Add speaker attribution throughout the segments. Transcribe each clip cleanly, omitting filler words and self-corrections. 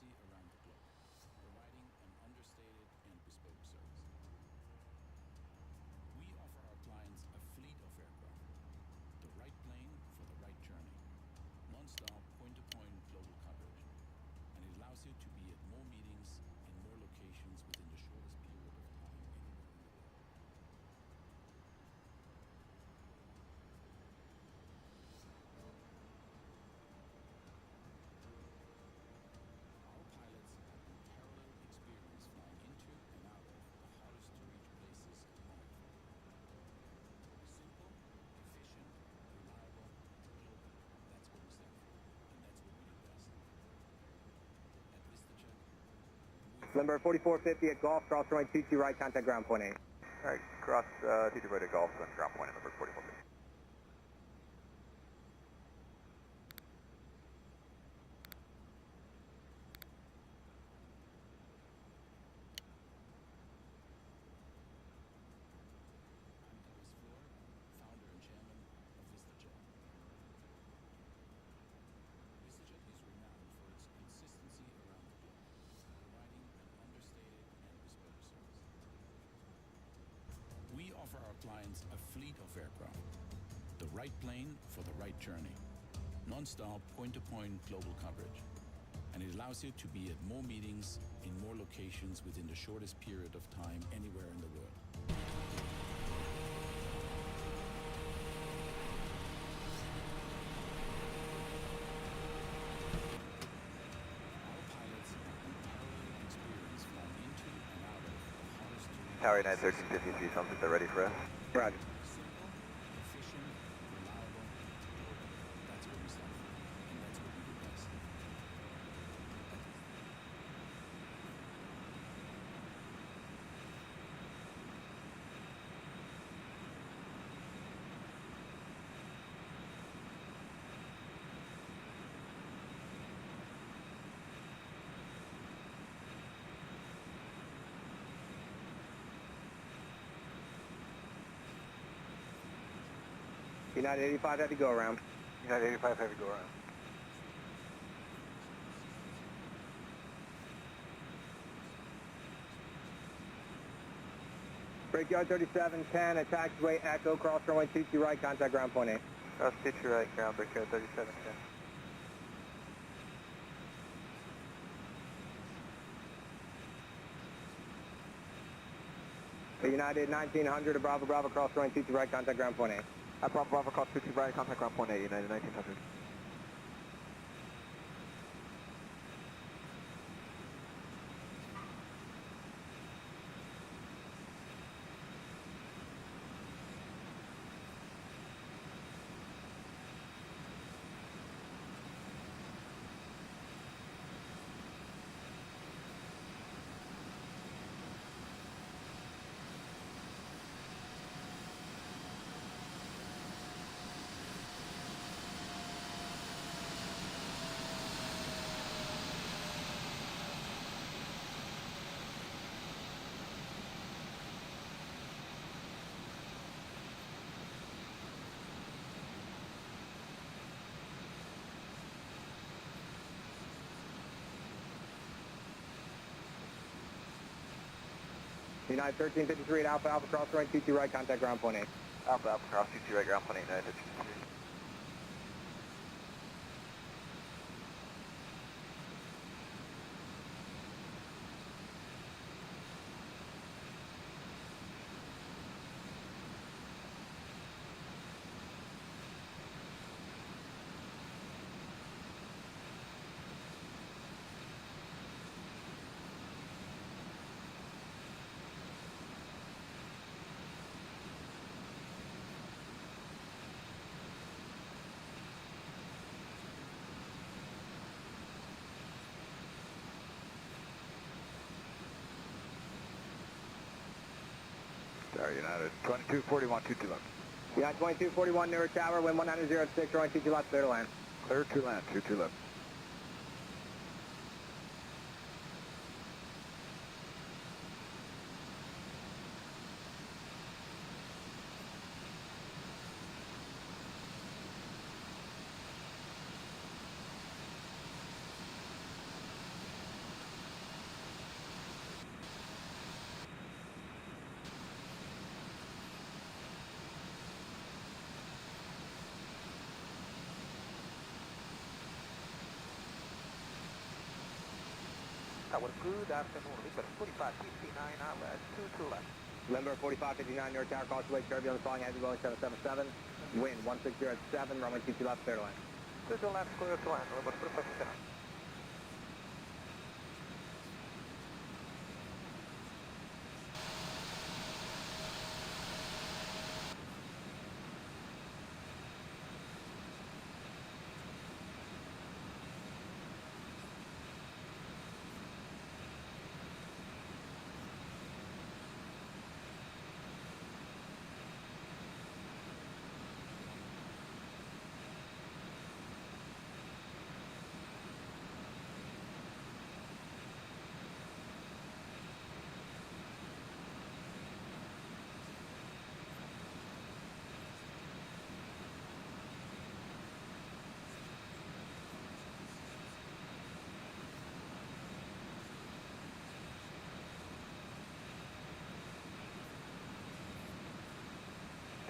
Speaker 1: consistency around the globe, providing an understated and bespoke service. We offer our clients a fleet of aircraft, the right plane for the right journey, non-stop point-to-point global coverage, and it allows you to be at more meetings in more locations within the shortest period of time anywhere in the world. Our pilots have unparalleled experience flying into and out of the hardest to reach places on Earth. Simple, efficient, reliable, global. That's what we stand for, and that's what we do best. At VistaJet,
Speaker 2: Number 4450 at Golf, cross runway 22 right, contact ground point 8.
Speaker 3: Alright, cross 22 right at Golf, and ground point at number 4450.
Speaker 1: I'm Thomas Floor, founder and chairman of VistaJet. VistaJet is renowned for its consistency around the globe, providing an understated and bespoke service. We offer our clients a fleet of aircraft, the right plane for the right journey, non-stop point-to-point global coverage, and it allows you to be at more meetings in more locations within the shortest period of time anywhere in the world. Our pilots have unparalleled experience flying into and out of the hardest to reach.
Speaker 3: Tower United 1353, sounds like they're ready for us.
Speaker 2: Roger.
Speaker 1: Simple, efficient, reliable, global. That's what we stand for, and that's what we do best.
Speaker 2: United 85 heavy go around.
Speaker 3: United 85 heavy go around.
Speaker 2: Brickyard 3710 at taxiway Echo, cross runway 22 right, contact ground point 8.
Speaker 3: Cross 22 right, ground Brickyard 3710.
Speaker 2: United 1900 at Bravo Bravo, cross runway 22 right, contact ground point 8.
Speaker 3: Bravo Bravo, cross 22 right, contact ground point 8, United 1900.
Speaker 2: United 1353 at Alpha Alpha, cross runway 22 right, contact ground point 8.
Speaker 3: Alpha Alpha, cross 22 right, ground point 8, United 1353. Star United 2241, 22 left.
Speaker 2: United 2241 Newark Tower, wind 1906, runway 22 left, clear to land.
Speaker 3: Clear to land, 22 left. Good afternoon, Victor 4559, ILS 2 to left.
Speaker 2: November 4559 North Tower, Crossway, turbulence following heavy Boeing 777. Wind 160 at 7, runway 22 left, clear to land.
Speaker 3: 2 to left, clear to land, November 4559.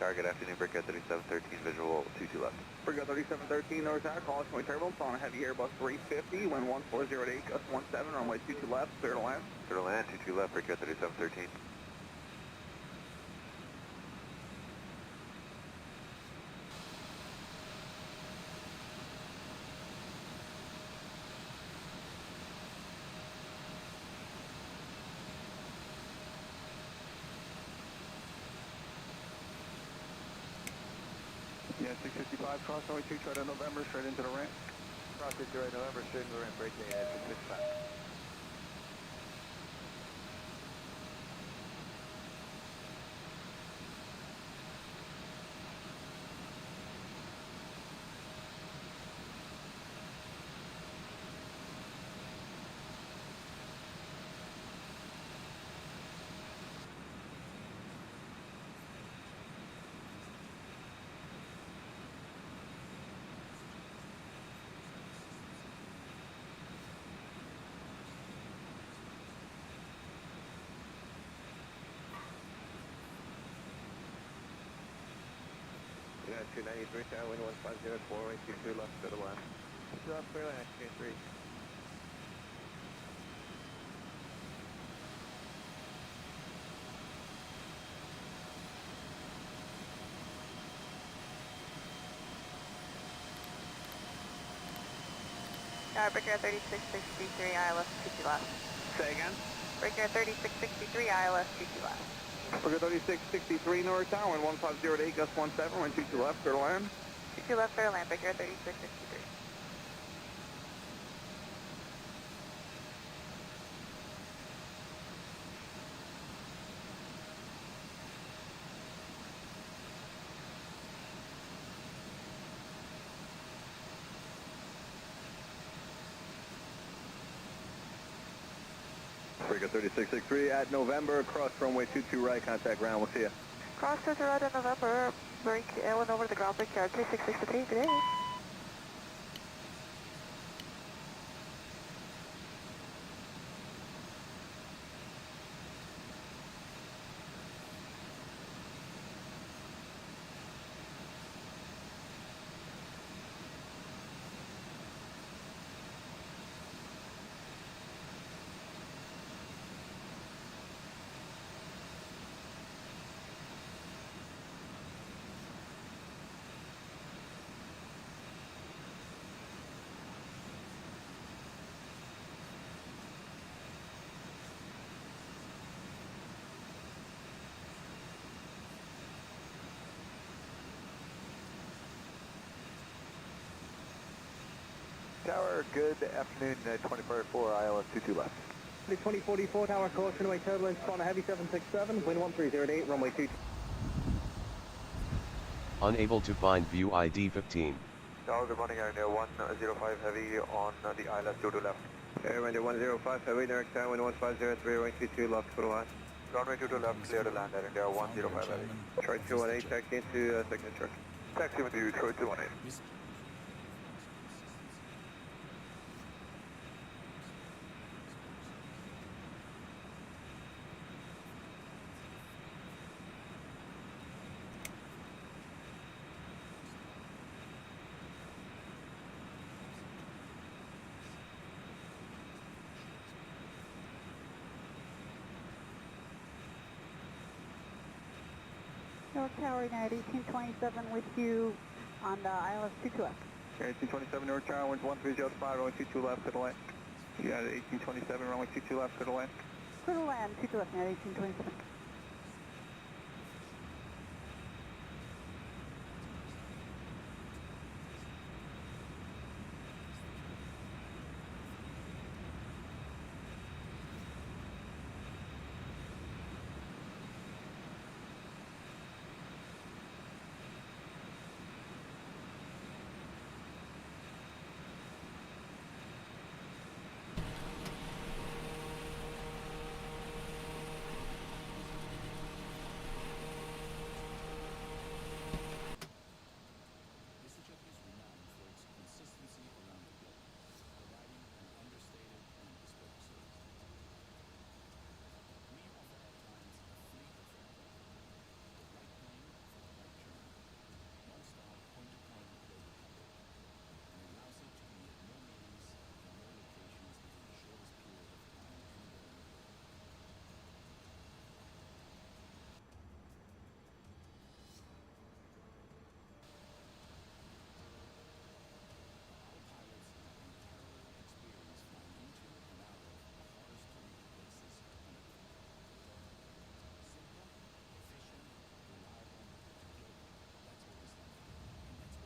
Speaker 3: Target afternoon, Brickyard 3713, visual 22 left.
Speaker 4: Brickyard 3713, North Tower, call us turbulence on a heavy Airbus 350, wind 1408, gust 17, runway 22 left, clear to land.
Speaker 3: Clear to land, 22 left, Brickyard 3713.
Speaker 4: Yeah, 655, cross runway 2, try to November, straight into the ramp.
Speaker 3: Cross 2 right, November, straight into the ramp, braking at 665.
Speaker 4: Yeah, 293, tower, wind 150, 422 left, clear to land.
Speaker 3: 2 left, clear land, 23.
Speaker 5: Brickyard 3663, ILS 22 left.
Speaker 4: Say again?
Speaker 5: Brickyard 3663, ILS 22 left.
Speaker 4: Brickyard 3663, North Tower, wind 1508, gust 17, wind 22 left, clear to land.
Speaker 5: 22 left, clear to land, Brickyard 3663.
Speaker 4: Brickyard 3663, at November, cross runway 22 right, contact ground, we'll see ya.
Speaker 5: Cross to the right in November, break Ellen over the ground, Brickyard 3663, good day.
Speaker 3: Tower, good afternoon, 2404, ILS 22 left.
Speaker 2: 2044 Tower, course runway turbulence on a heavy 767, wind 1308, runway 22.
Speaker 6: Unable to find view ID 15.
Speaker 3: Tower, good morning, Air 105 heavy on the ILS 22 left.
Speaker 4: Air 105, heavy, next tower, wind 1503, runway 22 left, clear to land.
Speaker 3: Runway 22 left, clear to land, Air 105 heavy.
Speaker 4: Detroit 218, taxi into signature.
Speaker 3: Taxi with you, Detroit 218.
Speaker 5: North Tower, United 1827 with you on the ILS 22F.
Speaker 3: Okay, 1827 North Tower, winds 1305, runway 22 left to the land. United 1827, runway 22 left to the land.
Speaker 5: Clear to land, 22F, United 1827.
Speaker 1: VistaJet is renowned for its consistency around the globe, providing an understated and bespoke service. We offer our clients a fleet of aircraft, the right plane for the right journey, non-stop point-to-point global coverage, and allows you to be at more meetings in more locations within the shortest period of time anywhere in the world. Our pilots have unparalleled experience flying into and out of the hardest to reach places on Earth.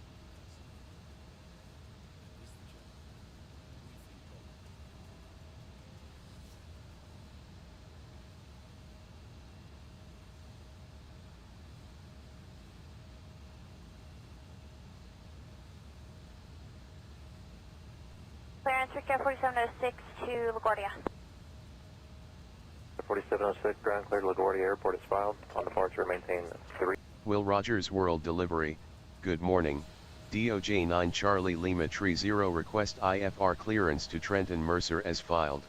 Speaker 1: Simple, efficient, reliable, and global. That's what we stand for, and that's what we do best. At VistaJet, we think global.
Speaker 5: Clearance for Cat 4706 to LaGuardia.
Speaker 7: 4706, ground cleared, LaGuardia Airport is filed. On departure, maintain 3.
Speaker 6: Will Rogers World Delivery, good morning. DOJ 9 Charlie Lima Tree 0 request IFR clearance to Trenton Mercer as filed.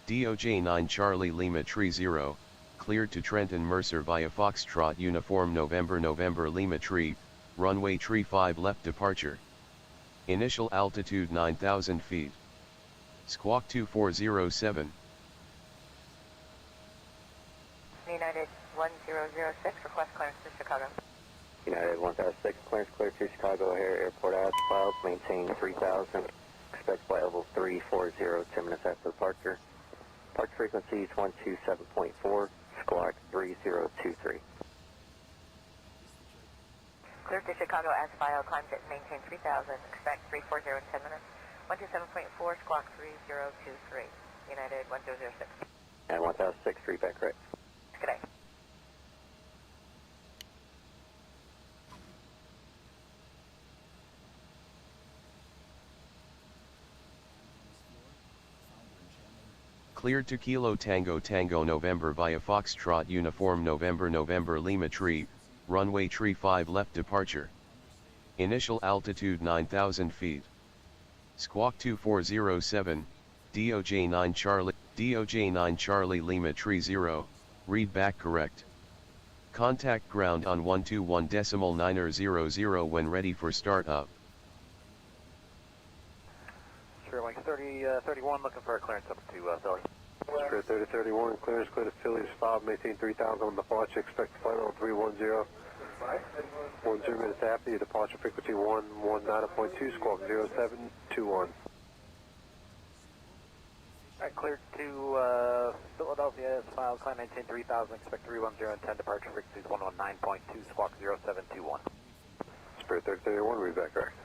Speaker 6: DOJ 9 Charlie Lima Tree 0, cleared to Trenton Mercer via Foxtrot Uniform November Lima Tree, runway Tree 5 left departure. Initial altitude 9,000 feet. Squawk 2407.
Speaker 5: United 1006, request clearance to Chicago.
Speaker 7: United 1006, clearance clear to Chicago O'Hare Airport as filed. Maintain 3000. Expect flight level 340, 10 minutes after departure. Departure frequency is 127.4, squawk 3023.
Speaker 5: Clear to Chicago as filed, climb to maintain 3000, expect 340 in 10 minutes. 127.4, squawk 3023. United 1006.
Speaker 7: And 1006, feedback correct.
Speaker 5: Good day.
Speaker 6: Cleared to Kilo Tango Tango November via Foxtrot Uniform November Lima Tree, runway Tree 5 left departure. Initial altitude 9,000 feet. Squawk 2407, DOJ 9 Charlie Lima Tree 0, read back correct. Contact ground on 121.900 when ready for startup.
Speaker 7: Sure, like 31, looking for a clearance up to Philly.
Speaker 3: Sure, 3031, clearance clear to Philly is filed, maintain 3000 on departure, expect flight level 310. 10 minutes after your departure frequency 119.2, squawk 0721.
Speaker 7: Alright, cleared to Philadelphia as filed, climb maintain 3000, expect 310 and 10, departure frequency is 119.2, squawk 0721.
Speaker 3: Spirit 3031, read back correct.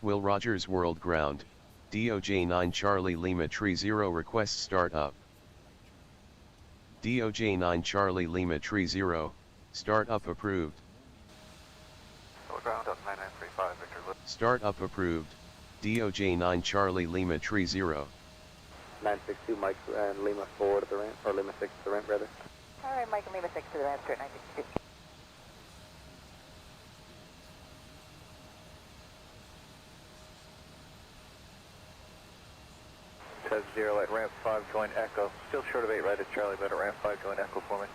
Speaker 6: Will Rogers World Ground, DOJ 9 Charlie Lima Tree 0 request startup. DOJ 9 Charlie Lima Tree 0, startup approved.
Speaker 7: Ground up 9935, Victor Lip.
Speaker 6: Startup approved, DOJ 9 Charlie Lima Tree 0.
Speaker 7: 962 Mike and Lima forward at the ramp. Lima 6 to the ramp, brother.
Speaker 5: Alright, Mike and Lima 6 to the ramp, turn 962.
Speaker 3: Test 0 at ramp 5, join Echo. Still short of 8 right at Charlie, but at ramp 5, join Echo for me.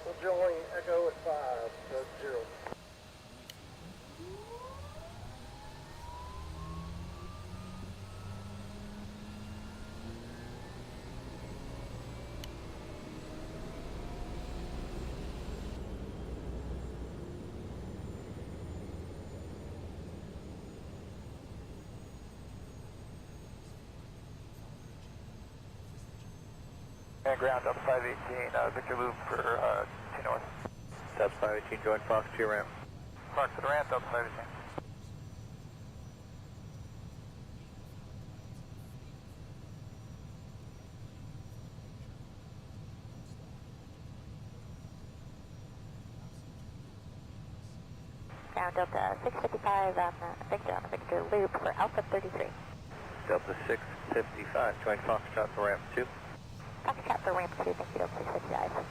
Speaker 8: We'll join Echo at 5, Test 0.
Speaker 3: And ground up 518, Victor Loop for 2 north. That's 518, join Fox to your ramp. Fox to the ramp, up 518.
Speaker 5: Ground Delta 655 on Victor Loop for Alpha 33.
Speaker 3: Delta 655, join Foxtrot for ramp 2.
Speaker 5: Foxtrot for ramp 2, thank you, Delta 655.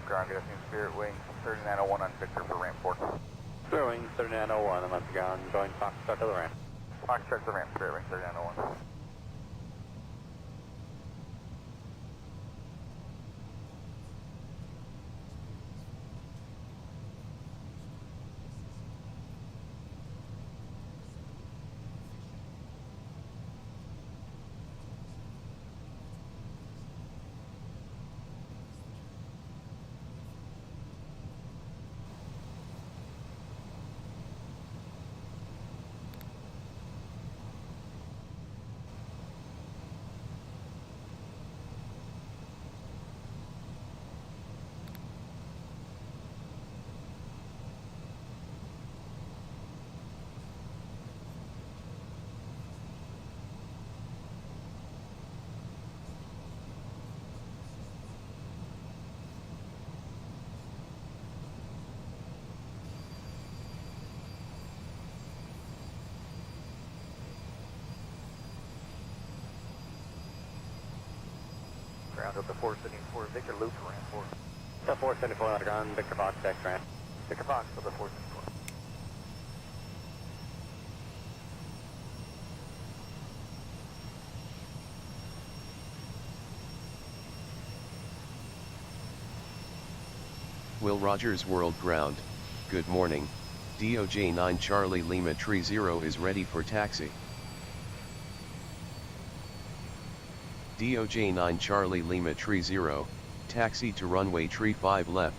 Speaker 3: Ground, good afternoon, Spirit Wing 3901 on Victor for ramp 4. Spirit Wing 3901, I'm on the ground, join Foxtrot to the ramp. Foxtrot to the ramp, Spirit Wing 3901. Ground up to 474, Victor Loop for ramp 4. Up 474 on the ground, Victor Fox, X ramp. Victor Fox up to 474.
Speaker 6: Will Rogers World Ground, good morning, DOJ 9 Charlie Lima Tree 0 is ready for taxi. DOJ 9 Charlie Lima Tree 0, taxi to runway tree 5 left.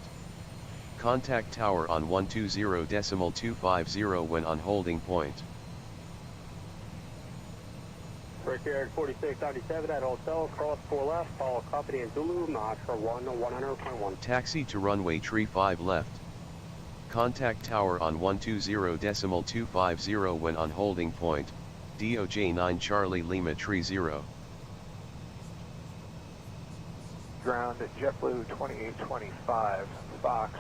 Speaker 6: Contact tower on 120.250 when on holding point.
Speaker 8: Brickyard 4697 at hotel, cross 4 left, follow Company and Zulu, notch for 100.1.
Speaker 6: Taxi to runway tree 5 left. Contact tower on 120.250 when on holding point, DOJ 9 Charlie Lima Tree 0.
Speaker 3: Ground at JetBlue 2825, Fox,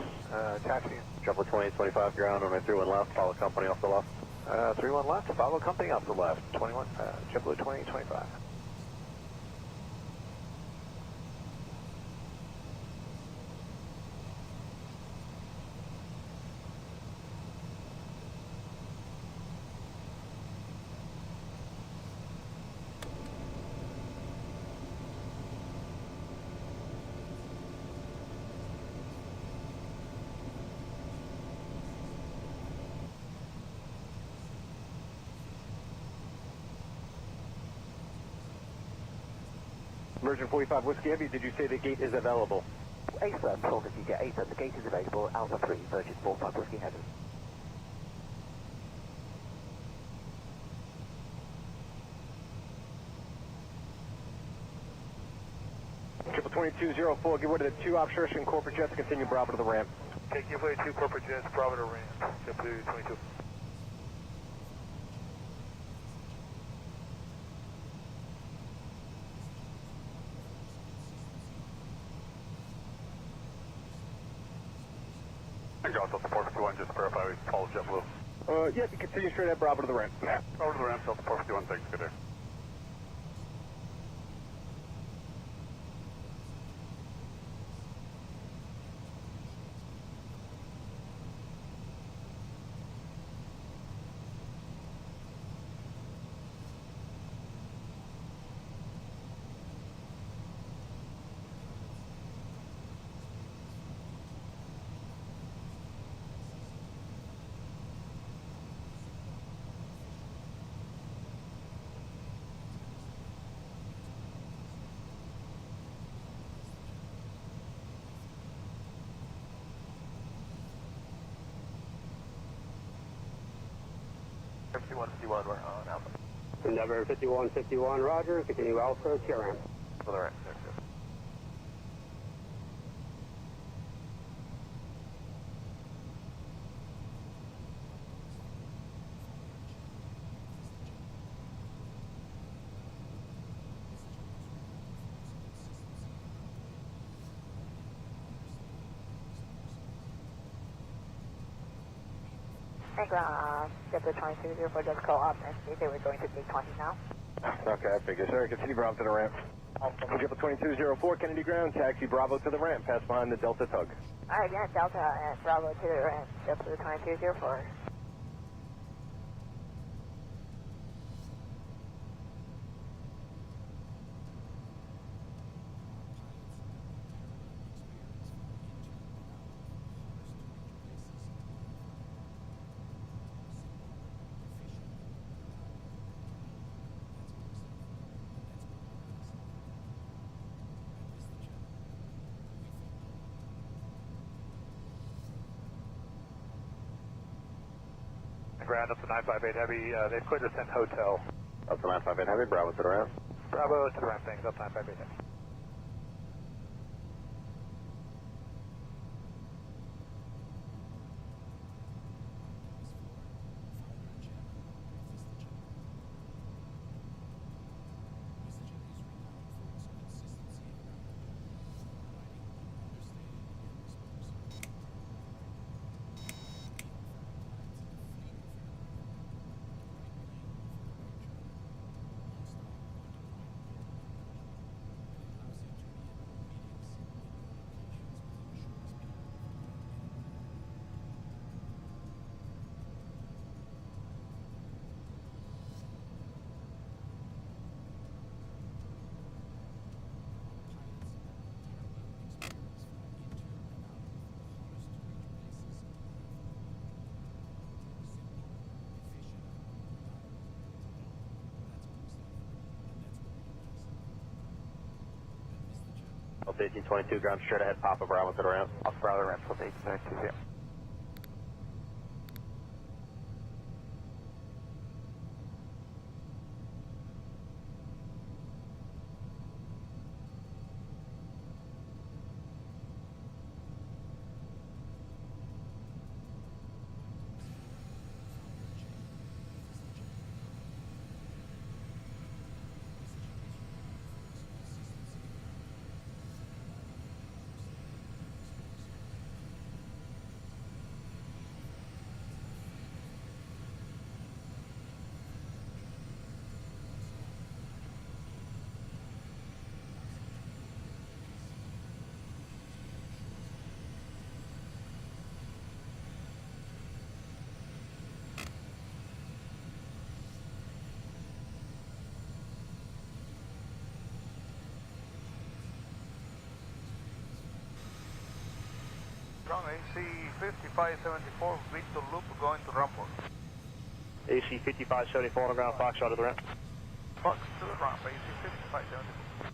Speaker 3: taxi. JetBlue 2825, ground on my 31 left, follow company off the left. 31 left, follow company off the left, 21, JetBlue 2825. Virgin 45 Whiskey Heavy, did you say the gate is available?
Speaker 7: A-firm, Talker Seeker, A-firm, the gate is available, Alpha 3, Virgin 45 Whiskey Heavy.
Speaker 3: Triple 2204, give way to the 2 obstruction corporate jets, continue Bravo to the ramp.
Speaker 9: Okay, give way to 2 corporate jets, Bravo to ramp, JetBlue 22. And go Delta 451, just verify we follow JetBlue.
Speaker 3: Yeah, you continue straight at Bravo to the ramp.
Speaker 9: Bravo to the ramp, Delta 451, thanks, good day.
Speaker 3: Fifty-one, we're on Alpha.
Speaker 8: Endeavor 5151, Roger, continue Alpha to your ramp.
Speaker 3: To the ramp,
Speaker 5: JetBlue 2204, just call up and see they were going to gate 20 now.
Speaker 3: Okay, I figure. Sir, continue Bravo to the ramp. Triple 2204, Kennedy Ground, taxi Bravo to the ramp, pass behind the Delta tug.
Speaker 5: Alright, yeah, Delta and Bravo to the ramp, JetBlue 2204.
Speaker 9: Ground up to 958 Heavy, they've cleared Ascent Hotel.
Speaker 3: Up to 958 Heavy, Bravo to the ramp.
Speaker 9: Bravo to the ramp, thanks, up 958 Heavy.
Speaker 3: Delta 1822, ground straight ahead, Papa Bravo to the ramp.
Speaker 9: Off Bravo to the ramp, Delta 1822, yeah. Strong AC 5574, Victor Loop going to Ramport.
Speaker 8: AC 5574 on the ground, Fox out of the ramp.
Speaker 9: Fox to the ramp, AC 5574.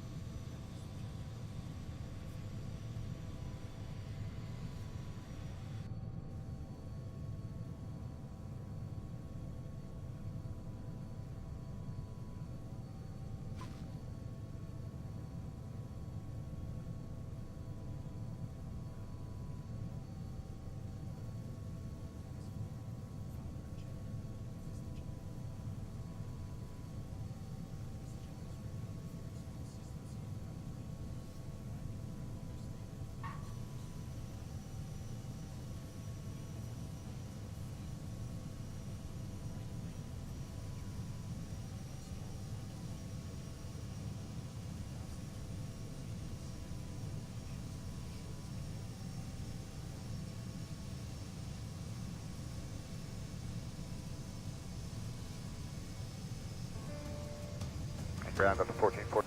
Speaker 9: Ground up to 1440.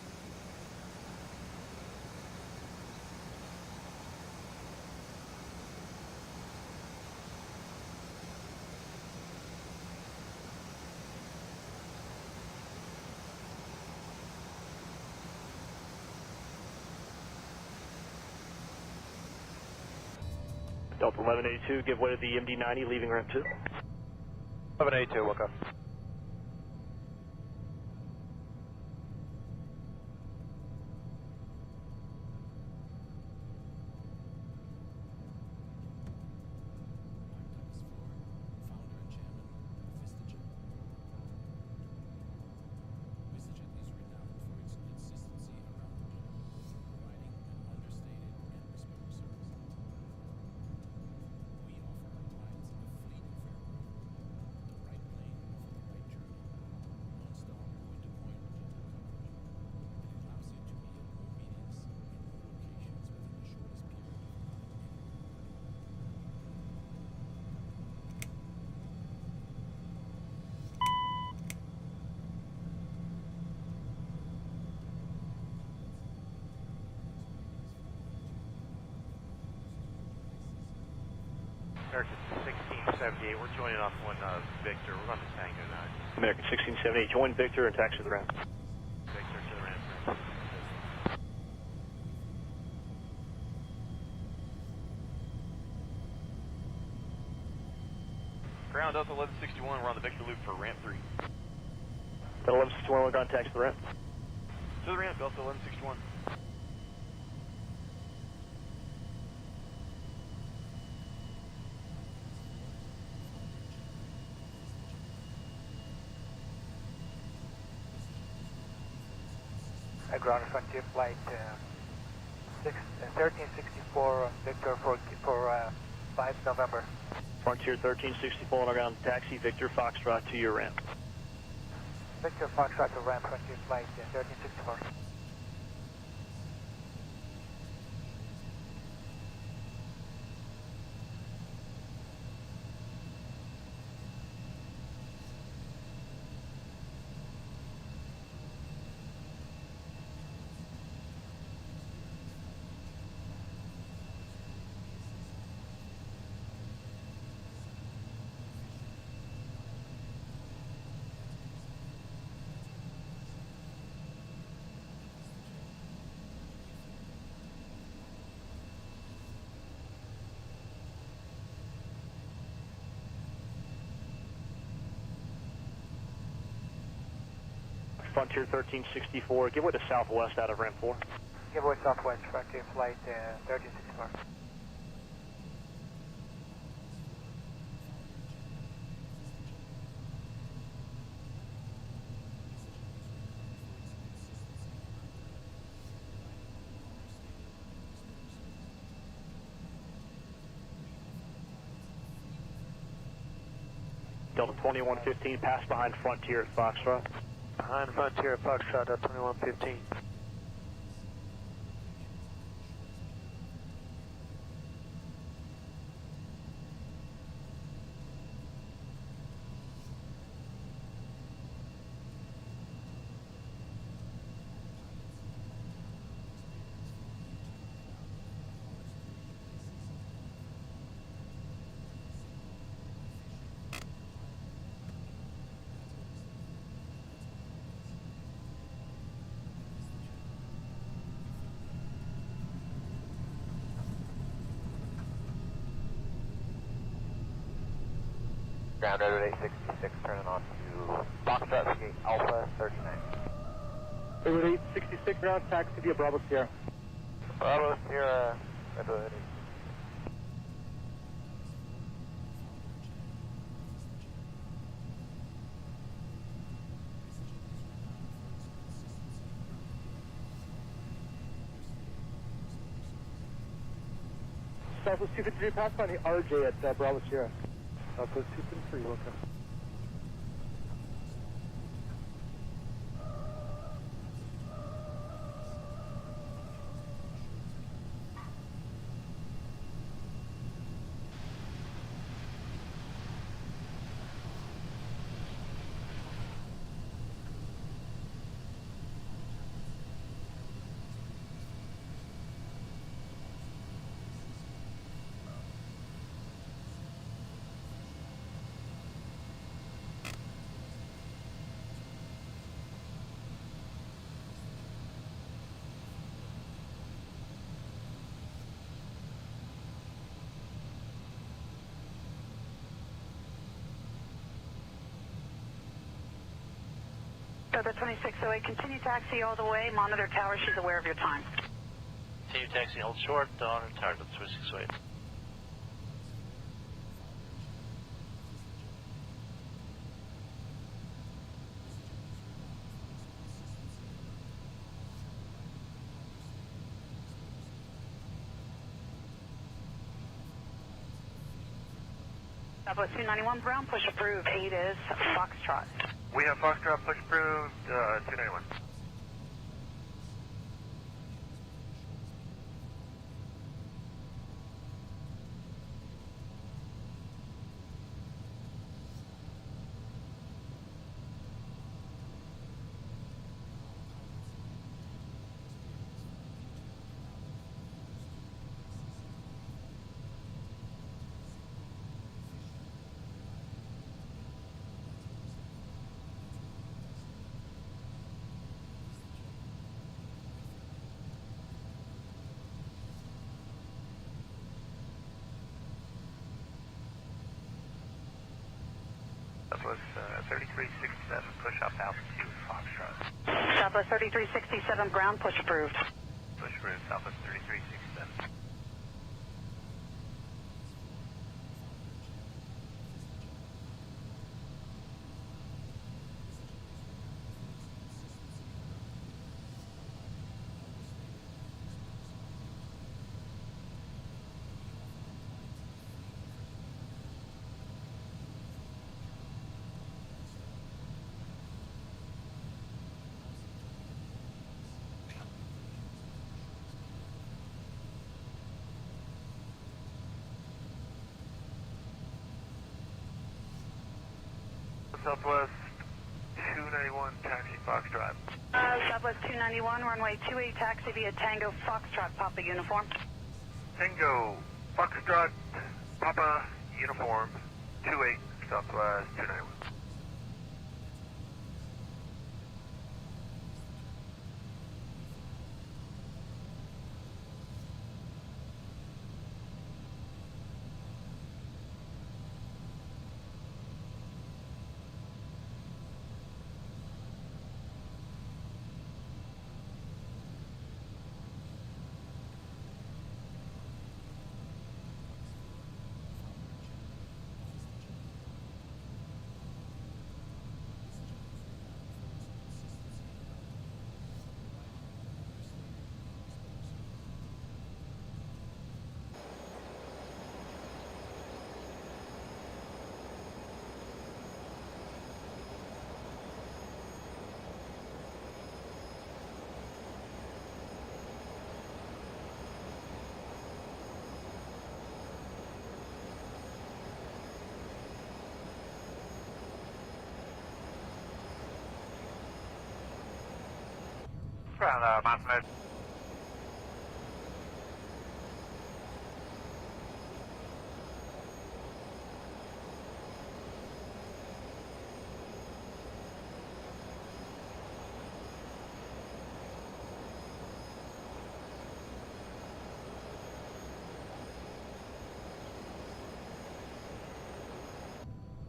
Speaker 8: Delta 1182, give way to the MD-90, leaving ramp 2.
Speaker 9: 1182, look up.
Speaker 1: Founder and chairman of VistaJet. VistaJet is renowned for its consistency around the globe, providing an understated and bespoke service. We offer our clients a fleet of aircraft, the right plane for the right journey, non-stop point-to-point global coverage, and it allows you to be at more meetings in more locations within the shortest period of time anywhere.
Speaker 10: American 1678, we're joining off one Victor. We're on the Tango 9.
Speaker 8: American 1678, join Victor and taxi to the ramp.
Speaker 10: Victor to the ramp.
Speaker 11: Ground Delta 1161, we're on the Victor loop for ramp 3.
Speaker 8: Delta 1161, we're going to taxi to the ramp.
Speaker 11: To the ramp, Delta 1161.
Speaker 9: Ground Frontier Flight 1364 Victor for 5 November.
Speaker 8: Frontier 1364, on our ground taxi, Victor Foxtrot to your ramp.
Speaker 9: Victor Foxtrot to ramp Frontier Flight 1364.
Speaker 8: Frontier 1364, give way to southwest out of ramp 4.
Speaker 9: Give way southwest Frontier Flight 1364.
Speaker 8: Delta 2115, pass behind Frontier at Foxtrot.
Speaker 9: Behind Frontier at Foxtrot at 2115.
Speaker 7: Ground road at 866, turning on to Foxtrot Skate Alpha 39.
Speaker 8: Road 866, ground taxi via Bravo Sierra.
Speaker 7: Bravo Sierra, Red.
Speaker 8: Southwest 253, pass by the RJ at Bravo Sierra. Southwest 253, welcome.
Speaker 12: Delta 2608, continue taxi all the way. Monitor tower, she's aware of your time.
Speaker 10: Continue taxi, hold short, on and tired, Delta 2608.
Speaker 12: Southwest 291 Brown, push approved. 8 is Foxtrot.
Speaker 11: We have Foxtrot push approved, 291.
Speaker 9: Southwest 3367, push up altitude, Foxtrot.
Speaker 12: Southwest 3367 Brown, push approved.
Speaker 9: Push approved, Southwest 3367. Southwest 291, taxi Foxtrot.
Speaker 12: Southwest 291, runway 28, taxi via Tango Foxtrot, Papa uniform.
Speaker 9: Tango, Foxtrot, Papa, uniform, 28, Southwest 291. Ground, Mountain.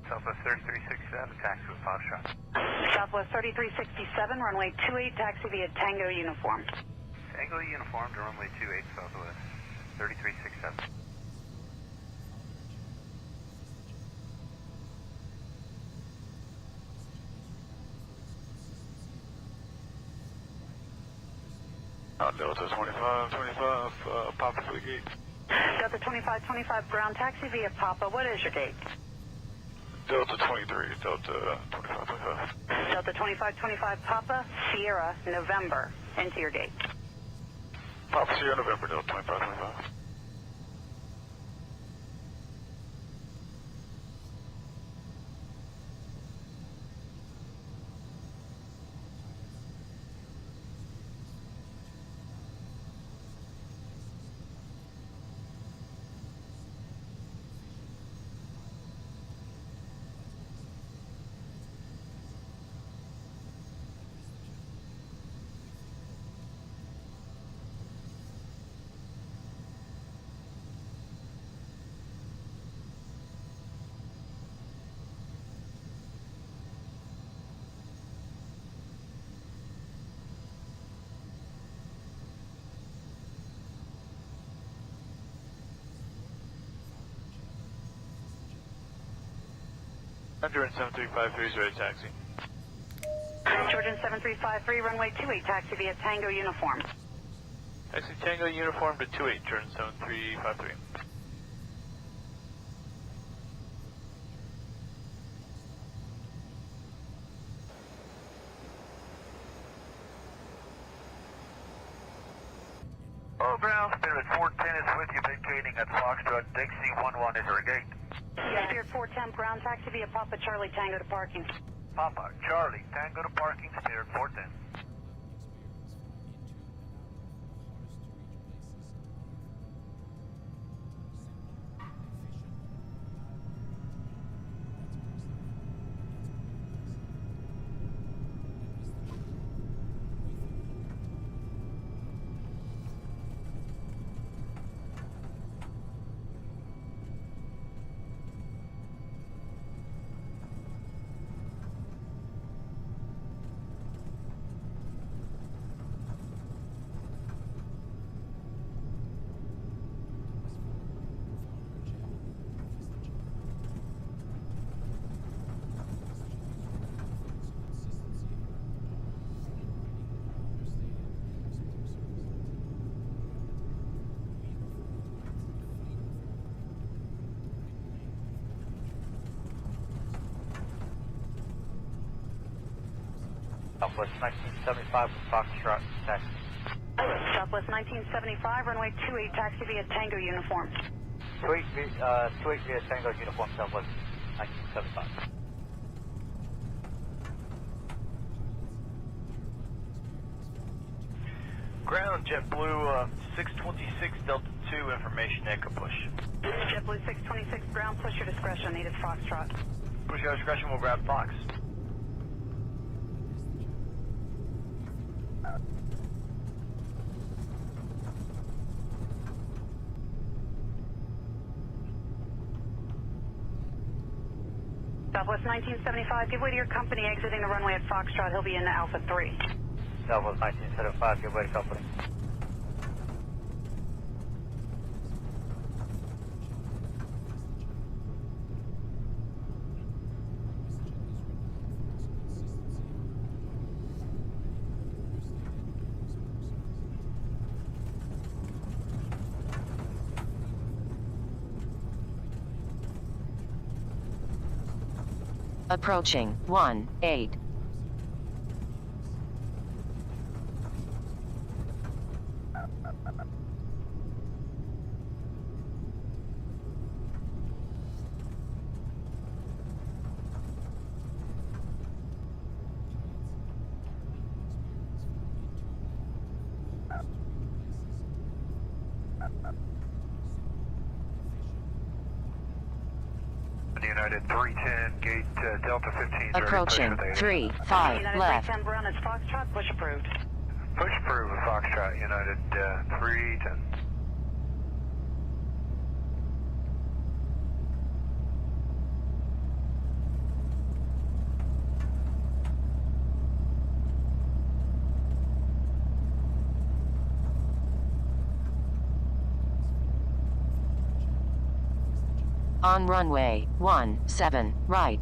Speaker 9: Southwest 3367, taxi with Foxtrot.
Speaker 12: Southwest 3367, runway 28, taxi via Tango uniform.
Speaker 9: Tango uniform to runway 28, Southwest 3367.
Speaker 11: Delta 2525, Papa for the gate.
Speaker 12: Delta 2525 Brown, taxi via Papa. What is your gate?
Speaker 11: Delta 23, Delta 2525.
Speaker 12: Delta 2525 Papa, Sierra, November. Into your gate.
Speaker 11: Papa Sierra, November, Delta 2525.
Speaker 9: Georgian 7353 is ready to taxi.
Speaker 12: Georgian 7353, runway 28, taxi via Tango Uniform.
Speaker 9: Taxi Tango uniform to 28, Georgian 7353.
Speaker 13: Oh, ground, Spirit 410 is with you, vacating at Foxtrot, Dixie 11 is our gate.
Speaker 12: Spirit 410, ground taxi via Papa Charlie Tango to parking.
Speaker 13: Papa, Charlie, Tango to parking, Spirit 410.
Speaker 10: Southwest 1975 with Foxtrot, taxi.
Speaker 12: Southwest 1975, runway 28, taxi via Tango Uniform.
Speaker 10: 28 via Tango uniform, Southwest 1975.
Speaker 9: Ground, JetBlue 626 Delta 2, information Echo push.
Speaker 12: JetBlue 626, ground, push your discretion, needed Foxtrot.
Speaker 9: Push your discretion, we'll grab Fox.
Speaker 12: Southwest 1975, give way to your company exiting the runway at Foxtrot. He'll be in Alpha 3.
Speaker 10: Southwest 1975, give way to company.
Speaker 14: Approaching 1-8.
Speaker 13: United 310, gate Delta 15.
Speaker 14: Approaching 3-5
Speaker 12: United
Speaker 14: left.
Speaker 12: 310, Brown is Foxtrot, push approved.
Speaker 13: Push approved with Foxtrot, United 310.
Speaker 14: On runway 17, right.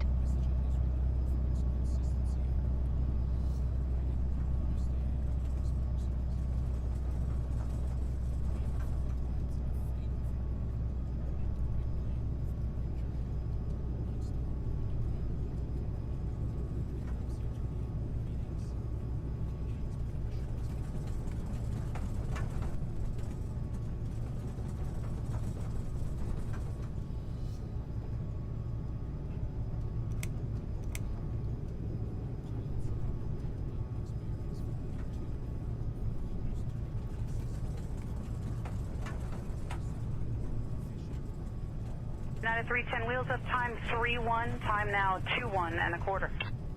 Speaker 12: United 310, wheels up, time 3-1, time now 2-1 and a quarter.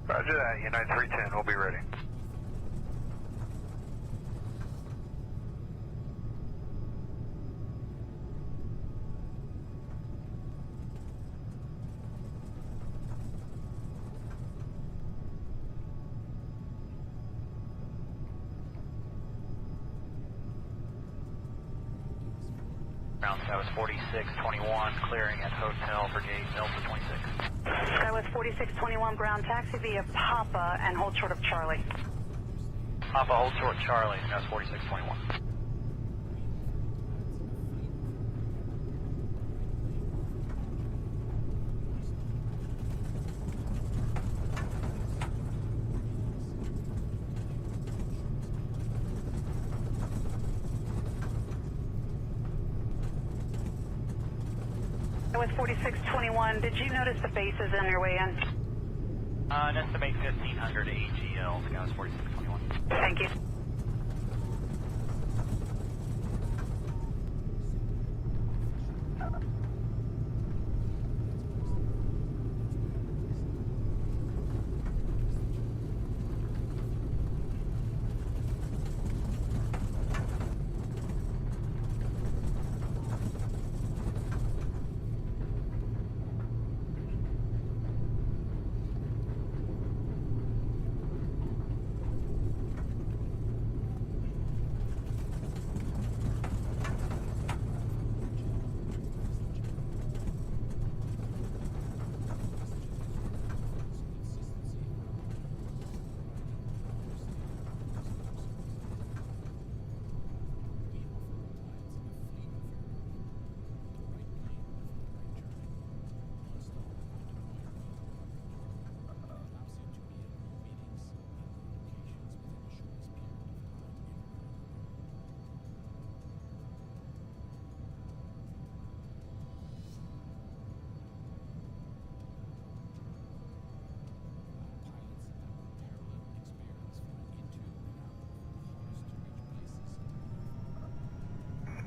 Speaker 13: Roger that, United 310, we'll be ready.
Speaker 15: Ground Sky was 4621, clearing at Hotel Brigade Delta 26.
Speaker 12: Sky was 4621, ground taxi via Papa and hold short of Charlie.
Speaker 15: Papa, hold short Charlie, Sky was 4621.
Speaker 12: With 4621, did you notice the bases on your way in?
Speaker 15: An estimate 1500 AGL, Sky was 4621.
Speaker 12: Thank you.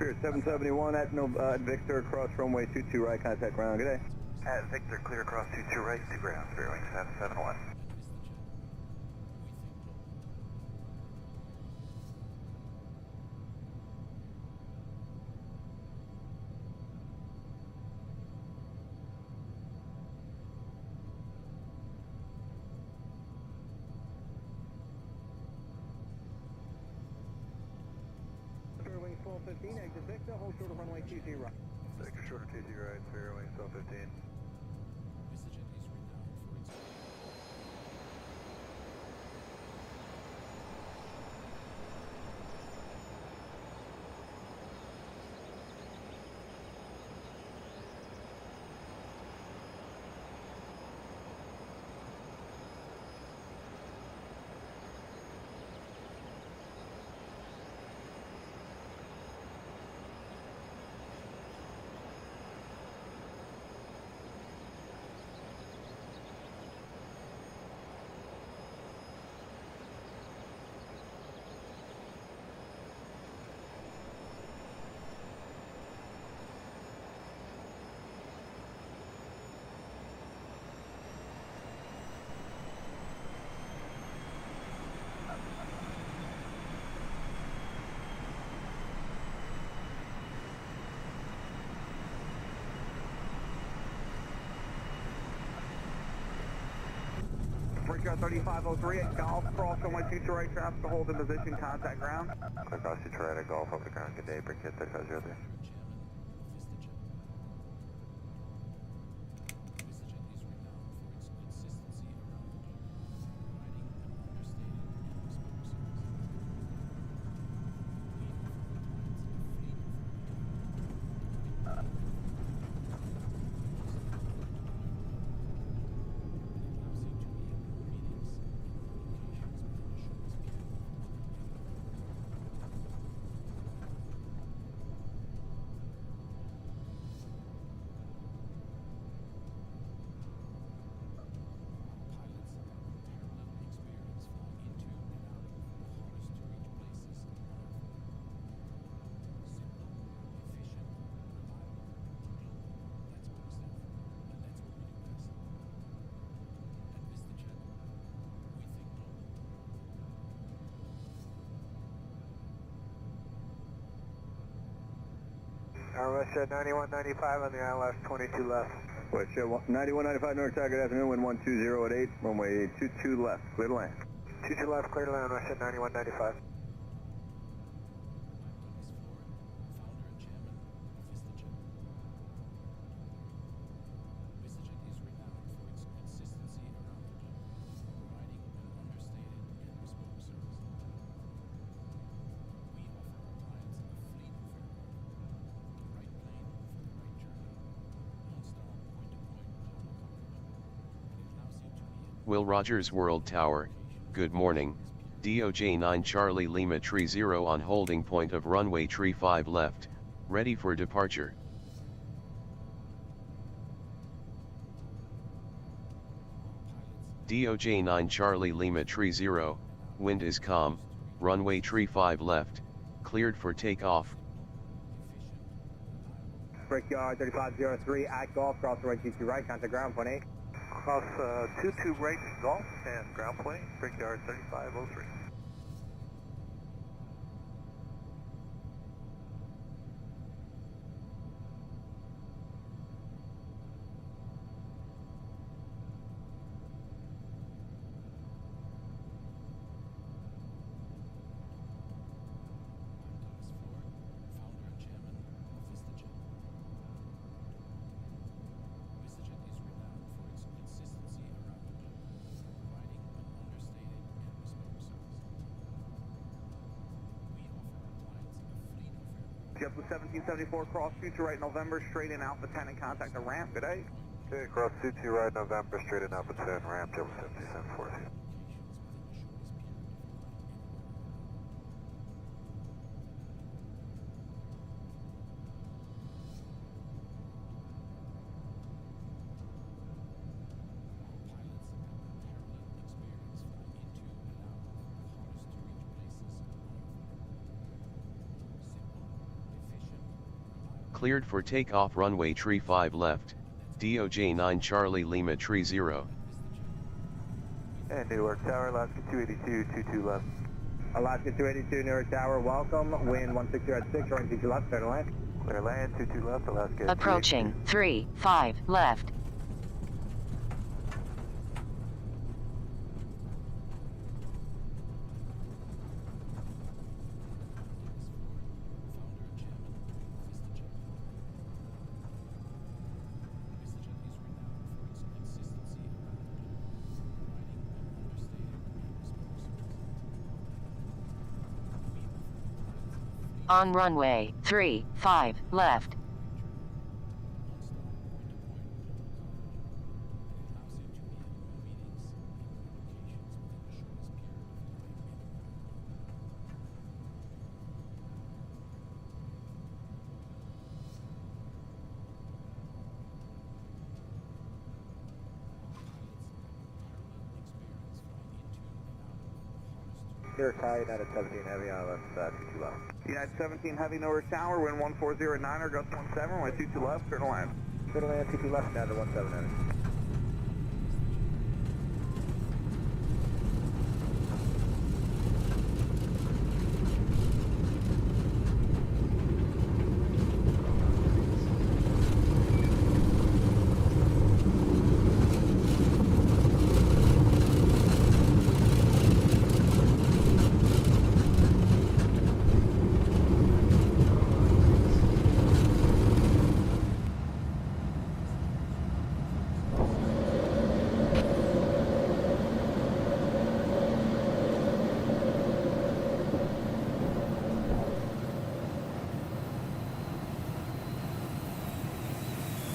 Speaker 2: Spirit 771 at Victor, across runway 22 right, contact ground. Good day.
Speaker 13: At Victor, clear across 22 right to ground, Spirit wing 771.
Speaker 2: Spirit wing 1215, exit Victor, hold short of runway 22 right.
Speaker 3: Victor, shorter 22 right, Spirit wing 1215.
Speaker 4: Brickyard 3503 at Golf, cross runway 22 right, traffic to hold in position, contact ground.
Speaker 3: Clear across 22 right at Golf, over the ground. Good day, Brickyard 3503.
Speaker 2: Westjet 9195 on the ILS 22 left. Westjet 9195 North Tower, good afternoon, wind 120 at 8, runway 22 left, clear to land. 22 left, clear to land, Westjet 9195.
Speaker 6: Will Rogers World Tower, good morning, DOJ 9 Charlie Lima Tree 0 on holding point of runway tree 5 left, ready for departure. DOJ 9 Charlie Lima Tree 0, wind is calm, runway tree 5 left, cleared for takeoff.
Speaker 2: Brickyard 3503 at Golf, cross runway 22 right, contact ground point 8.
Speaker 9: Cross 22 right Golf and ground point 8, Brickyard 3503. JetBlue 1774, cross 22 right November, straight in Alpha 10 and contact the ramp. Good day.
Speaker 3: Okay, cross 22 right November, straight in Alpha 10, ramp, JetBlue 1774.
Speaker 6: Cleared for takeoff runway tree 5 left, DOJ 9 Charlie Lima Tree 0.
Speaker 3: And Newark Tower, Alaska 282, 22 left.
Speaker 2: Alaska 282, Newark Tower, welcome, wind 160 at 6, runway 22 left, clear to land.
Speaker 3: Clear land, 22 left, Alaska.
Speaker 14: Approaching 3-5 left. On runway 3-5 left.
Speaker 2: Clear tight at a 17 heavy on left, 22 left.
Speaker 4: United 17 Heavy Newark Tower, wind 1409er, gust 17, runway 22 left, clear to land.
Speaker 2: Clear to land, 22 left, now to 17 heavy.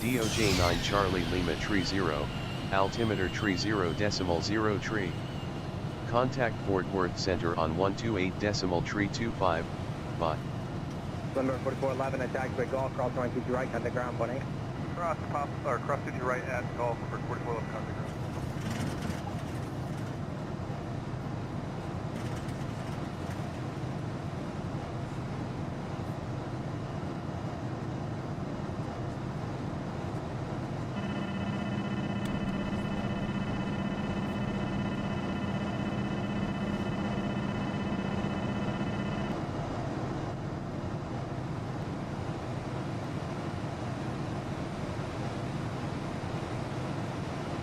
Speaker 6: DOJ 9 Charlie Lima Tree 0, altimeter tree 0.0 tree. Contact Fort Worth Center on 128.325, bye.
Speaker 2: Number 4411 at taxiway Golf, cross runway 22 right, contact ground point 8.
Speaker 9: Cross 22 right at Golf for 44 left contact ground.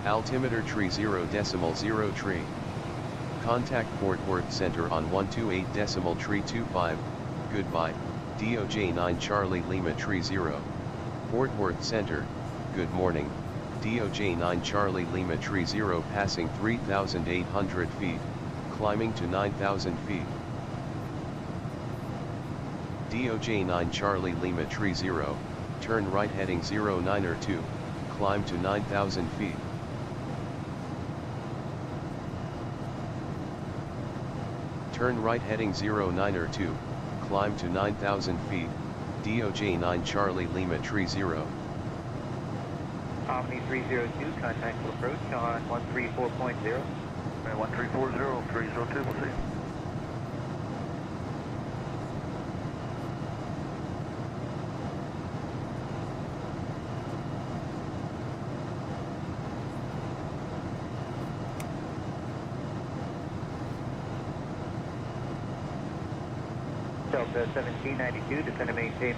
Speaker 6: Altimeter tree 0.0 tree. Contact Fort Worth Center on 128.325, goodbye, DOJ 9 Charlie Lima Tree 0. Fort Worth Center, good morning, DOJ 9 Charlie Lima Tree 0 passing 3,800 feet, climbing to 9,000 feet. DOJ 9 Charlie Lima Tree 0, turn right heading 09er 2, climb to 9,000 feet. Turn right heading 0902, climb to 9,000 feet, DOJ 9 Charlie Lima Tree 0.
Speaker 15: Omni 302, contact will approach on 134.0.
Speaker 13: And 1340, 302, we'll see.
Speaker 15: Delta 1792, descend and maintain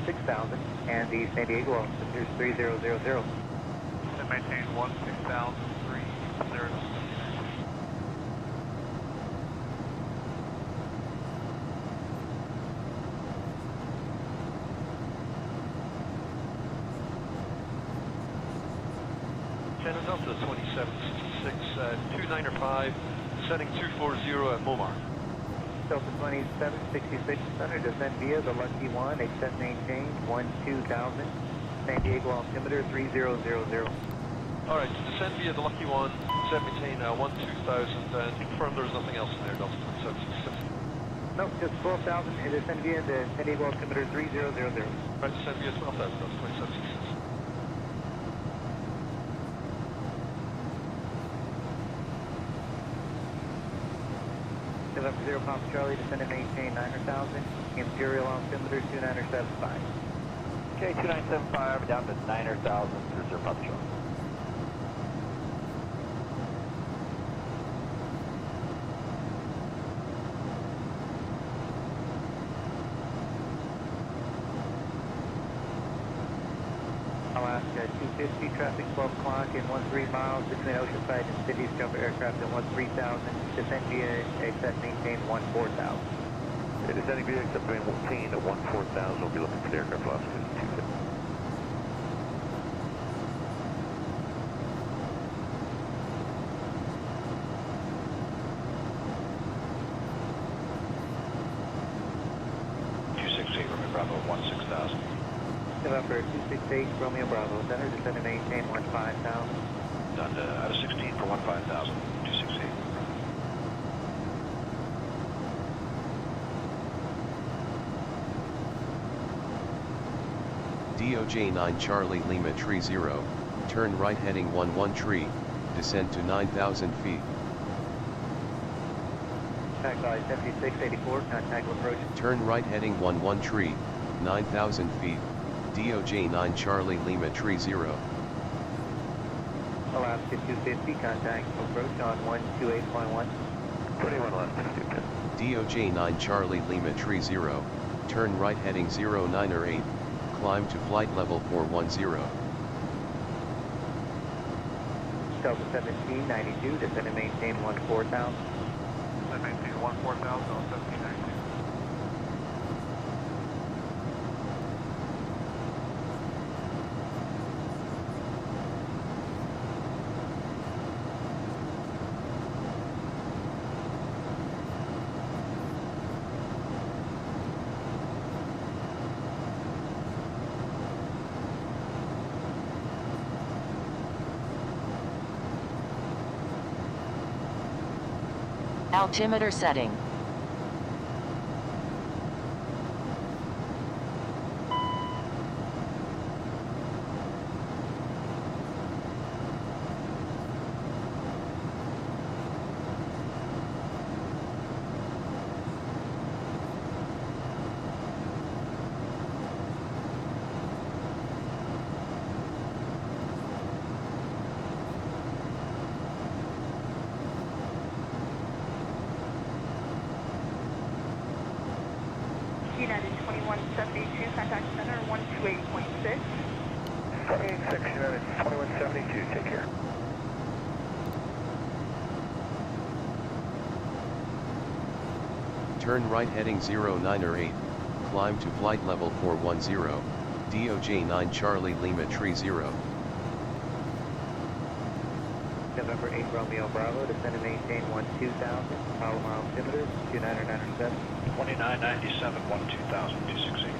Speaker 15: 6,000, and the San Diego altitude is 3000.
Speaker 9: And maintain 16,000, 30.
Speaker 16: Shannon Delta 2766, 295, descending 240 at Momar.
Speaker 15: Delta 2766, center, descend via the Lucky One, accept maintain 12,000, San Diego altimeter 3000.
Speaker 16: Alright, descend via the Lucky One, accept maintain 12,000, and confirm there's nothing else in there, Delta 2766.
Speaker 15: Nope, just 12,000, and descend via the San Diego altimeter 3000.
Speaker 16: Right, descend via 12,000, Delta 2766.
Speaker 15: November 0, Papa Charlie, descend and maintain 9,000, Imperial altimeter 2975.
Speaker 7: Okay, 2975 down to 9,000, Cruiser Papa Charlie.
Speaker 15: Alaska 250, traffic 12 o'clock and 13 miles between Oceanside and Cities, jumper aircraft at 13,000, descend via accept maintain 14,000.
Speaker 13: Yeah, descending via accept maintain at 14,000, we'll be looking for the aircraft Alaska 250.
Speaker 15: Bravo 16,000. November 268, Romeo Bravo, center, descend and maintain 15,000.
Speaker 17: Done out of 16 for 15,000, 268.
Speaker 6: DOJ 9 Charlie Lima Tree 0, turn right heading 11 tree, descend to 9,000 feet.
Speaker 15: Contact by 7684, contact will approach.
Speaker 6: Turn right heading 11 tree, 9,000 feet, DOJ 9 Charlie Lima Tree 0.
Speaker 15: Alaska 250, contact will approach on 128.1.
Speaker 13: 21 Alaska 250.
Speaker 6: DOJ 9 Charlie Lima Tree 0, turn right heading 0908, climb to flight level 410.
Speaker 15: Delta 1792, descend and maintain 14,000.
Speaker 9: And maintain 14,000 on 1792.
Speaker 14: Altimeter setting.
Speaker 12: United 2172, contact center 128.6.
Speaker 13: 786, United 2172, take care.
Speaker 6: Turn right heading 0908, climb to flight level 410, DOJ 9 Charlie Lima Tree 0.
Speaker 15: November 8 Romeo Bravo, descend and maintain 12,000, Palomar altimeter 2997.
Speaker 17: 2997, 12,000, 268.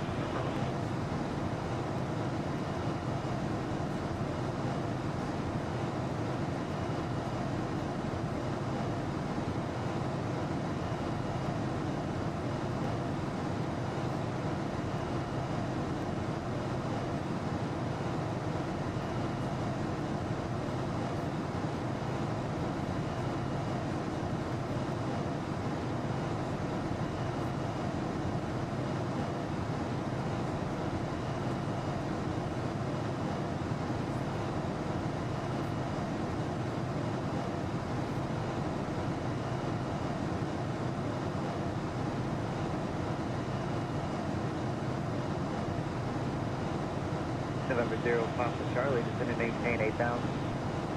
Speaker 15: November 0, Papa Charlie, descend and maintain 8,000.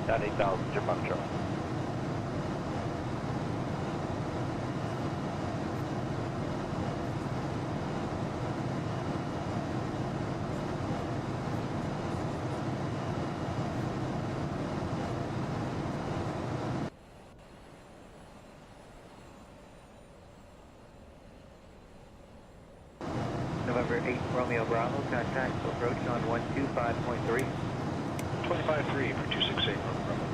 Speaker 17: Down 8,000, Jim Papa Charlie.
Speaker 15: November 8, Romeo Bravo, contact approach on 125.3.
Speaker 17: 25-3 for 268 Romeo Bravo.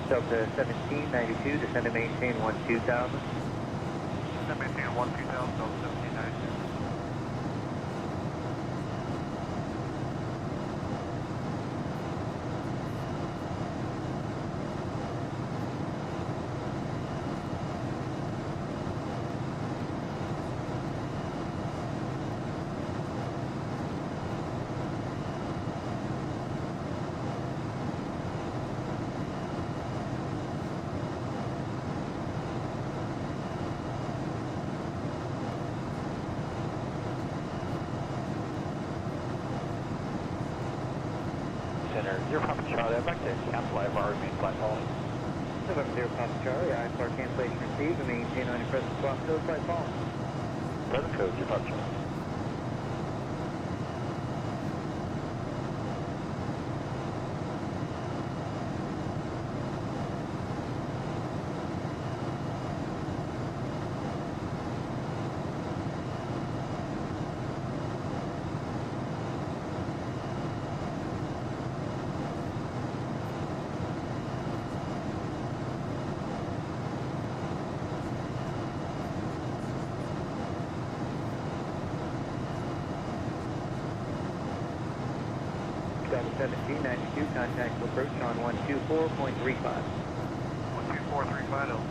Speaker 15: Delta 1792, descend and maintain 12,000.
Speaker 9: Descend and maintain 12,000, Delta 1792.
Speaker 17: Center 0 Papa Charlie, I'd like to cancel IFR, remain flight following.
Speaker 15: November 0, Papa Charlie, IFR cancellation received, and maintain on your present squawk code, flight following.
Speaker 17: Present code 0 Papa Charlie.
Speaker 15: Delta 1792, contact approach on 124.35.
Speaker 9: 12435, Delta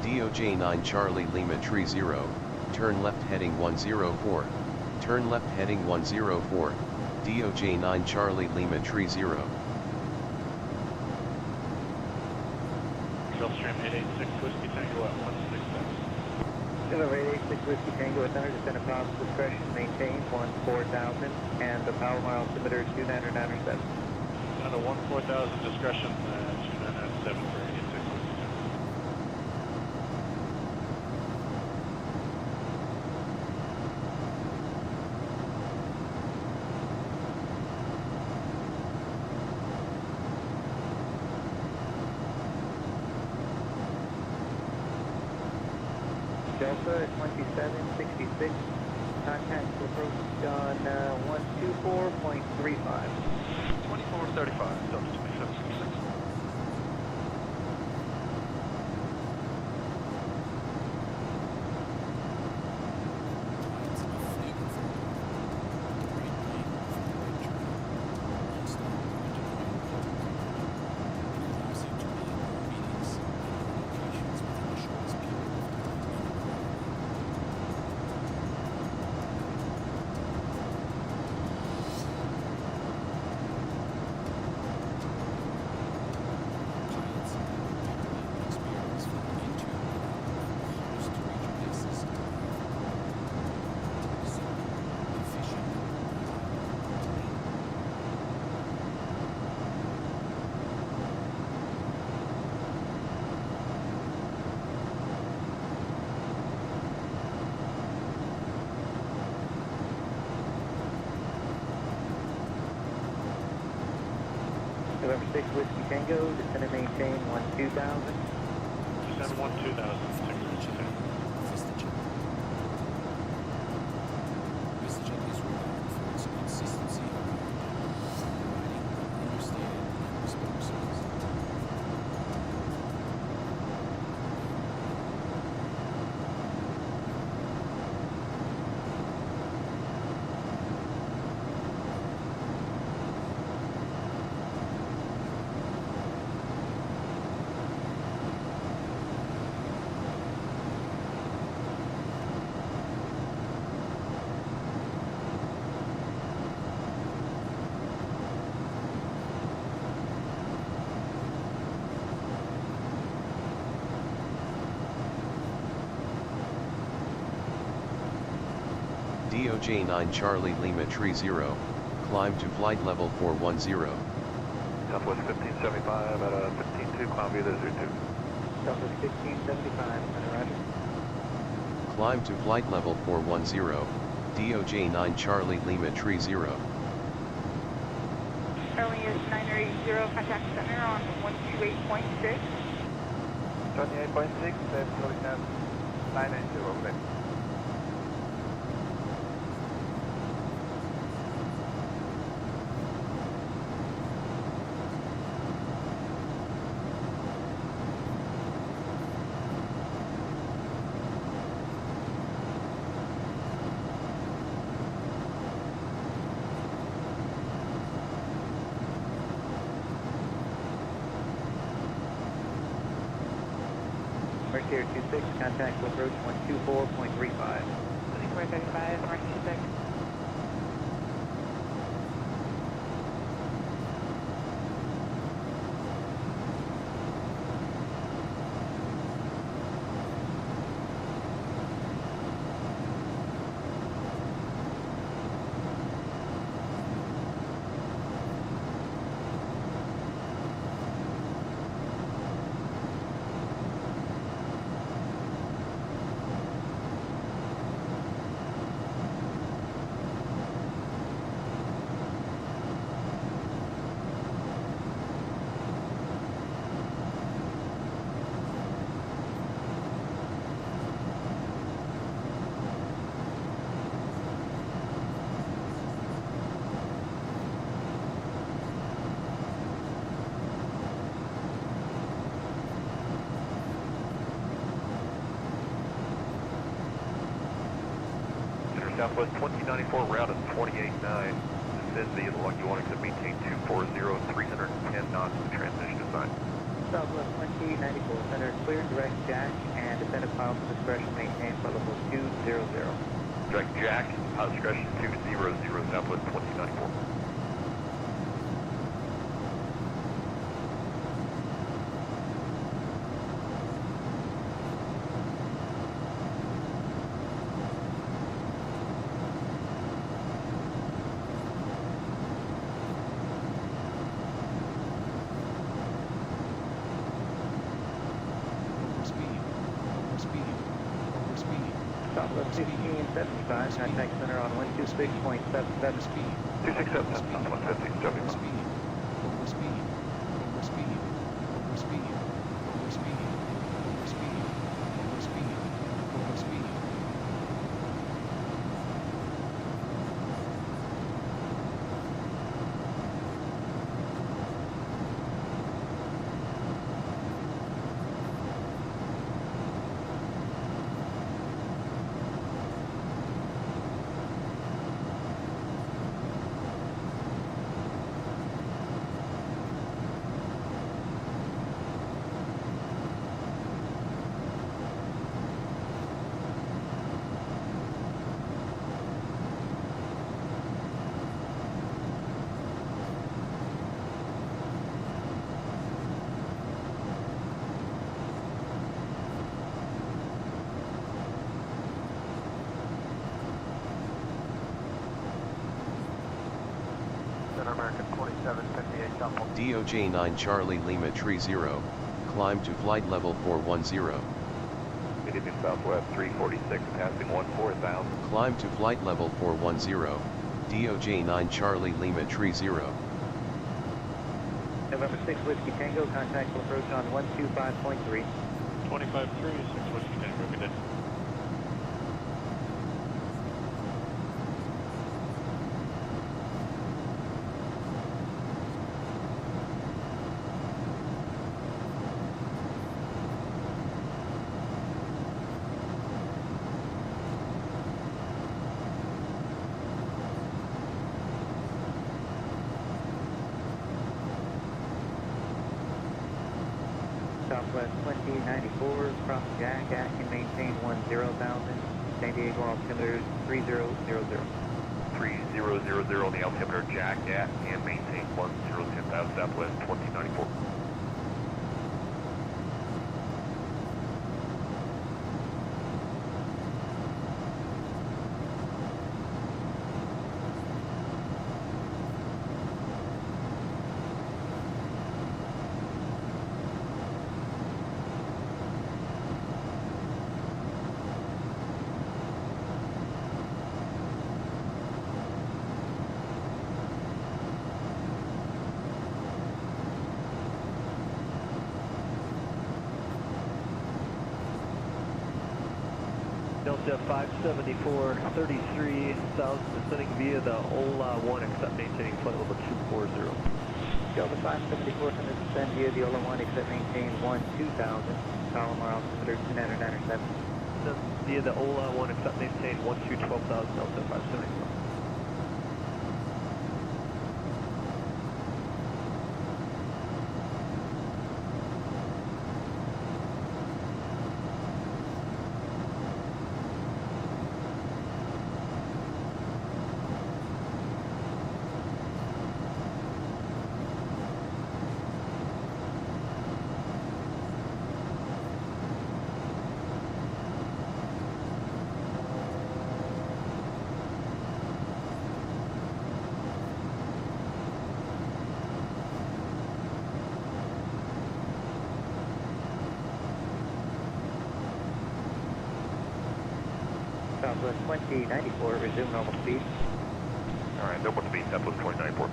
Speaker 9: 1792.
Speaker 6: DOJ 9 Charlie Lima Tree 0, turn left heading 104, turn left heading 104, DOJ 9 Charlie Lima Tree 0.
Speaker 10: Gulfstream 886 Whiskey Tango at 167.
Speaker 15: November 886 Whiskey Tango at Thunder, descend upon discretion, maintain 14,000, and the power mile altimeter 2997.
Speaker 10: Down to 14,000 discretion, 2997 for 86 Whiskey Tango.
Speaker 15: Delta 2766, contact approach on 124.35.
Speaker 16: 2435, Delta 2766.
Speaker 15: November 6 Whiskey Tango, descend and maintain 12,000.
Speaker 10: Descend 12,000.
Speaker 1: VistaJet is renowned for its consistency around the globe, providing an understated and bespoke service.
Speaker 6: DOJ-9 Charlie Lima Tree 0, climb to flight level 410.
Speaker 17: Southwest 1575 at 15.2, climb via the 02.
Speaker 15: Southwest 1575, center roger.
Speaker 6: Climb to flight level 410, DOJ-9 Charlie Lima Tree 0.
Speaker 12: Charlie is 980, contact center on 128.6.
Speaker 17: 28.6, that's Charlie 980, over there.
Speaker 15: Mercier 26, contact will approach 124.35.
Speaker 12: 3435, Mercier 26.
Speaker 17: Southwest 2094, route is 28.9. Descend via the Lucky One, exit maintain 240, 310 knots to transition design.
Speaker 15: Southwest 2094, center clear, direct jack, and descend at pilot's discretion, maintain flight level 200.
Speaker 17: Direct jack, pilot discretion 200, Southwest 2094.
Speaker 15: Southwest 1575, contact center on 126.77.
Speaker 6: Speed.
Speaker 17: 267, Southwest 1575.
Speaker 6: Speed. Overspeed. Overspeed. Overspeed. Overspeed. Overspeed. Overspeed. Overspeed.
Speaker 17: American 2758, Southwest.
Speaker 6: DOJ-9 Charlie Lima Tree 0, climb to flight level 410.
Speaker 17: Medium Southwest 346, passing 14,000.
Speaker 6: Climb to flight level 410, DOJ-9 Charlie Lima Tree 0.
Speaker 15: November 6 Whiskey Tango, contact will approach on 125.3.
Speaker 11: 25-3, 6 Whiskey Tango, good day.
Speaker 15: Southwest 2094, cross Jack at and maintain 10,000. San Diego altimeter 3000.
Speaker 17: 3000 on the altimeter, jack at and maintain 1010,000 Southwest 2094.
Speaker 18: Delta 574, 33,000 descending via the OLA 1, except maintaining flight level 240.
Speaker 15: Delta 574, descend via the OLA 1, except maintain 12,000. Palomar altimeter 2997.
Speaker 18: Via the OLA 1, except maintain 12,000, Delta 574.
Speaker 15: Southwest 2094, resume normal speed.
Speaker 17: Alright, normal speed, Southwest 2094.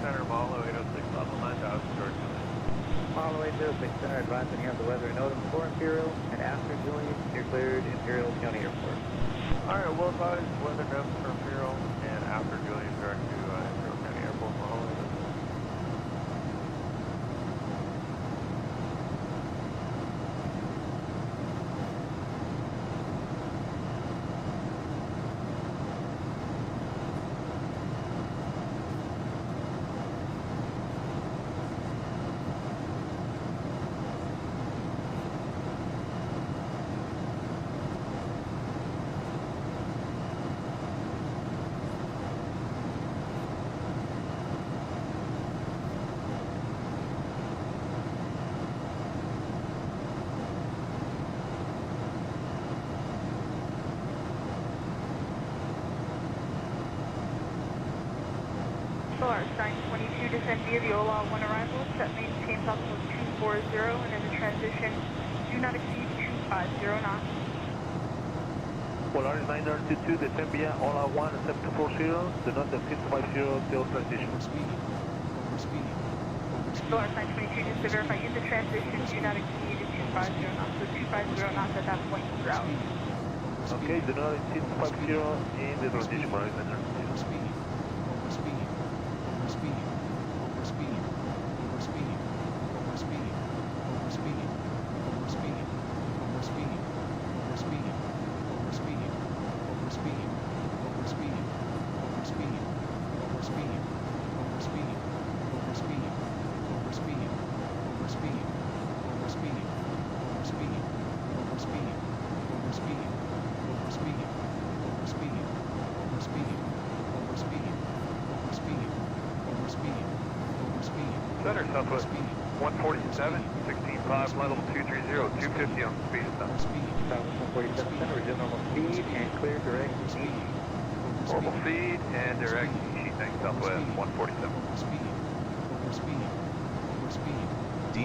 Speaker 18: Center Apollo 806, level 9,000, George Julian.
Speaker 15: Apollo 806, center advising you have the weather NOTAM for Imperial, and after Julian, you're cleared Imperial County Airport.
Speaker 18: Alright, we'll advise weather depth for Imperial, and after Julian, direct to Imperial County Airport for all of it.
Speaker 12: Solar Sign 22, descend via the OLA 1 arrival, set maintain altitude 240, and in the transition, do not exceed 250 knots.
Speaker 18: Polaris 992, descend via OLA 1, accept 240, do not exceed 250 till transition.
Speaker 12: Solar Sign 22, just to verify, in the transition, do not exceed 250 knots, so 250 knots at that point will ground.
Speaker 18: Okay, do not exceed 250 in the transition, Polaris 992.
Speaker 17: Center, Southwest 147, 16.5, flight level 230, 250 on the speed stop.
Speaker 15: Southwest 147, center, resume normal speed, and clear direct east.
Speaker 17: Normal speed and direct sheet tank, Southwest 147.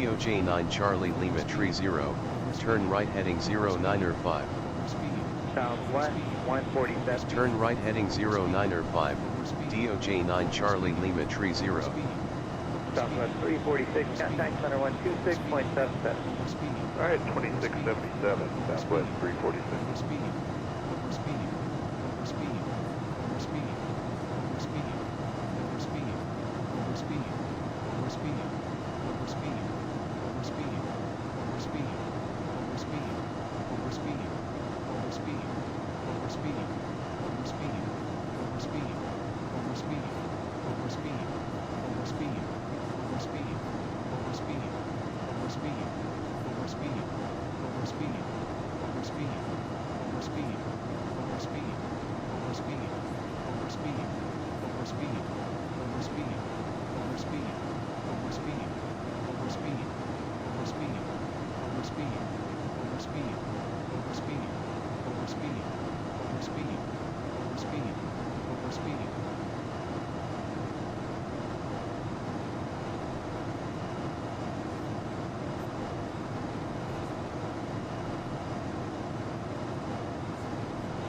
Speaker 6: DOJ 9 Charlie Lima Tree 0, turn right heading 09er5.
Speaker 15: Southwest 147.
Speaker 6: Turn right heading 09er5, DOJ 9 Charlie Lima Tree 0.
Speaker 15: Southwest 346, contact center 126.77.
Speaker 17: Alright, 2677, Southwest 346.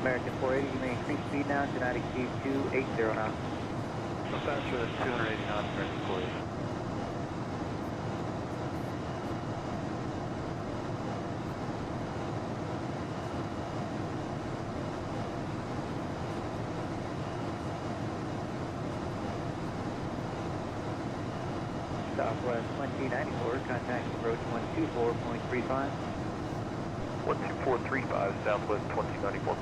Speaker 15: American 480, you may increase speed now to not exceed 280 knots.
Speaker 18: No faster than 280 knots, American 480.
Speaker 15: Southwest 2094, contact approach 124.35.
Speaker 17: 12435, Southwest 2094.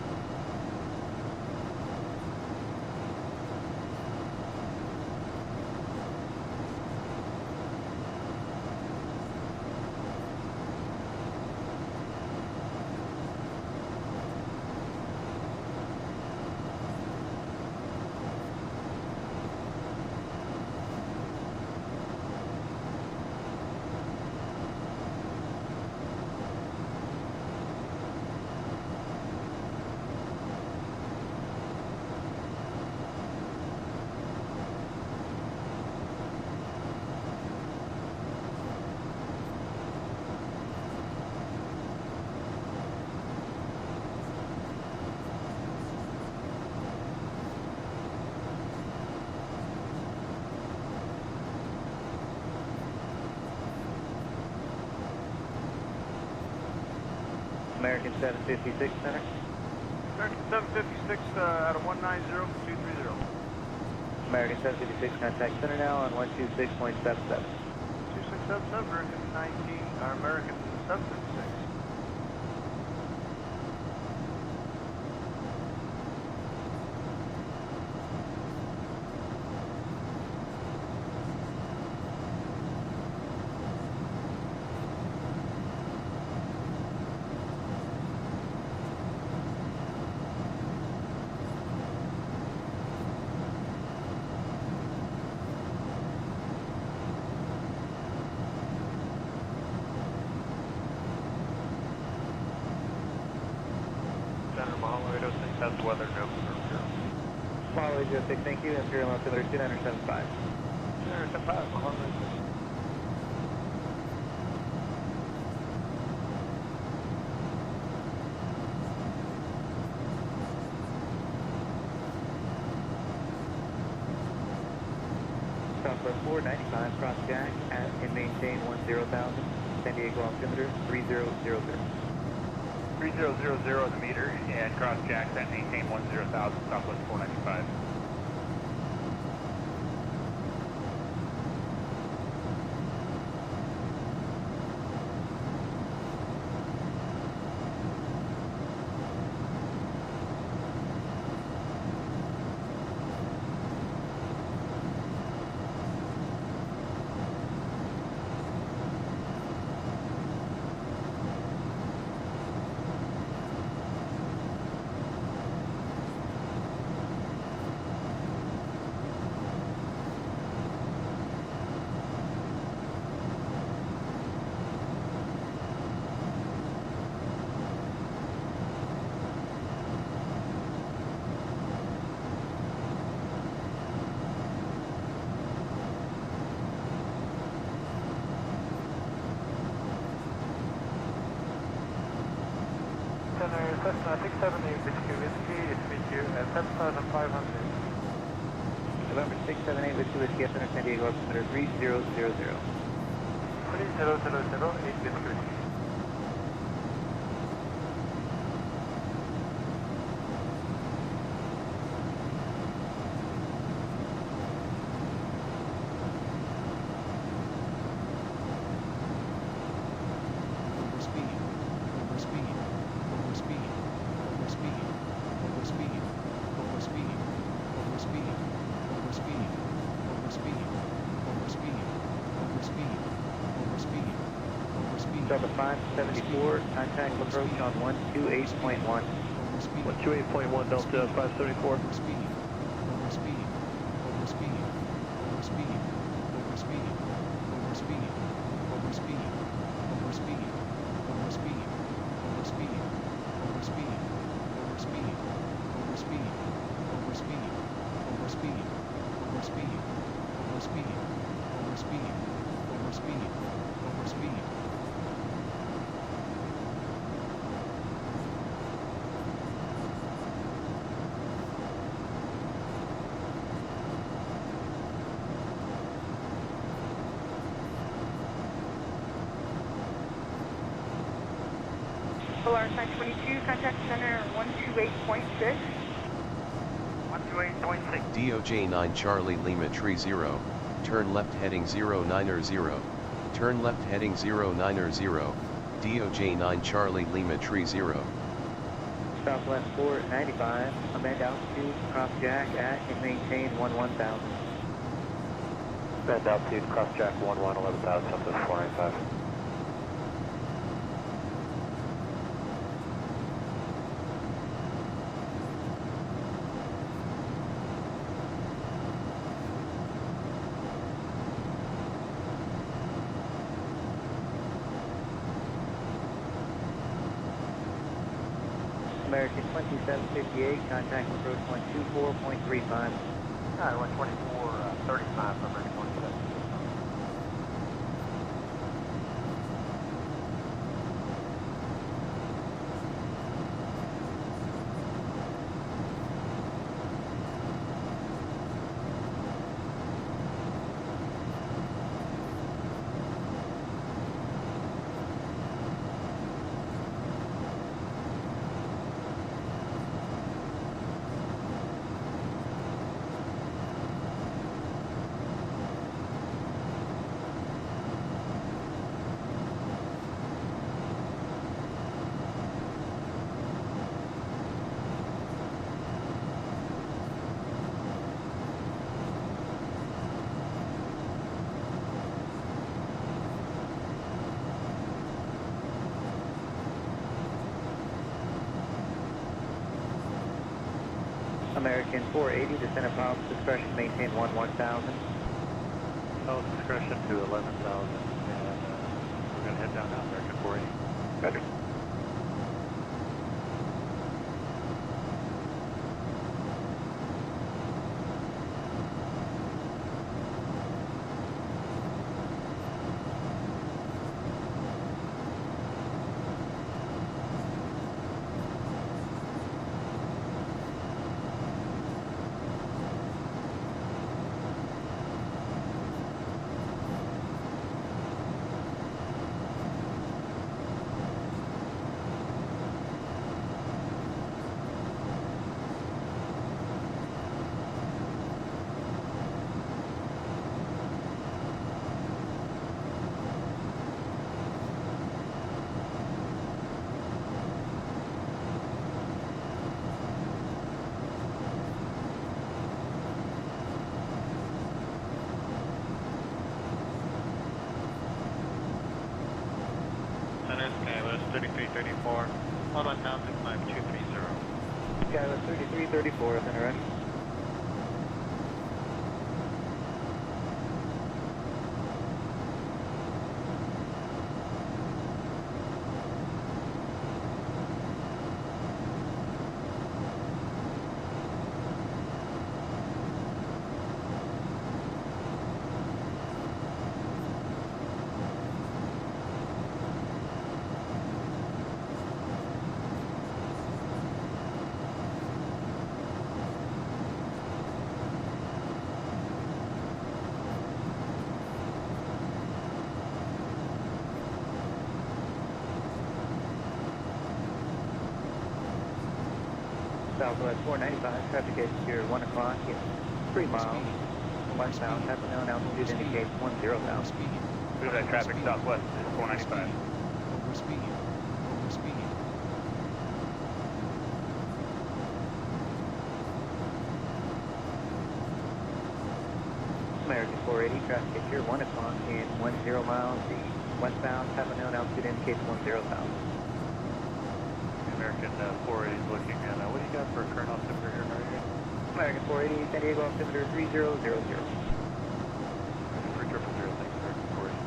Speaker 15: American 756 center.
Speaker 9: American 756 out of 190-230.
Speaker 15: American 756, contact center now on 126.77.
Speaker 9: 2677, American 19, American 756.
Speaker 18: That's weather, no confirm.
Speaker 15: Mahalo 806, thank you. Imperial altimeter 2975.
Speaker 9: 2975, Mahalo 806.
Speaker 15: Southwest 495, cross jack at and maintain 10,000. San Diego altimeter 3000.
Speaker 13: 3000 on the meter and cross jacks at maintain 10,000, Southwest 495.
Speaker 18: Cessna 678 Whiskey Whiskey is with you at 7,500.
Speaker 15: November 678 Whiskey Whiskey, Center San Diego, altimeter 3000.
Speaker 18: 3000, 8 Whiskey Whiskey.
Speaker 15: Delta 574, contact approach on 128.1.
Speaker 17: 128.1 Delta 574.
Speaker 12: Polar 922, contact center 128.6.
Speaker 9: 128.6.
Speaker 6: DOJ 9 Charlie Lima Tree 0, turn left heading 090, turn left heading 090, DOJ 9 Charlie Lima Tree 0.
Speaker 15: Southwest 495, amend altitude, cross jack at and maintain 11,000.
Speaker 7: Bend altitude, cross jack 11,000, Southwest 495.
Speaker 15: American 2758, contact approach 124.35.
Speaker 8: Alright, 124.35 for American 27.
Speaker 15: American 480, descend of pilot's discretion, maintain 11,000.
Speaker 17: Pilot's discretion to 11,000, and we're going to head down now, American 480.
Speaker 7: Roger.
Speaker 18: Center Skywest 3334, hold on down to climb 230.
Speaker 15: Skywest 3334, center right. Southwest 495, traffic is here 1 o'clock in 3 miles. Westbound, 5 known altitude indicates 10,000.
Speaker 17: Clear that traffic southwest 495.
Speaker 1: Overspeed. Overspeed.
Speaker 15: American 480, traffic is here 1 o'clock in 10 miles. The westbound, 5 known altitude indicates 10,000.
Speaker 17: American 480 is looking at, what do you got for a current altimeter here, Northern?
Speaker 15: American 480, San Diego altimeter 3000.
Speaker 17: American 3000, thanks, American 480.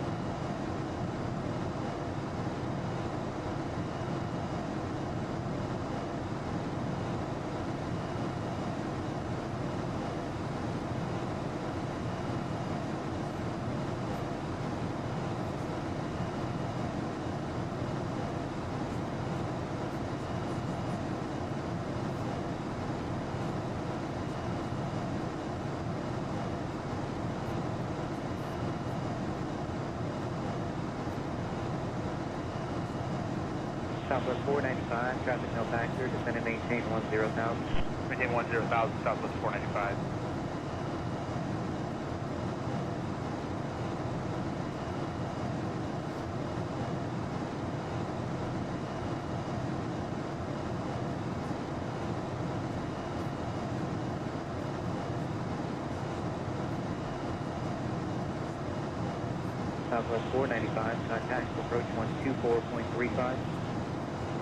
Speaker 15: Southwest 495, traffic no factor, descend and maintain 10,000.
Speaker 17: Maintain 10,000, southwest 495.
Speaker 15: Southwest 495, contact approach 124.35.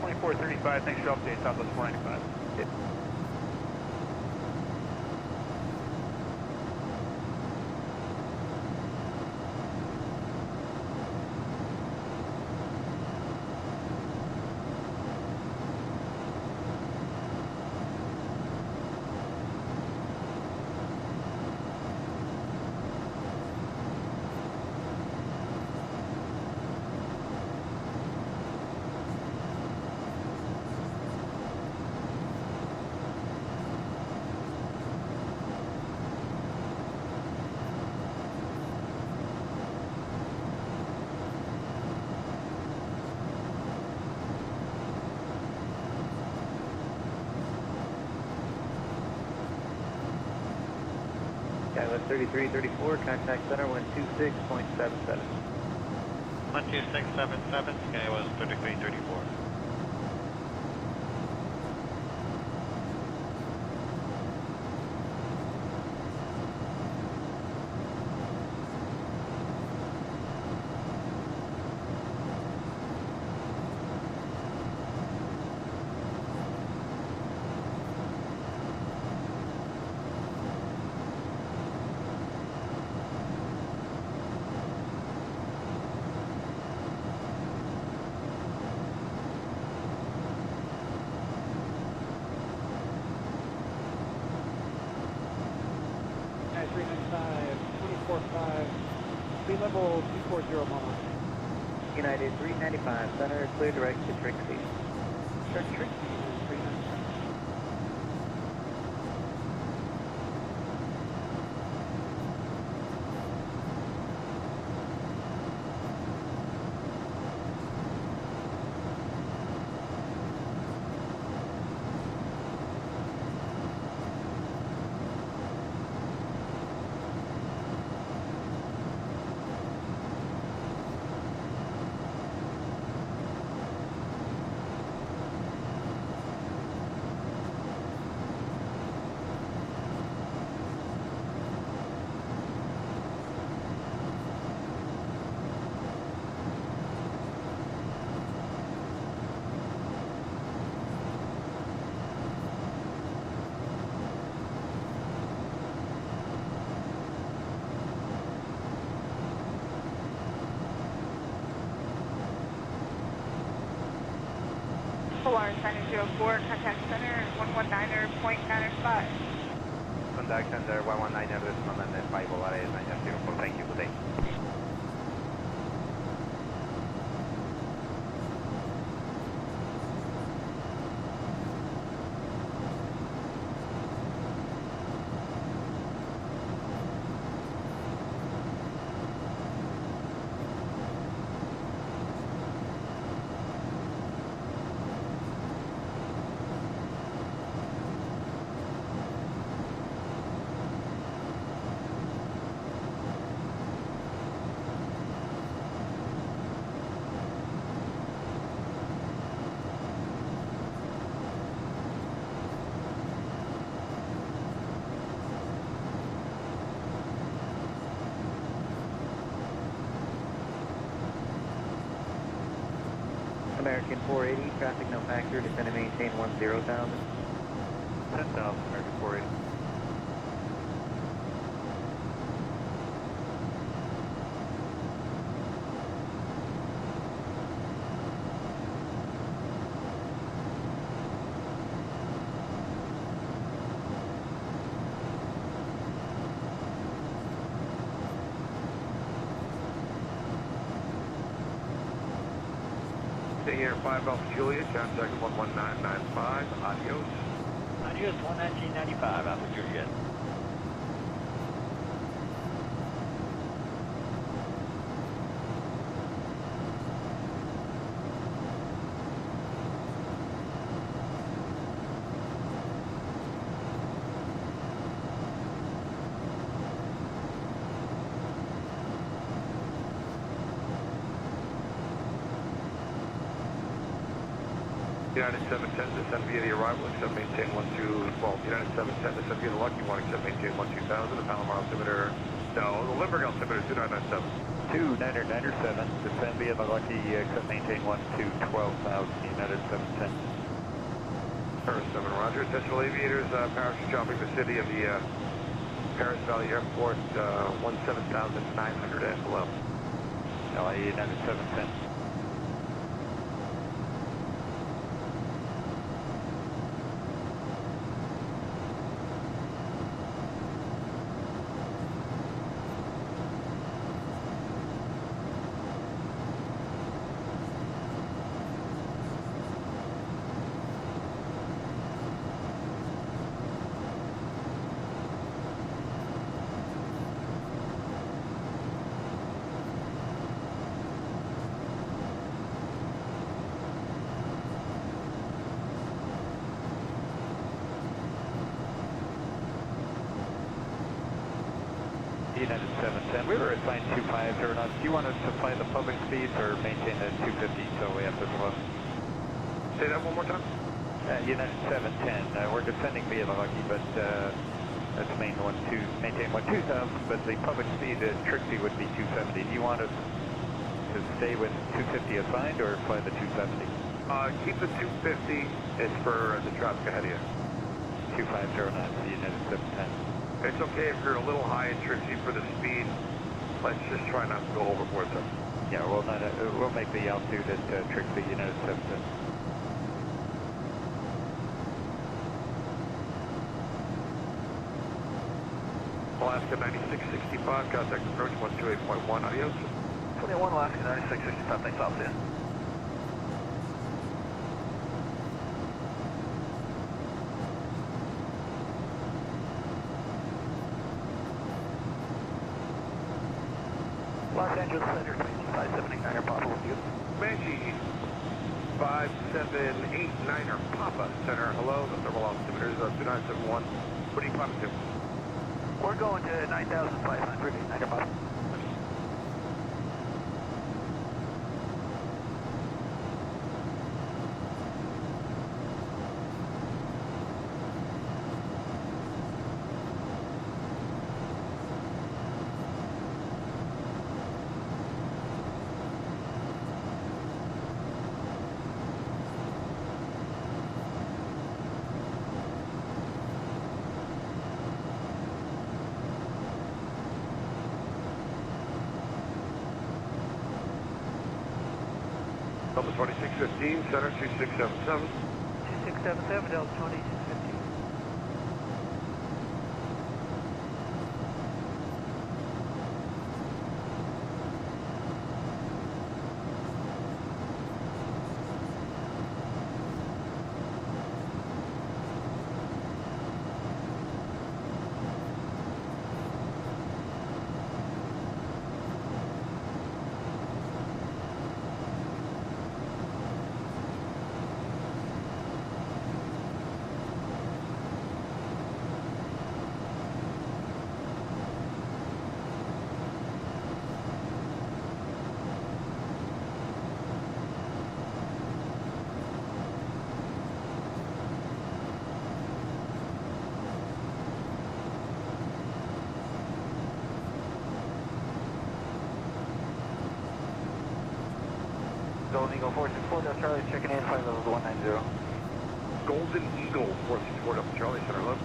Speaker 17: 2435, thanks for your update, southwest 495.
Speaker 15: Yep. Skywest 3334, contact center 126.77.
Speaker 10: 12677, Skywest 3334.
Speaker 15: Speed level 240 miles. United 395, center, clear direct to Trixie. Start Trixie, United 395.
Speaker 12: Polar Center 04, contact center 119.95.
Speaker 17: Contact center 119 this moment at 5 Polar 904, thank you, good day.
Speaker 15: American 480, traffic no factor, descend and maintain 10,000.
Speaker 17: 10,000, American 480.
Speaker 19: Stay here, 5 Alpha Juliet, contact 11995, adios.
Speaker 20: Adios, 11995, Alpha Juliet.
Speaker 19: United 710, descend via the arrival, accept maintain 12. United 710, descend via the Lucky One, accept maintain 12000. The Palomar altimeter, no, the Limburg altimeter is 2997.
Speaker 15: 2997, descend via the Lucky, accept maintain 12,000, United 710.
Speaker 19: Paris 7, roger. Attention aviators, parachute jumping the city of the Paris Valley Airport, 17,900 and below.
Speaker 15: LA United 710. United 710, we were assigned 250 knots. Do you want us to fly the public speeds or maintain the 250 so we have to slow?
Speaker 19: Say that one more time?
Speaker 15: United 710, we're descending via the Lucky, but that's maintain 12,000, but the public speed at Trixie would be 270. Do you want us to stay with 250 assigned or fly the 270?
Speaker 19: Keep the 250, it's for the traffic ahead of you.
Speaker 15: 250 knots, United 710.
Speaker 19: It's okay if you're a little high in Trixie for the speed. Let's just try not to go overboard, sir.
Speaker 15: Yeah, we'll make the altitude at Trixie, United 710.
Speaker 19: Alaska 9665, contact approach 128.1, adios.
Speaker 20: 21 Alaska 9665, thanks, Alpha. Los Angeles Center, 5789er Papa with you.
Speaker 19: Banshee 5789er Papa Center, hello, the thermal altimeter is 2971. What are you popping to?
Speaker 20: We're going to 9,500, 89er Papa.
Speaker 19: Delta 2615, center 2677.
Speaker 20: 2677, Delta 2615. Golden Eagle 464, Delta Charlie, checking in, flight level 190.
Speaker 19: Golden Eagle 464 Delta Charlie, center left.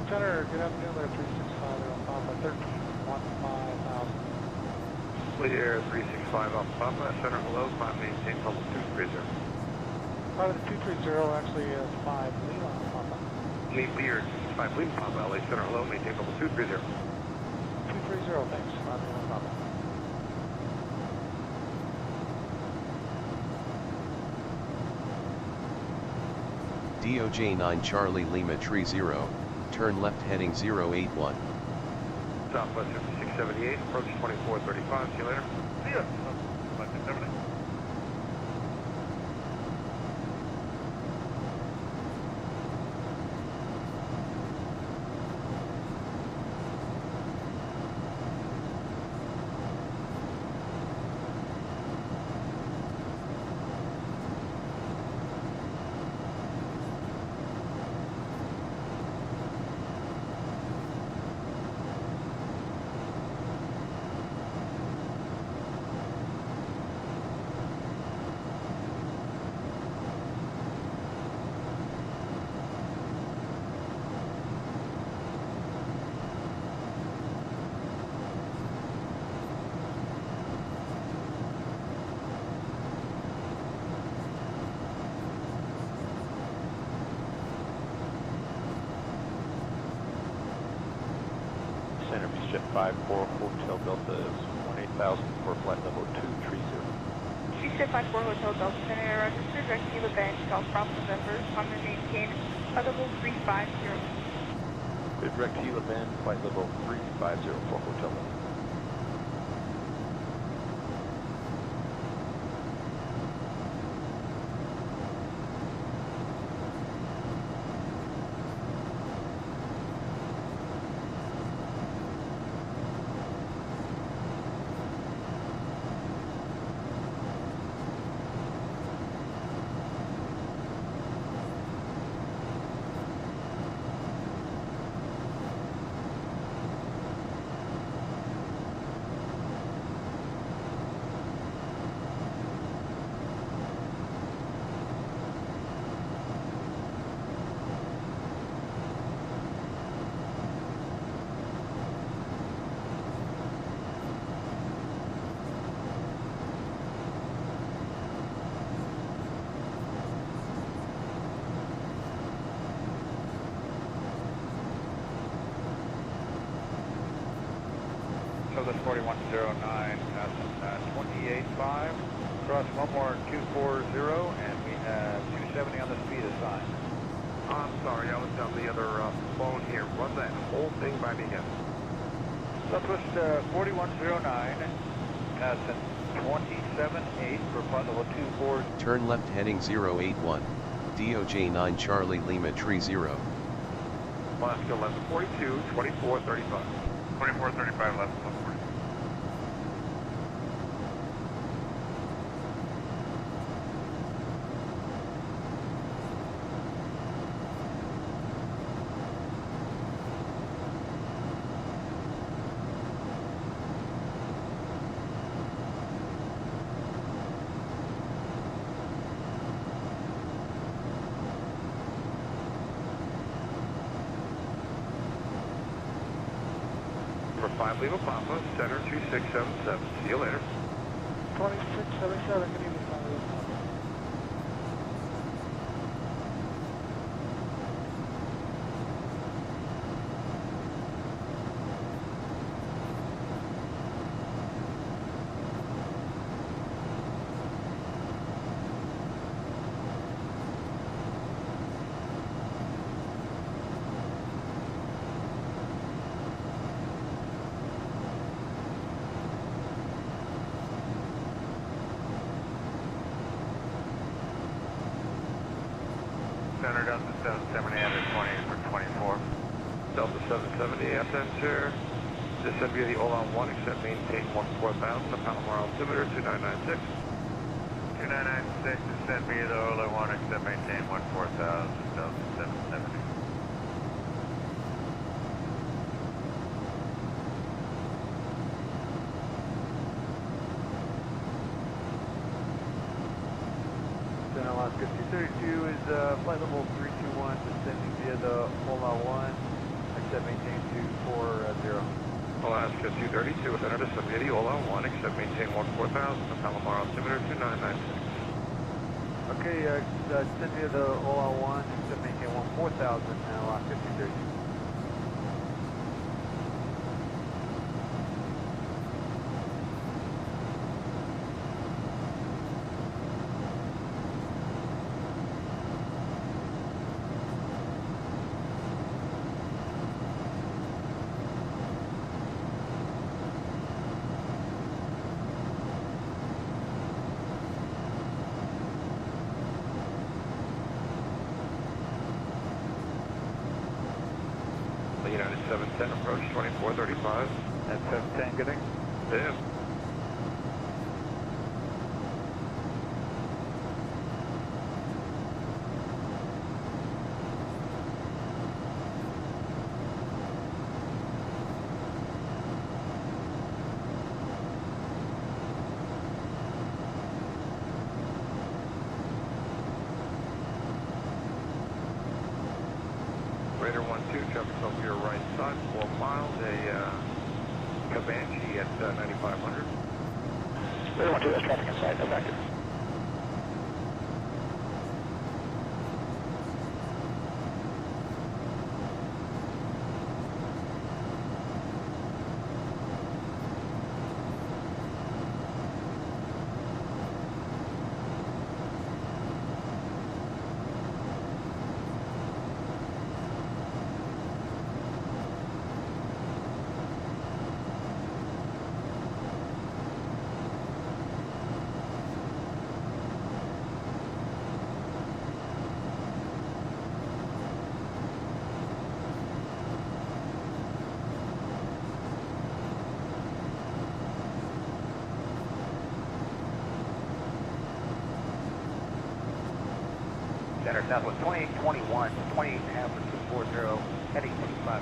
Speaker 18: Center, good afternoon, there 365 Alpha, 13,150,000.
Speaker 19: Clear 365 Alpha Papa, center hello, climb maintain level 230.
Speaker 18: Private 230 actually is 5 Lima Papa.
Speaker 19: Lear 5 Lima Papa, LA center hello, maintain level 230.
Speaker 18: 230, thanks, 5 Lima Papa.
Speaker 6: DOJ 9 Charlie Lima Tree 0, turn left heading 081.
Speaker 19: Southwest 5678, approach 2435, see you later. See ya. 5678.
Speaker 15: Center Beach Jet 54 Hotel Delta is 18,000 for flight level 230.
Speaker 12: Beach Jet 54 Hotel Delta Center, registered direct Kilo Bend, South Bravo November, on the maintain flight level 350.
Speaker 15: Good direct Kilo Bend, flight level 350 for Hotel Delta.
Speaker 18: Southwest 4109, passing 28.5, cross one more 240, and we have 270 on the speed assigned.
Speaker 19: I'm sorry, I was on the other phone here. Run that whole thing by me again.
Speaker 18: Southwest 4109, passing 27.8 for flight level 24.
Speaker 6: Turn left heading 081. DOJ 9 Charlie Lima Tree 0.
Speaker 19: Alaska left 42, 2435. 2435 left, 140. Number 5 Lima Papa, center 2677. See you later.
Speaker 18: 2677, good evening, 5 Lima Papa.
Speaker 19: Center Delta 770 under 28 for 24. Delta 770, center. Descend via the Olan 1, except maintain 14,000, the Palomar altimeter 2996.
Speaker 17: 2996, descend via the Ola 1, except maintain 14,000, Delta 770.
Speaker 18: Alaska 232 is flight level 321, descending via the Ola 1, except maintain 240.
Speaker 19: Alaska 232, with enter descend via the Ola 1, except maintain 14,000, the Palomar altimeter 2996.
Speaker 18: Okay, descend via the Ola 1, except maintain 14,000, and Alaska 232.
Speaker 19: United 710, approach 2435.
Speaker 18: At 710, good day.
Speaker 19: Yeah. Raider 12, traffic off your right side, 4 miles, a Comanche at 9500.
Speaker 20: Raider 12, that's traffic inside, effective. Center Southwest 2821, 28.5 for 240, heading 251.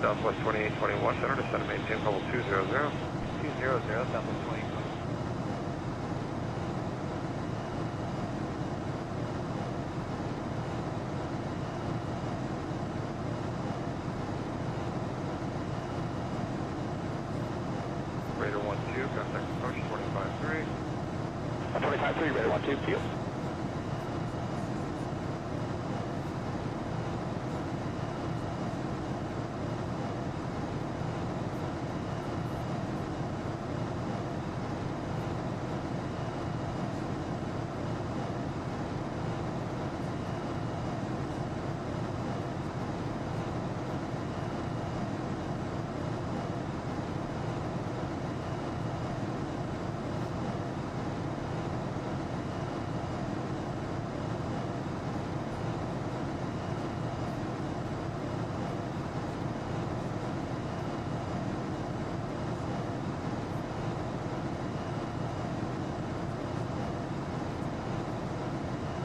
Speaker 19: Southwest 2821, center descend and maintain level 200.
Speaker 20: 200, Southwest 2821.
Speaker 19: Raider 12, contact approach 253.
Speaker 20: 253, Raider 12, field.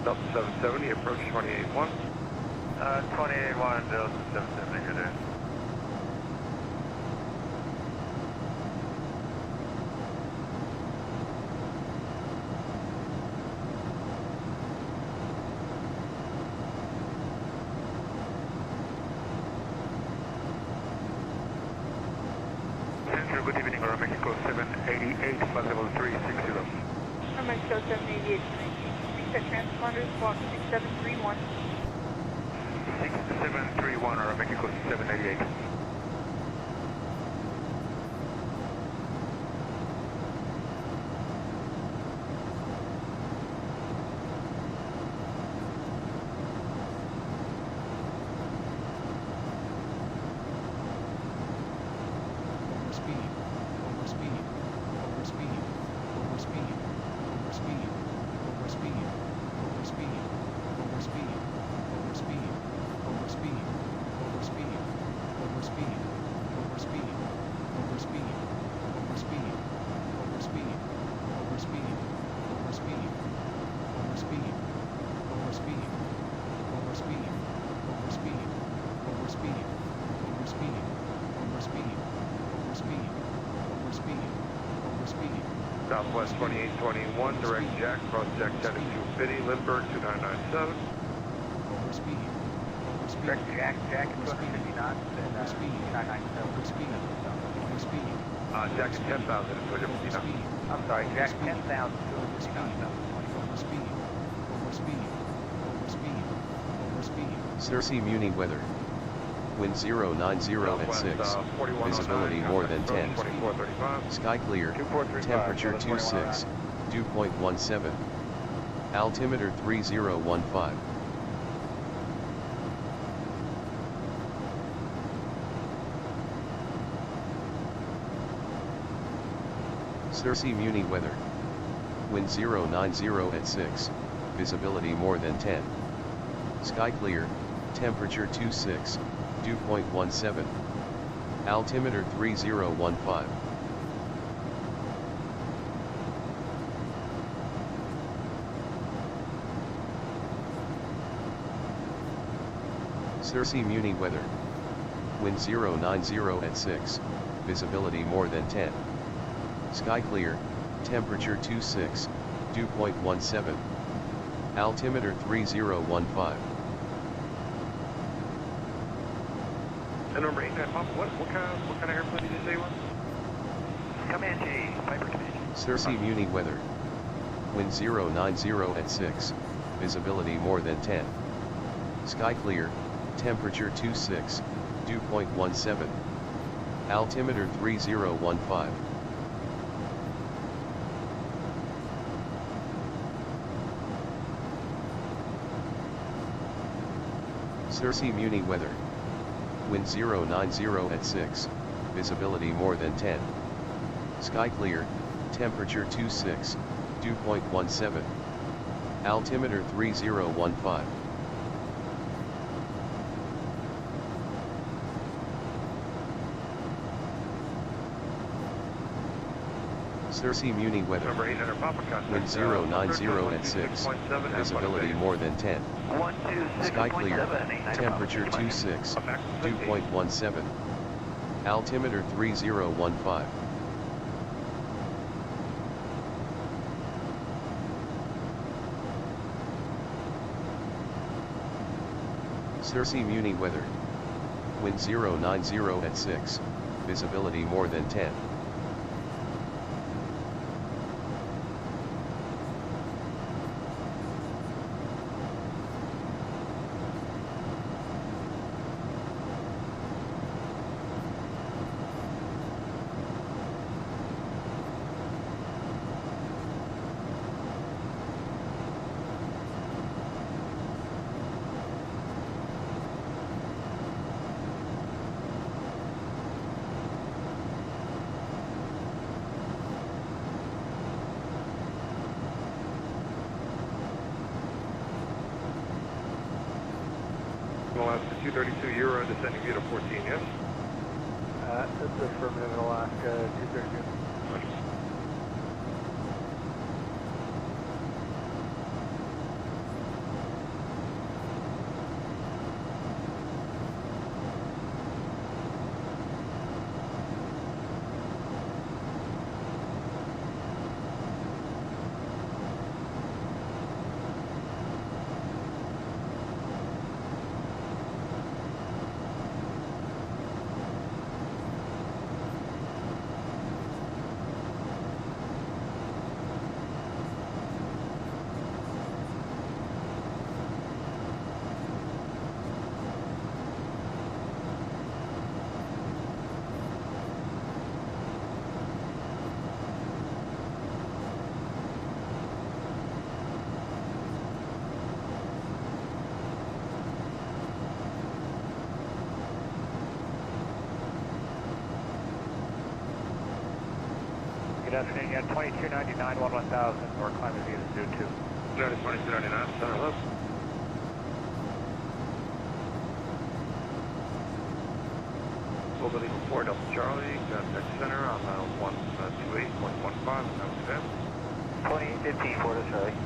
Speaker 19: Delta 770, approach 281.
Speaker 17: 281, Delta 770, good day.
Speaker 13: Central, good evening, Aero Mexico 788, flight level 360.
Speaker 12: Aero Mexico 788, reset transponders, block 6731.
Speaker 13: 6731, Aero Mexico 788.
Speaker 19: Southwest 2821, direct Jack, cross Jack 7250, Lindbergh 2997.
Speaker 1: Overspeed. Overspeed.
Speaker 20: Direct Jack at 250 knots and
Speaker 1: Overspeed.
Speaker 20: 2997.
Speaker 1: Overspeed. Overspeed.
Speaker 19: Jack at 10,000 and 250 knots.
Speaker 1: Overspeed.
Speaker 20: I'm sorry, Jack 10,000, 250 knots.
Speaker 1: Overspeed. Overspeed. Overspeed. Overspeed.
Speaker 6: Cersei Muni weather. Wind 090 at 6. Visibility more than 10. Sky clear. Temperature 26. Dew point 17. Altimeter 3015. Cersei Muni weather. Wind 090 at 6. Visibility more than 10. Sky clear. Temperature 26. Dew point 17. Altimeter 3015. Cersei Muni weather. Wind 090 at 6. Visibility more than 10. Sky clear. Temperature 26. Dew point 17. Altimeter 3015.
Speaker 19: And number 8, Papa, what kind of airplane did you say it was?
Speaker 20: Comanche, Piper Comanche.
Speaker 6: Cersei Muni weather. Wind 090 at 6. Visibility more than 10. Sky clear. Temperature 26. Dew point 17. Altimeter 3015. Cersei Muni weather. Wind 090 at 6. Visibility more than 10. Sky clear. Temperature 26. Dew point 17. Altimeter 3015. Cersei Muni weather.
Speaker 19: Number 800 Papa contact.
Speaker 6: Wind 090 at 6. Visibility more than 10. Sky clear. Temperature 26. Dew point 17. Altimeter 3015. Cersei Muni weather. Wind 090 at 6. Visibility more than 10.
Speaker 19: Alaska 232 Euro, descending via to 14, yes?
Speaker 3: This is affirmative, Alaska 232.
Speaker 20: Good afternoon, you got 2299, 1000, or climbing via the Zoo 2.
Speaker 19: United 2299, center left. Mobility 4 Delta Charlie, contact center on 128.15, and that was them.
Speaker 20: 2815, 4 Delta Charlie.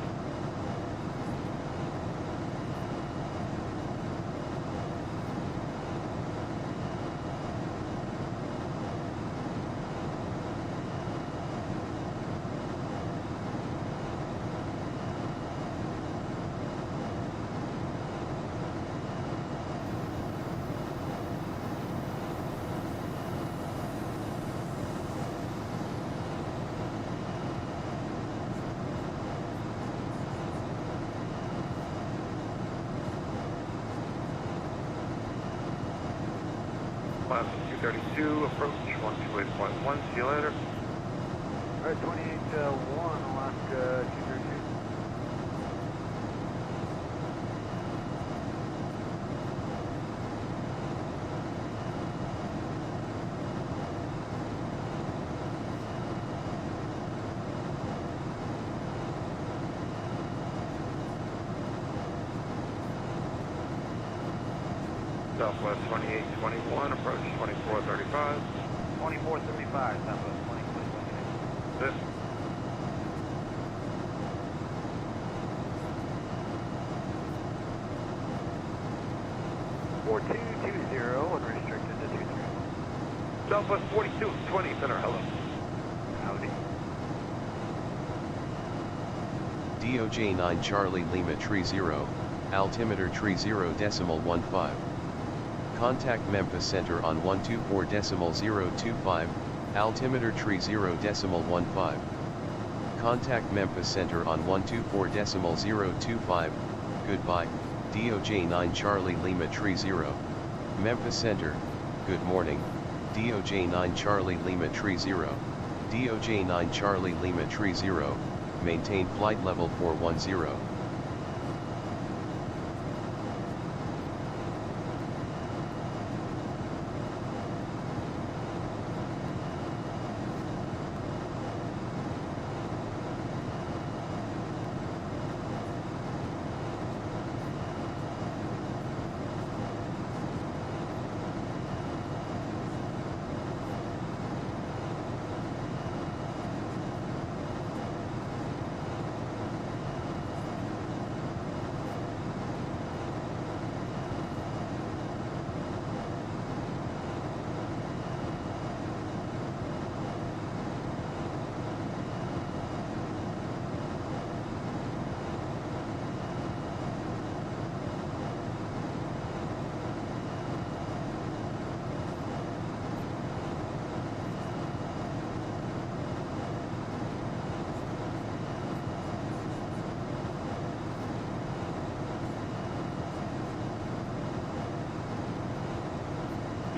Speaker 19: class 232, approach 128.1, see you later.
Speaker 2: Alright, 28-1, Alaska 232.
Speaker 19: Southwest 2821, approach 2435.
Speaker 20: 2435, Southwest 2021.
Speaker 19: This.
Speaker 2: Unrestricted to 231.
Speaker 19: Southwest 4220, center, hello.
Speaker 2: Howdy.
Speaker 6: DOJ 9 Charlie Lima Tree 0, altimeter tree 0.15. Contact Memphis Center on 124.025, altimeter tree 0.15. Contact Memphis Center on 124.025, goodbye, DOJ 9 Charlie Lima Tree 0. Memphis Center, good morning, DOJ 9 Charlie Lima Tree 0. DOJ 9 Charlie Lima Tree 0, maintain flight level 410.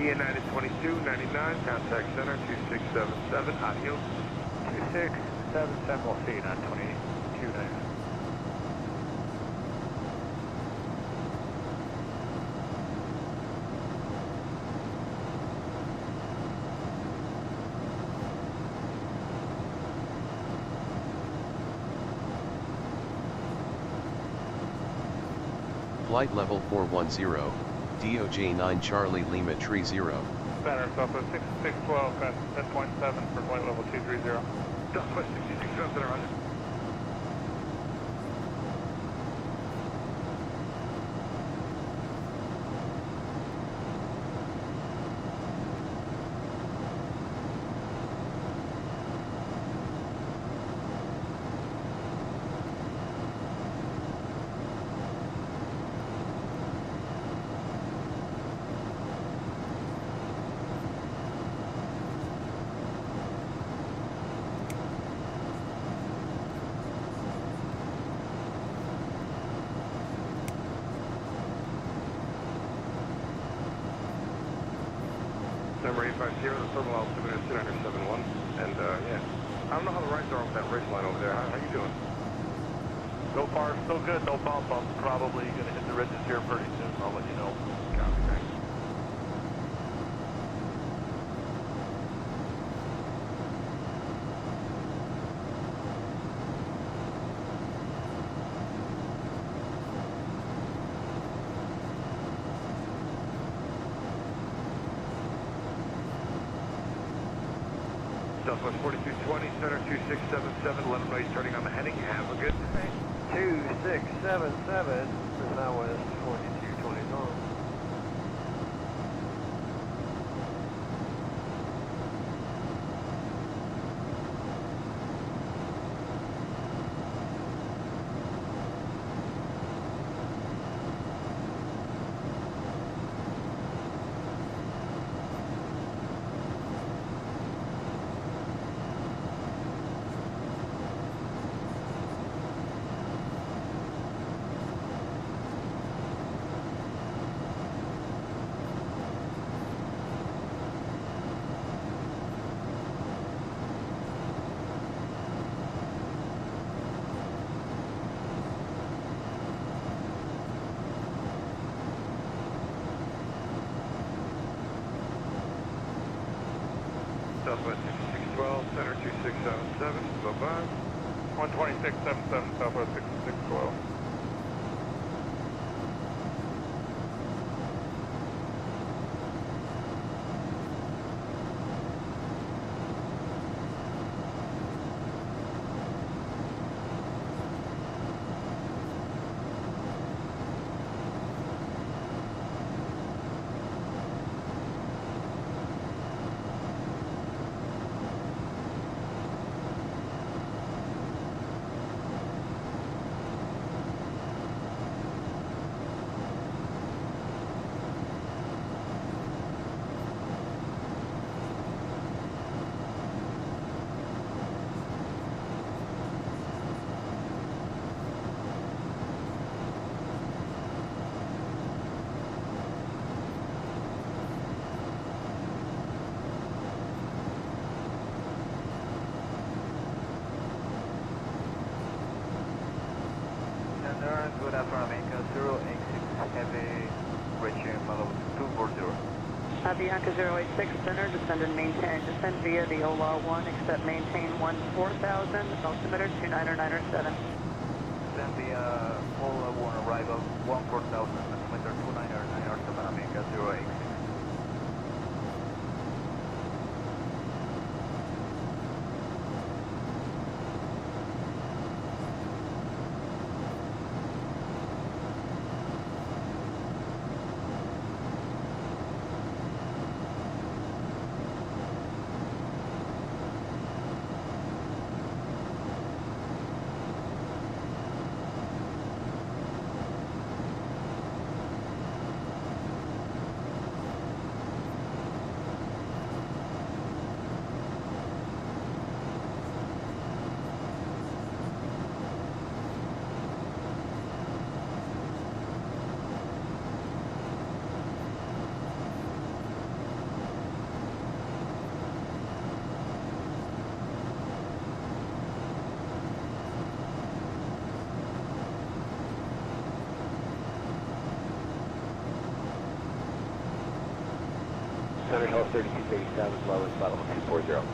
Speaker 19: United 2299, contact center 2677, adios.
Speaker 18: 2677, we'll see you on 2299.
Speaker 6: Flight level 410, DOJ 9 Charlie Lima Tree 0.
Speaker 18: Center, Southwest 6612, past 10.7 for flight level 230.
Speaker 19: Southwest 6612, center, roger. Number 850, the thermal altimeter is 2971, and yeah, I don't know how the rides are over that ridge line over there. How you doing?
Speaker 18: So far, so good, no bump. I'm probably going to hit the ridges here pretty soon. I'll let you know.
Speaker 19: Copy, thanks. Southwest 4220, center 2677, 11 ways turning on the heading. Have a good day.
Speaker 2: 2677 for Southwest 4220.
Speaker 19: Southwest 6612, center 2677, bye-bye.
Speaker 9: 12677, Southwest 6612.
Speaker 20: Good afternoon, America 086 Heavy, reaching level 240.
Speaker 12: Bianca 086, center, descend and maintain. Descend via the OLA 1, except maintain 14000, altimeter 29907.
Speaker 20: Descend via OLA 1, arrival 14000, altimeter 29907, America 086.
Speaker 7: Center Hill 3237, lowest level 240.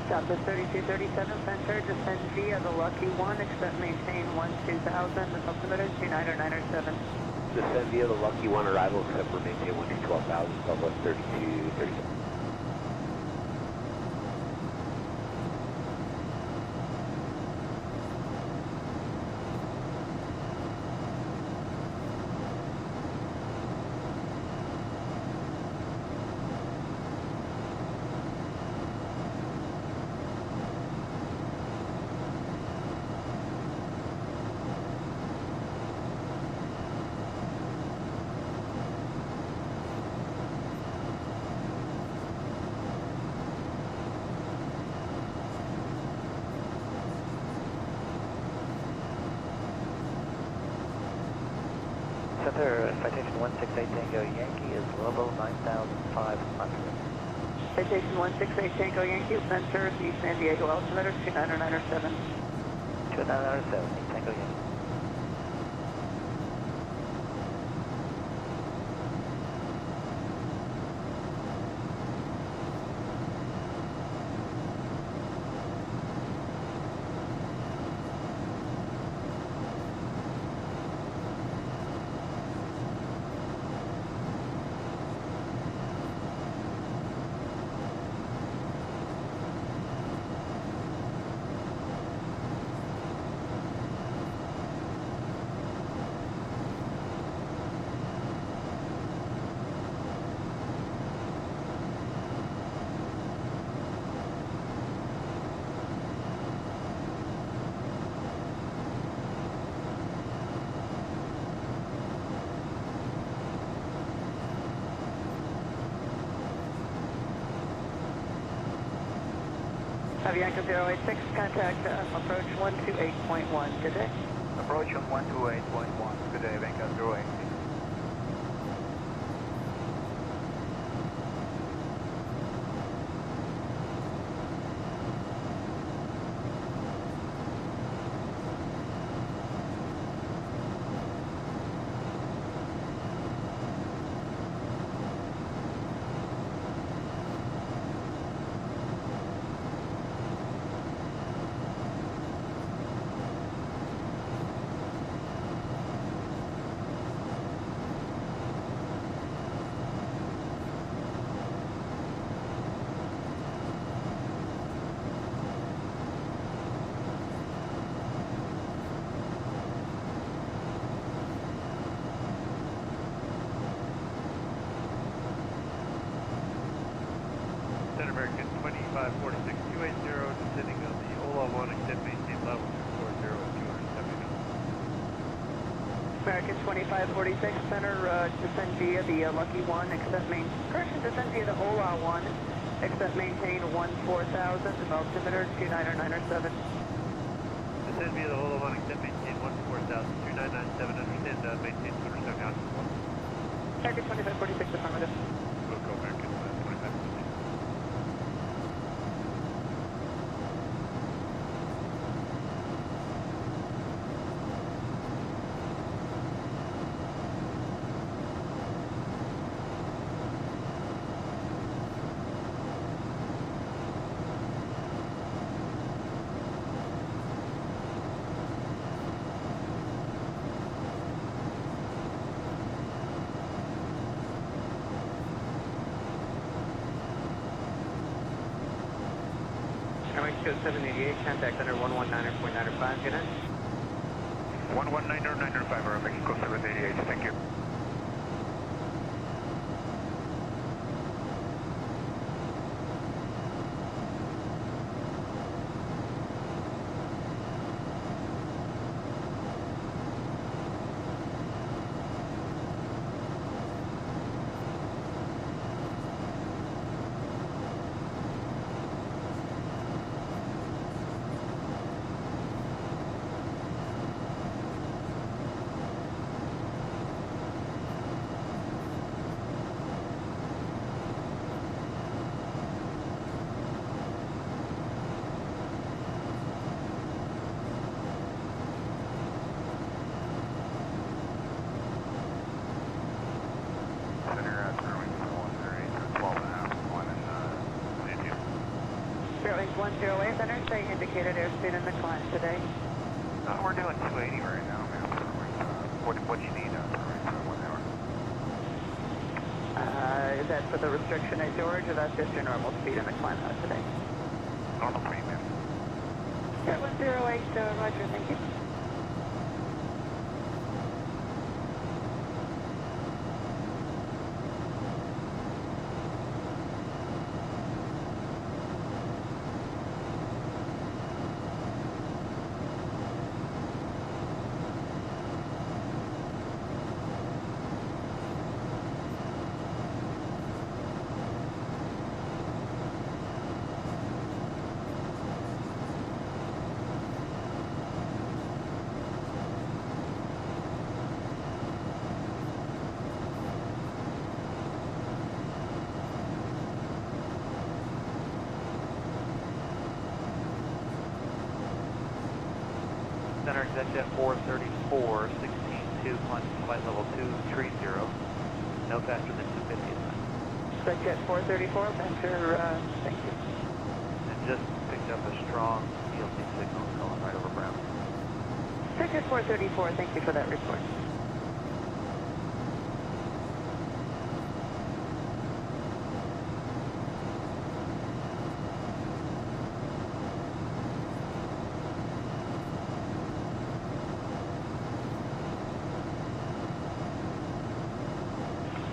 Speaker 12: Southwest 3237, center, descend via the Lucky 1, except maintain 12000, altimeter 29907.
Speaker 7: Descend via the Lucky 1 arrival, except for maintain 112,000, Southwest 3237.
Speaker 20: Center, citation 168 Tango Yankee is level 9,500.
Speaker 12: Citation 168 Tango Yankee, center, the San Diego altimeter 29907.
Speaker 20: 29907, Tango Yankee.
Speaker 12: Bianca 086, contact approach 128.1. Good day.
Speaker 20: Approach on 128.1. Good day, Bianca 086.
Speaker 4: American 2546 Center, descend via the Lucky 1, accept main, correction, descend via the Ola 1, accept maintain 14,000, altimeter 29907.
Speaker 7: Descend via the Ola 1, accept maintain 14,000, 2997, understand, maintain 270 out.
Speaker 4: American 2546 affirmative.
Speaker 17: We'll go American 2546.
Speaker 4: Go 788, contact under 119.95, good night.
Speaker 19: 119.95, or Mexico 788, thank you.
Speaker 4: Fairlink 108, center, say indicated airspeed in the climb today.
Speaker 19: We're doing 280 right now, man. What do you need for 1 hour?
Speaker 4: Is that for the restriction at George, or that's just your normal speed in the climb out today?
Speaker 19: Normal speed, man.
Speaker 4: Air 108, roger, thank you.
Speaker 20: Center exit 434, 16-2, climb flight level 230, no faster than 250 at time.
Speaker 4: Jet 434, vector, thank you.
Speaker 20: And just picked up a strong ELC signal going right over Brown.
Speaker 4: Jet 434, thank you for that report.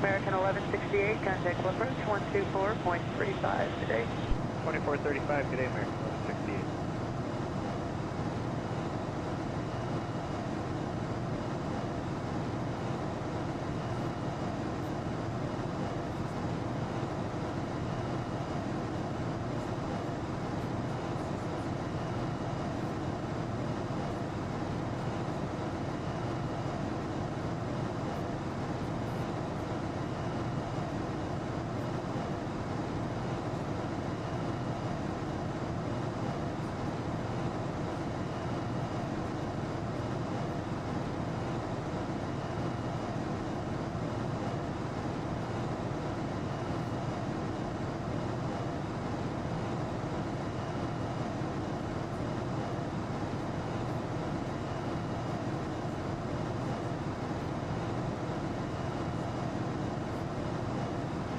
Speaker 4: American 1168, contact approach 124.35 today.
Speaker 20: 2435, good day, American 1168.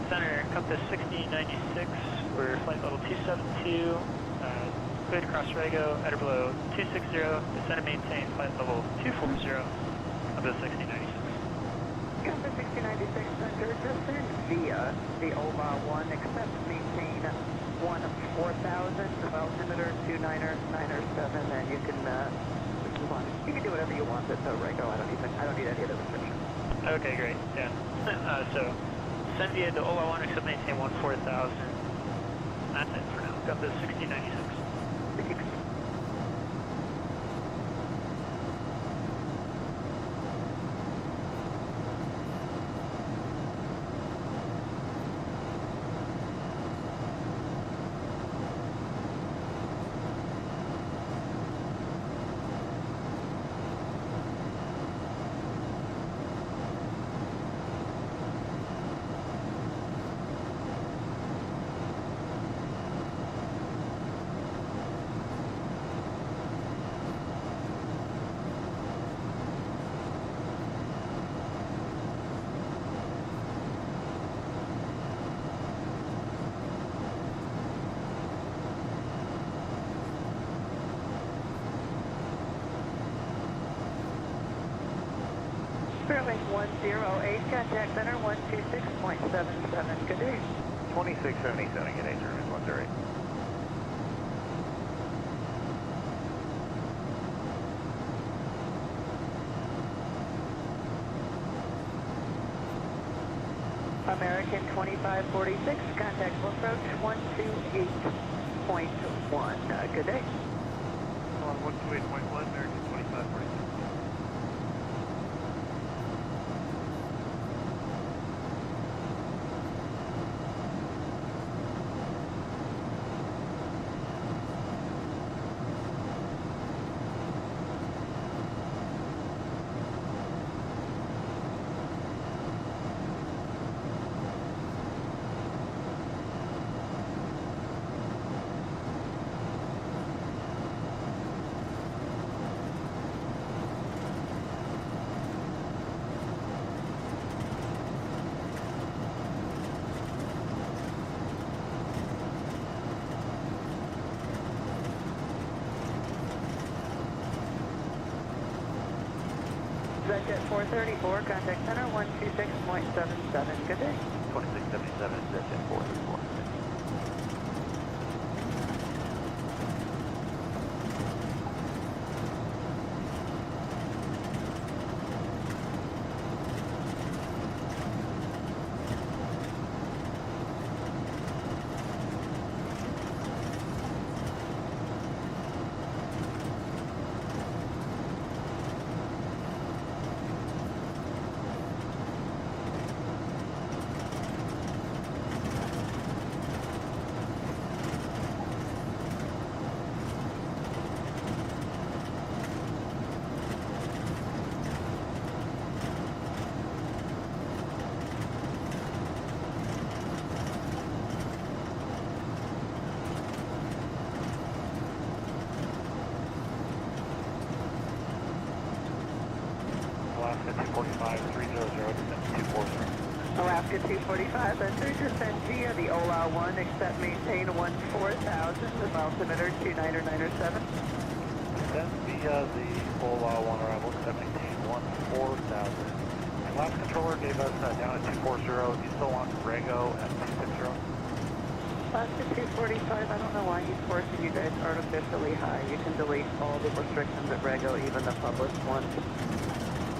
Speaker 21: Center, compass 1696, we're flight level 272, cleared across Rego, at or below 260, descend and maintain flight level 240, compass 1696.
Speaker 4: Compass 1696, center, descend via the OMA 1, accept maintain 14,000, altimeter 29907, and you can move on. You can do whatever you want with Rego. I don't need any other restrictions.
Speaker 21: Okay, great. Yeah. So send via the Ola 1, except maintain 14,000. That's it for now. Got the 1696.
Speaker 4: Fairlink 108, contact center 126.77. Good day.
Speaker 15: 2677, good day, German 108.
Speaker 4: American 2546, contact full approach 128.1. Good day.
Speaker 20: 128.1, American 2546.
Speaker 4: Jet 434, contact center 126.77. Good day.
Speaker 20: 2677, Jet 434. Alaska 245, 300, descend 240.
Speaker 4: Alaska 245, descend via the Ola 1, accept maintain 14,000 with altimeter 29907.
Speaker 20: Descend via the Ola 1 arrival, accept maintain 14,000. And last controller gave us down at 240. Do you still want Rego at 260?
Speaker 4: Alaska 245, I don't know why he's forcing you guys artificially high. You can delete all the restrictions at Rego, even the published ones.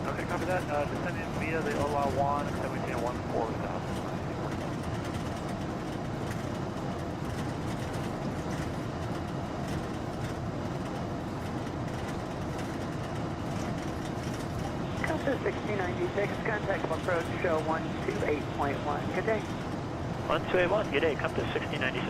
Speaker 20: Okay, copy that. Descend in via the Ola 1, accept maintain 14,000.
Speaker 4: Delta 6096, contact approach show 128.1. Good day.
Speaker 21: 1281, good day, come to 6096.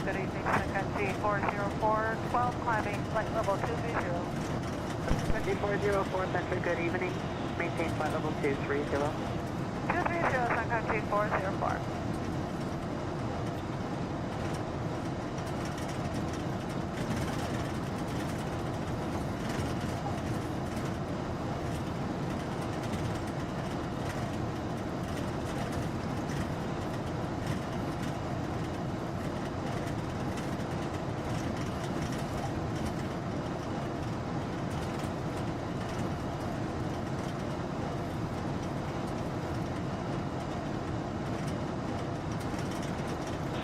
Speaker 4: Good evening, Kokc 404, 12 climbing, flight level 230. 2404, Central, good evening. Maintain flight level 230. 230. Suncoast 2404.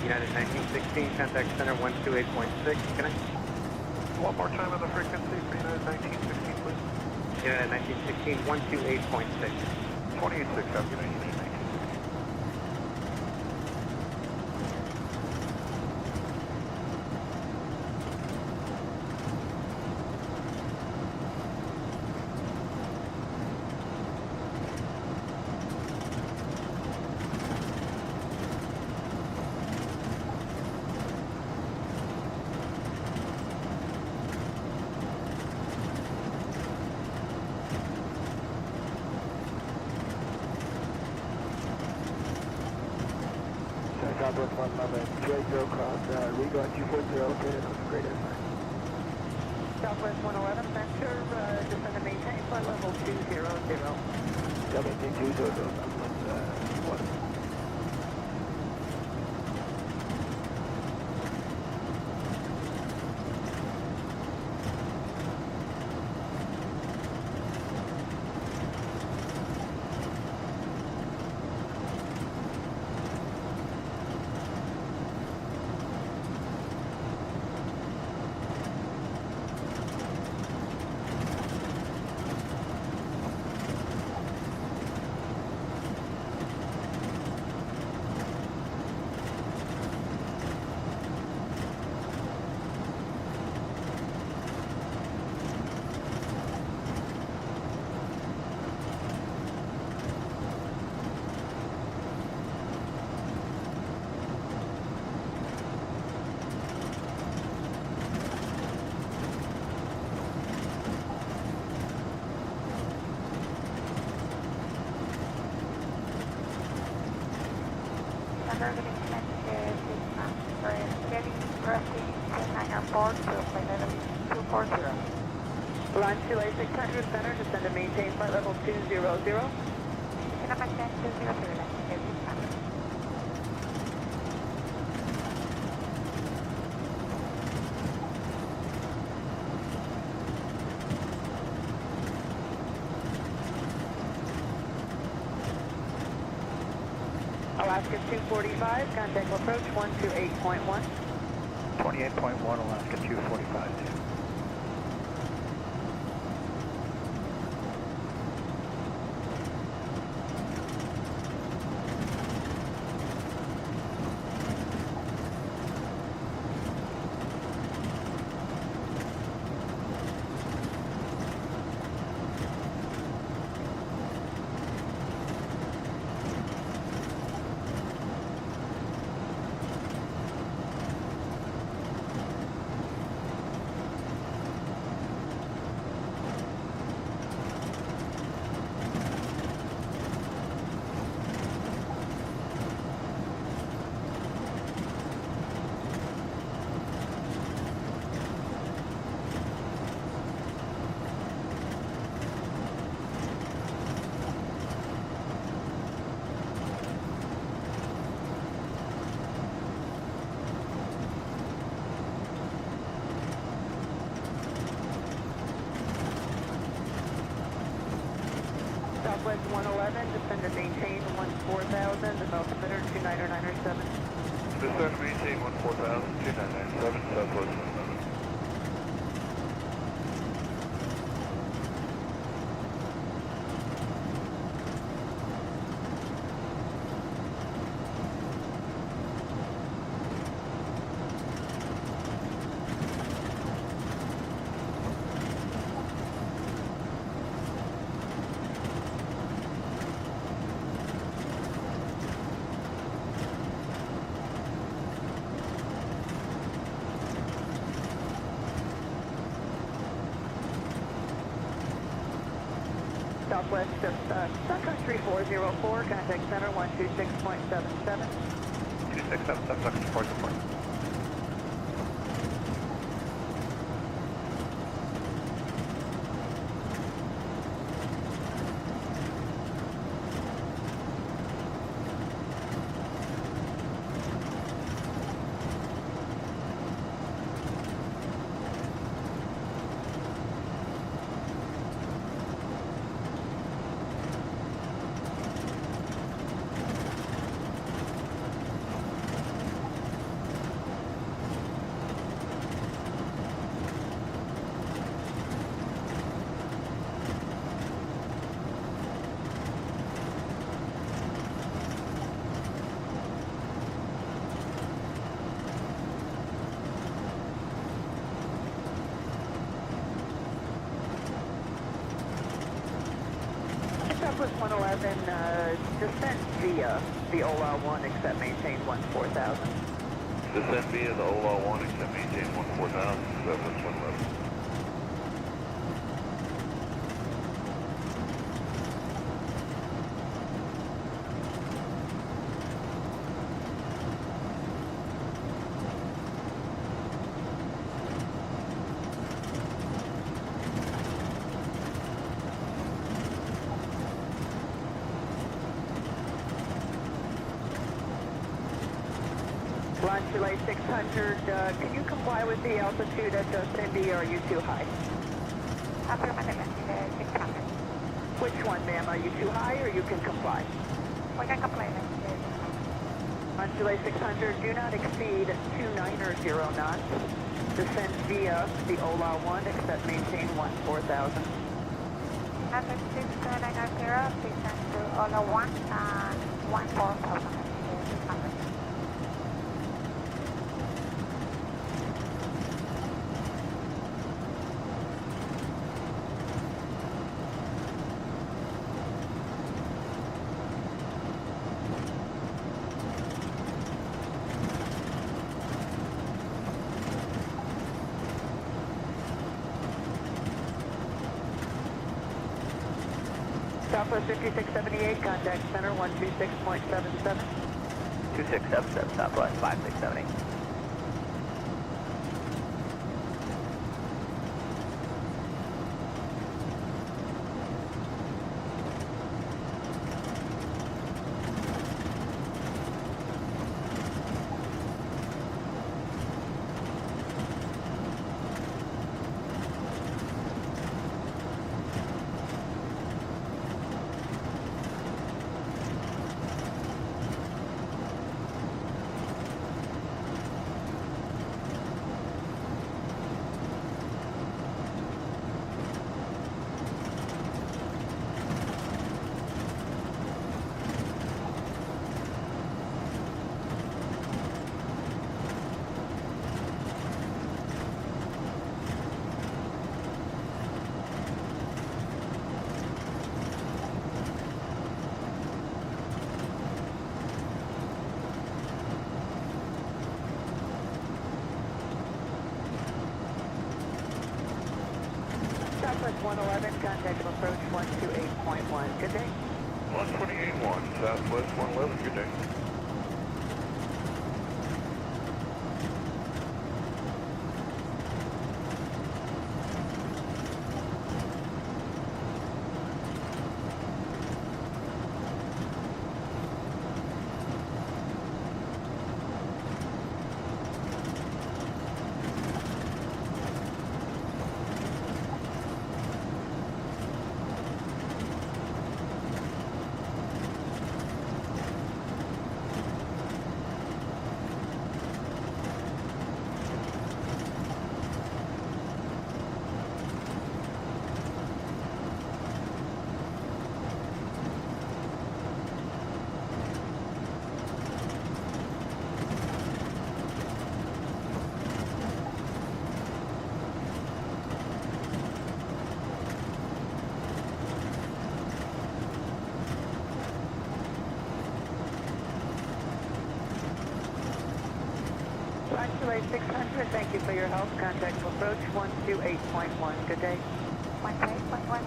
Speaker 5: United 1916, contact center 128.6, connect.
Speaker 8: One more time on the frequency for United 1916, please.
Speaker 5: United 1916, 128.6.
Speaker 8: 28.6, have a good night, United 1916.
Speaker 2: Southwest 111, 280 cross, Regal at 240, located on the Great Airline.
Speaker 4: Southwest 111, center, descend and maintain flight level 200.
Speaker 2: Maintain 200, Southwest 1.
Speaker 12: Thunder getting connected to Master Steady, pressing 10-9 airport to flight level 240.
Speaker 4: Line 28600, center, descend and maintain flight level 200.
Speaker 12: Descend and maintain 200, line heavy standard.
Speaker 4: Alaska 245, contact approach 128.1.
Speaker 20: 28.1, Alaska 245.
Speaker 4: Southwest 111, descend and maintain 14,000, the altimeter 29907.
Speaker 18: Descend and maintain 14,000, 2997, Southwest 111.
Speaker 4: southwest of Sun Country 404, contact center 126.77.
Speaker 17: 2677, Sun Country 404.
Speaker 4: Southwest 111, descend via the OLA 1, except maintain 14,000.
Speaker 17: Descend via the OLA 1, except maintain 14,000, Southwest 111.
Speaker 4: Launch 600, can you comply with the altitude at Cindy, or are you too high?
Speaker 12: Affirmative, 600.
Speaker 4: Which one, ma'am? Are you too high, or you can comply?
Speaker 12: We can comply,
Speaker 4: Launch 600, do not exceed 290 knots. Descend via the OLA 1, except maintain 14,000.
Speaker 12: Number 690, descend to OLA 1 and 14,000. 600.
Speaker 4: Southwest 5678, contact center 126.77.
Speaker 7: 2677, Southwest 5678.
Speaker 4: Southwest 111, contact approach 128.1. Good day.
Speaker 17: 128.1, Southwest 111, good day.
Speaker 4: Launch 600, thank you for your help. Contact approach 128.1. Good day.
Speaker 12: 128.1,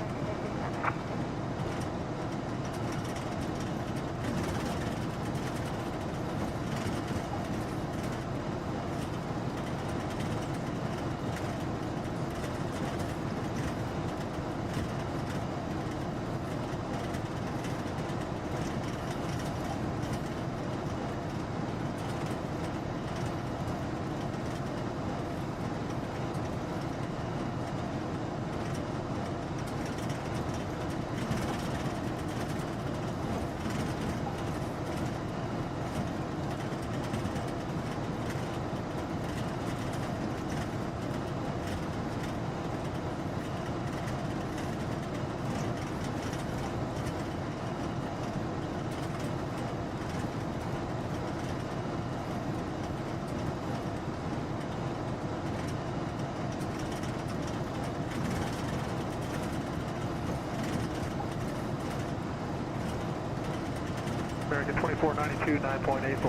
Speaker 18: 2492, 9.8 for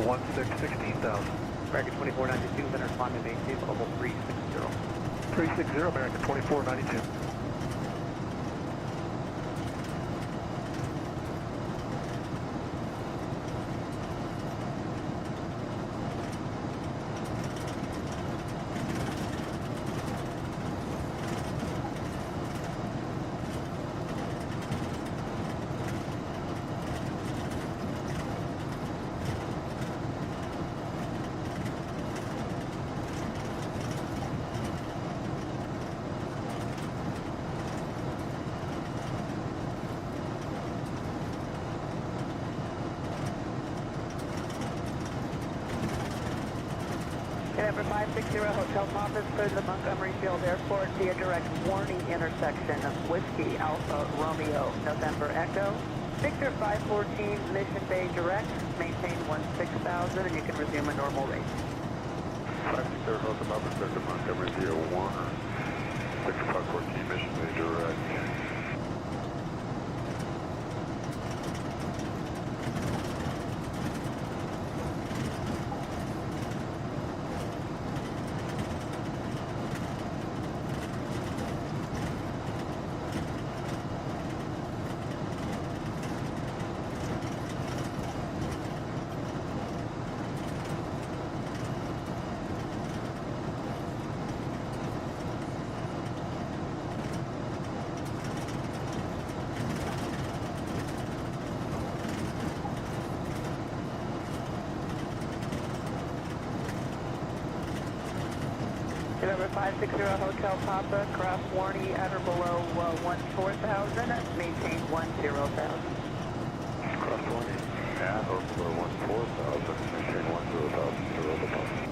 Speaker 18: 16,000.
Speaker 4: American 2492, center climb and maintain level 360.
Speaker 18: 360, American 2492.
Speaker 4: Number 560 Hotel Papa, clear to the Montgomery Field Airport via direct warning intersection of Whiskey Alpha Romeo November Echo. Victor 514 Mission Bay direct, maintain 16,000 and you can resume a normal rate.
Speaker 14: 560 Hotel Papa, clear to Montgomery via Warner. Victor 514 Mission Bay direct.
Speaker 4: Number 560 Hotel Papa, cross Warney at or below 14,000, maintain 10,000.
Speaker 14: Cross Warney at or below 14,000, maintain 10,000 to Rover Papa.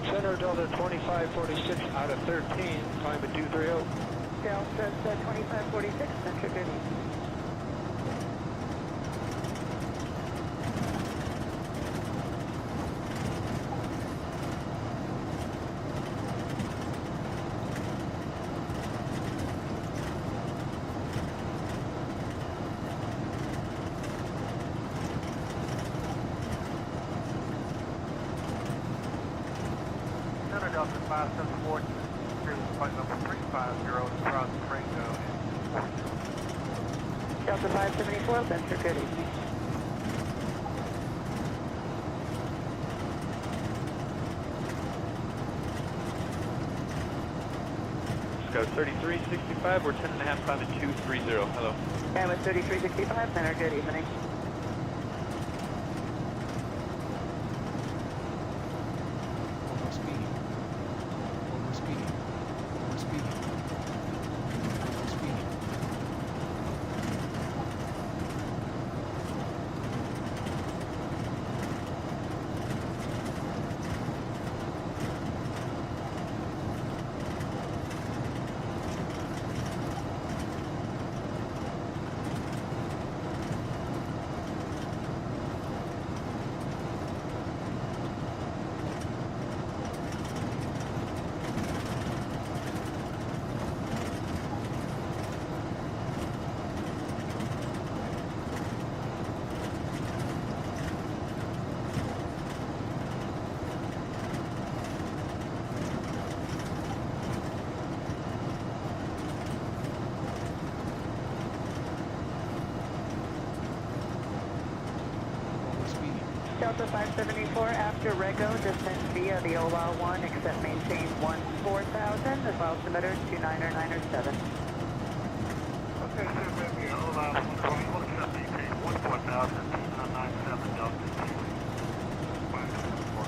Speaker 18: Center Delta 2546 out of 13, climb at 230.
Speaker 4: Delta 2546, center good evening.
Speaker 18: Delta 574, flight number 350, across Franco.
Speaker 4: Delta 574, center good evening.
Speaker 10: Scout 3365, we're 10.5, climb at 230. Hello.
Speaker 4: And with 3365, center good evening. Delta 574 after Rego, descend via the OLA 1, except maintain 14,000, the file submitter 29907.
Speaker 18: Okay, so maybe OLA 1, except maintain 14,000, 297 Delta 574.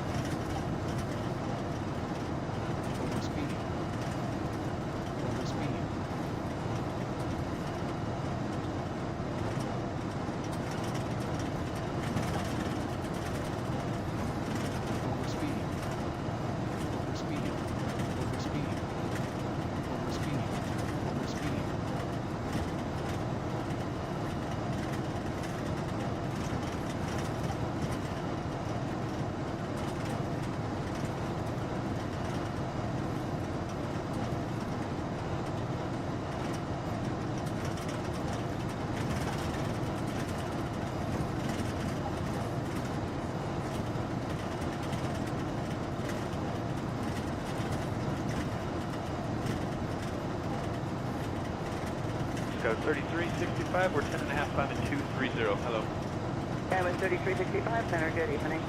Speaker 5: Echo 3365, we're 10.5, climbing 230. Hello.
Speaker 4: Skyway 3365, center, good evening.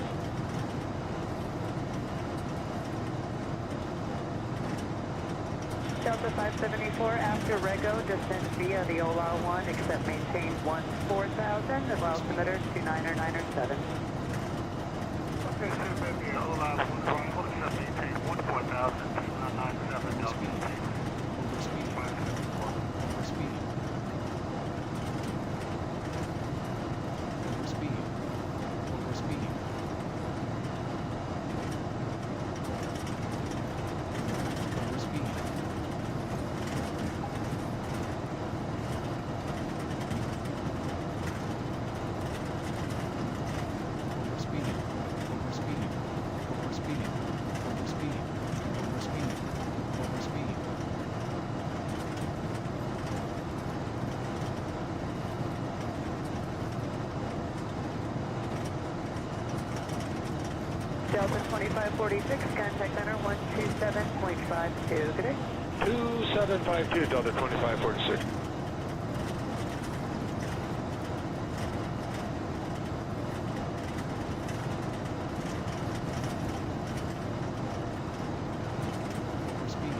Speaker 4: Delta 574 after Rego, descend via the OLA 1, except maintain 14,000, the altimeter 29907.
Speaker 9: Okay, CPT OLA 1 arrival, except maintain 14,000, 29907, Delta.
Speaker 1: Overspeed. Overspeed. Overspeed. Overspeed. Overspeed. Overspeed. Overspeed. Overspeed. Overspeed. Overspeed. Overspeed.
Speaker 4: Delta 2546, contact center 127.52. Good day.
Speaker 19: 2752, Delta 2546.
Speaker 1: Overspeed.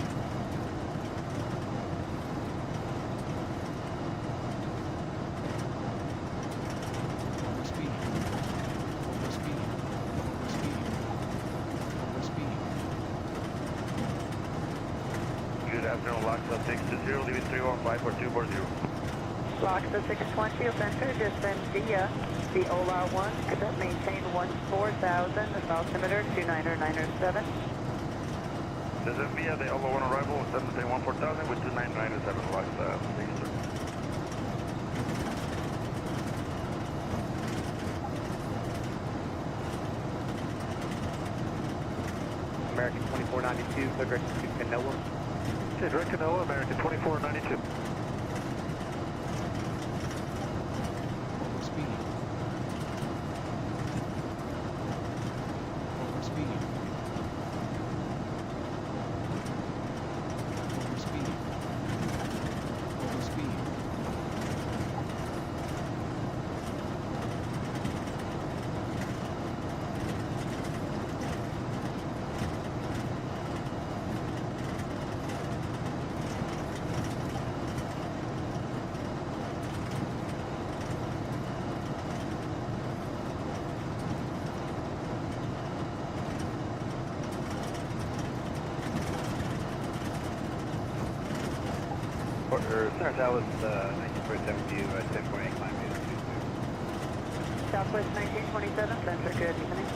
Speaker 1: Overspeed. Overspeed. Overspeed. Overspeed.
Speaker 17: Good afternoon, Laksa 620, leaving 315 for 240.
Speaker 4: Laksa 620, center, descend via the OLA 1, except maintain 14,000, the altimeter 29907.
Speaker 17: This is via the Olo 1 arrival, 714,000 with 29907, Laksa. Thanks, sir.
Speaker 5: American 2492, clear direction to Canoa.
Speaker 20: Okay, direct Canoa, American 2492.
Speaker 1: Overspeed. Overspeed. Overspeed. Overspeed.
Speaker 5: Center, that was 19.72, 10.8 climb.
Speaker 4: Southwest 1927, center, good evening.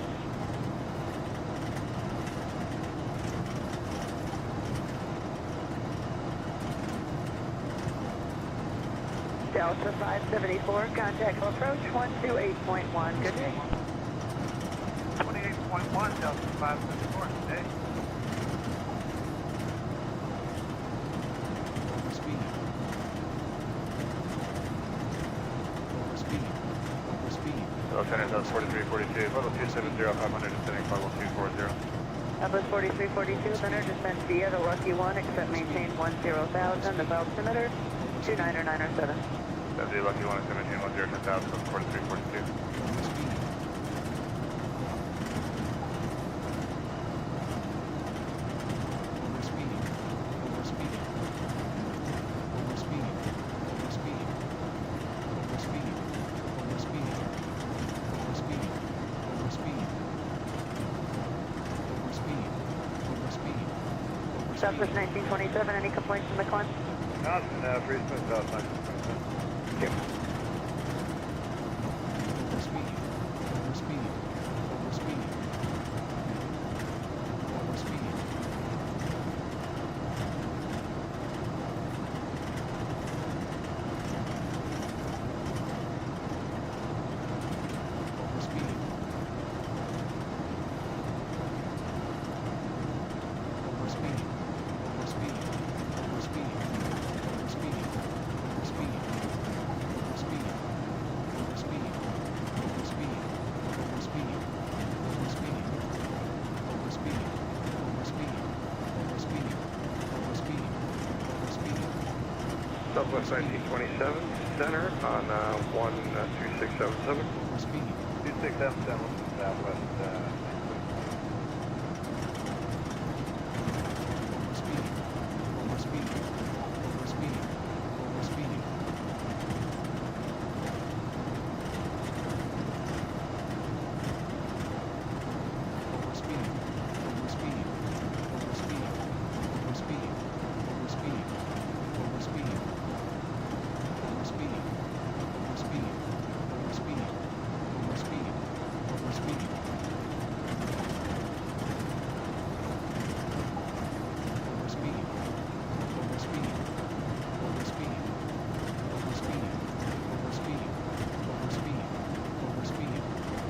Speaker 4: Delta 574, contact approach 128.1, good day.
Speaker 9: 28.1, Delta 574, today.
Speaker 1: Overspeed. Overspeed. Overspeed.
Speaker 19: Lieutenant, that's 4342, level 270, 500, descending 51240.
Speaker 4: Southwest 4342, center, descend via the Lucky 1, except maintain 10,000, the altimeter 29907.
Speaker 19: That's the Lucky 1 at 1710, 10,000, 4342.
Speaker 1: Overspeed. Overspeed. Overspeed. Overspeed. Overspeed. Overspeed. Overspeed. Overspeed. Overspeed. Overspeed. Overspeed.
Speaker 4: Southwest 1927, any complaints from the climb?
Speaker 19: Nothing, free smooth, South 9.
Speaker 1: Overspeed. Overspeed. Overspeed. Overspeed. Overspeed. Overspeed. Overspeed. Overspeed. Overspeed. Overspeed. Overspeed.
Speaker 19: Southwest 1927, center on 12677.
Speaker 18: 2677, Southwest.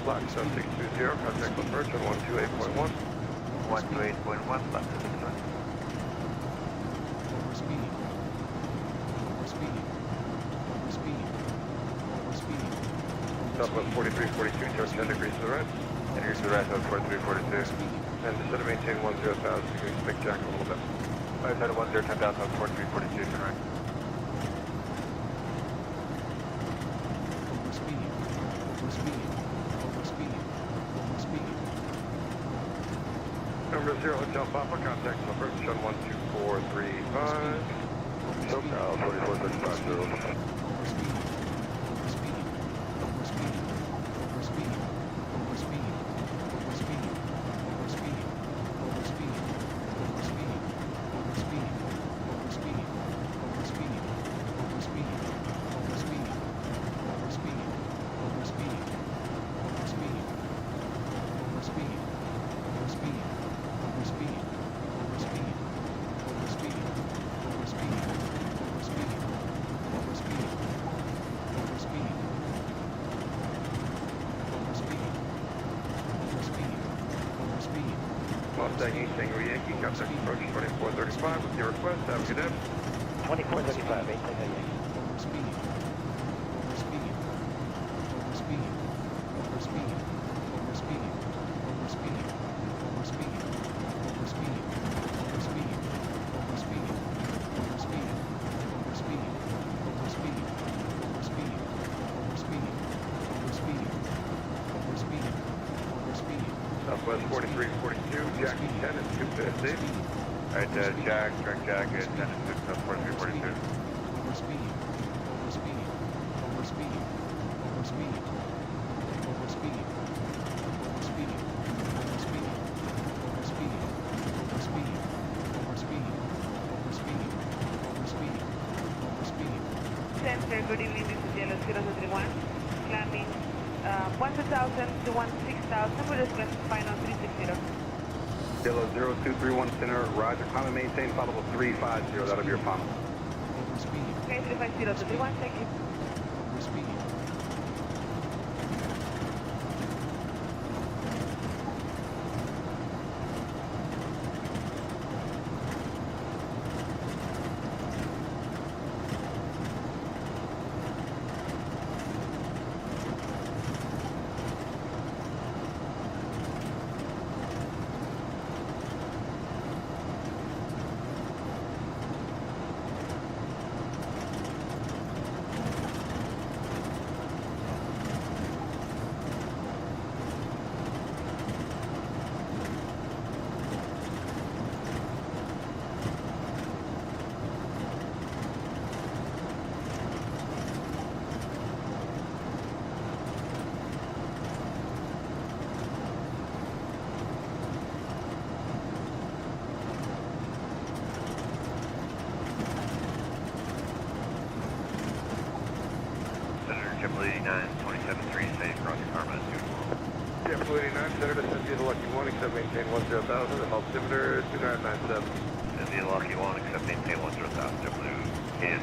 Speaker 19: Flight 7620, contact approach on 128.1.
Speaker 7: 128.1, flight 7620.
Speaker 19: Southwest 4342, turn 10 degrees to the right. 10 degrees to the right, Southwest 4342. And instead of maintain 10,000, you can expect jack a little bit.
Speaker 7: Right side of 10,000, 4342, turn right.
Speaker 19: Number 0 Hotel Papa, contact approach on 12435. SoCal 24650. Mustang East Tango Yankee, contact approach 2435 with your request. Have a good day.
Speaker 7: 2435, 8 Tango Yankee.
Speaker 19: Southwest 4342, Jack 10 and 250.
Speaker 15: Alright, Jack, direct Jack at 10 and 6, Southwest 4342.
Speaker 12: Center, good evening, this is Yellow 031, climbing 1,000 to 16,000, we're just going to final 360.
Speaker 16: Yellow 0231 center, roger, climb and maintain, followable 350, that'll be your final.
Speaker 12: Okay, 350 to 31, thank you.
Speaker 17: Triple 89, 27-3, safe, cross your Karma,
Speaker 19: Triple 89, center to send via the Lucky 1, except maintain 10,000, and altimeter 2997.
Speaker 17: Send via the Lucky 1, except maintain 10,000, Triple 89.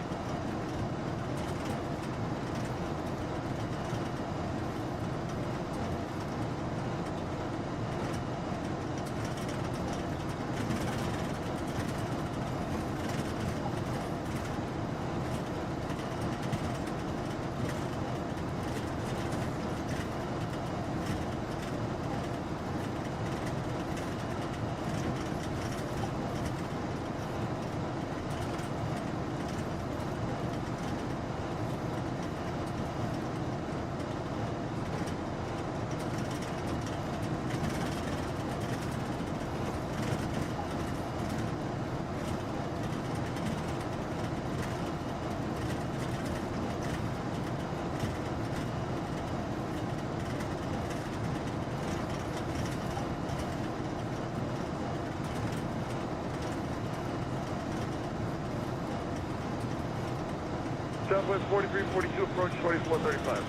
Speaker 19: Southwest 4342, approach 2435.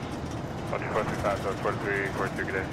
Speaker 14: 2435, so 4342, good day.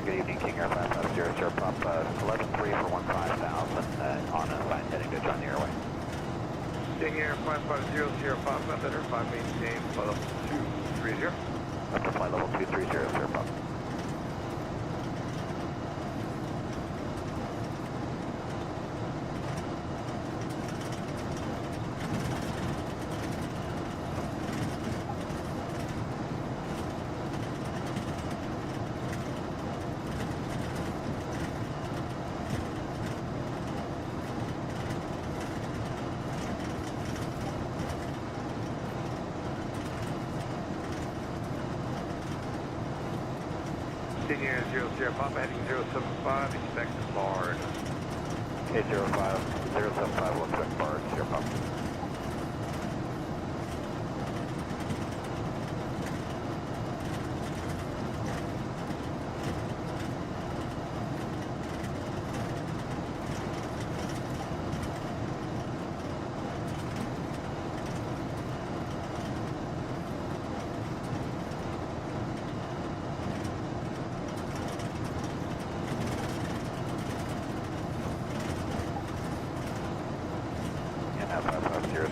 Speaker 7: Good evening, King Air 550, sir, prop 11-3 for 15,000 on a sign heading to join the airway.
Speaker 19: King Air 550, Sierra Pop, Method 5 maintain, flight level 230.
Speaker 7: Up to flight level 230, Sierra Pop.
Speaker 19: King Air 0 Sierra Pop, heading 075, expect barred.
Speaker 7: Okay, 075 will expect barred, Sierra Pop.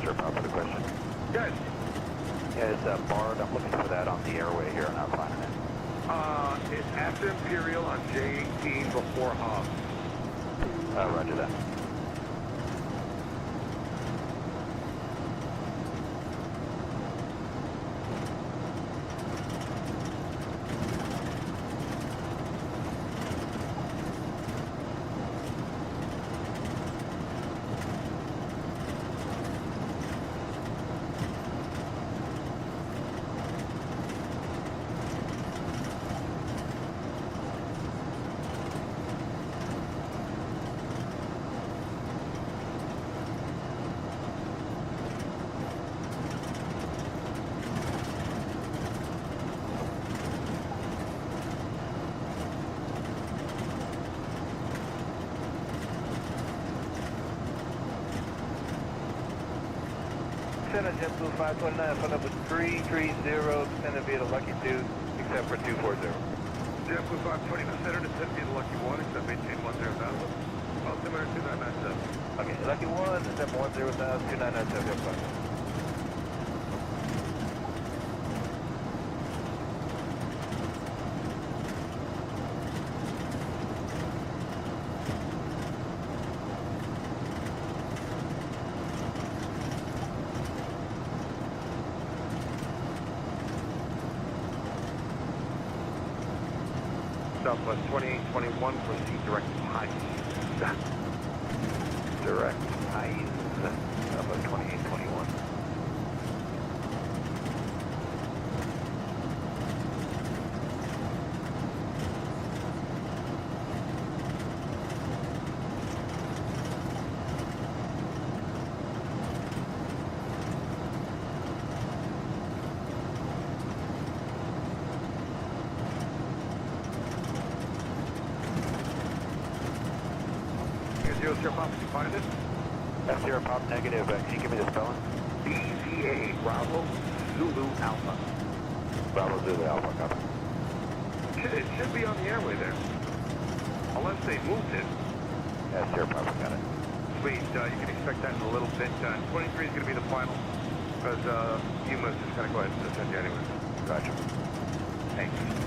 Speaker 7: Sir, Pop for the question.
Speaker 19: Yes.
Speaker 7: Yeah, it's barred. I'm looking for that on the airway here, and I'm finding it.
Speaker 19: It's after Imperial on J18 before Hobbs.
Speaker 7: Roger that.
Speaker 20: Center JetBlue 529 for number 330, descending via the Lucky 2, except for 240.
Speaker 19: JetBlue 520 to center, descend via the Lucky 1, except maintain 10,000. Altimeter 2997.
Speaker 20: Okay, Lucky 1, descend 10,000, 2997.
Speaker 19: Southwest 2821, proceed direct to Hines.
Speaker 7: Direct Hines, Southwest 2821.
Speaker 19: Sierra Pop, did you find it?
Speaker 7: That's Sierra Pop negative. Can you give me the spelling?
Speaker 19: BZA, Bravo, Zulu, Alpha.
Speaker 7: Bravo, Zulu, Alpha, copy.
Speaker 19: It should be on the airway there. Unless they moved it.
Speaker 7: Yeah, Sierra Pop, got it.
Speaker 19: Sweet, you can expect that in a little bit. 23 is going to be the final, because UMA's just going to go ahead and send you anyway.
Speaker 7: Gotcha.
Speaker 18: Thanks.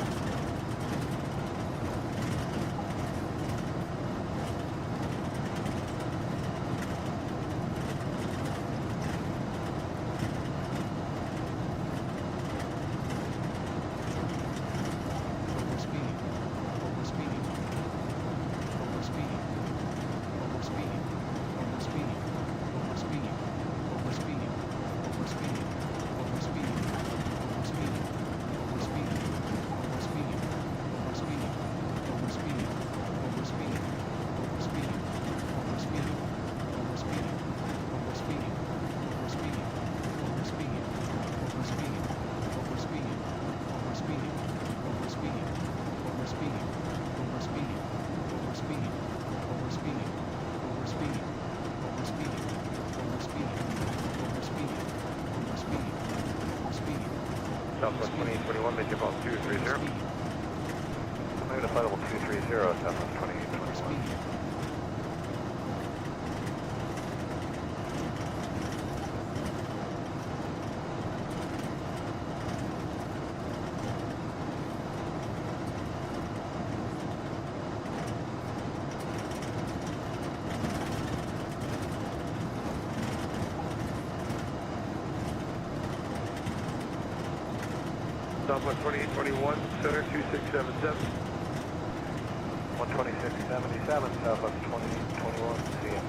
Speaker 17: Southwest 2821, make your call 230. Maybe the flight level 230, Southwest 2821. Southwest 2821, center 2677.
Speaker 18: 12677, Southwest 2821, see ya.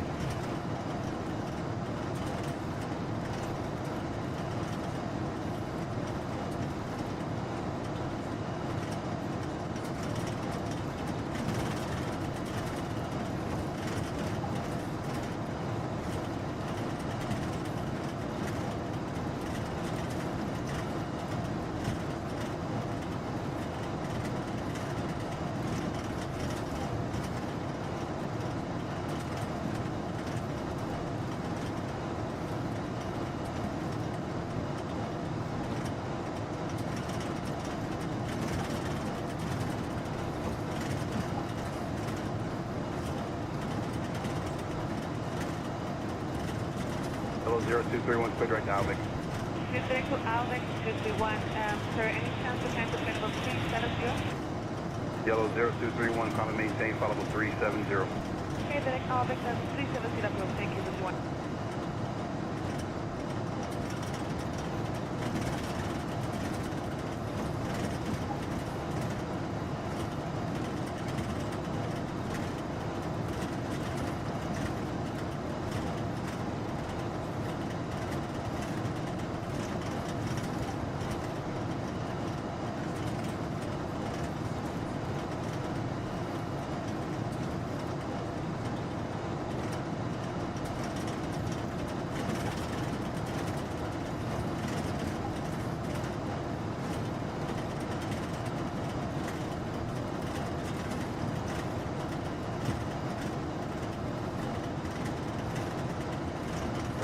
Speaker 16: Hello, 0231, cleared right now, Alvin.
Speaker 4: 232 Alvin, 231. Sir, any chance we can connect level 370?
Speaker 16: Yellow 0231, common maintain, flight level 370.
Speaker 4: Okay, direct Alvin, 370 level, thank you, this one.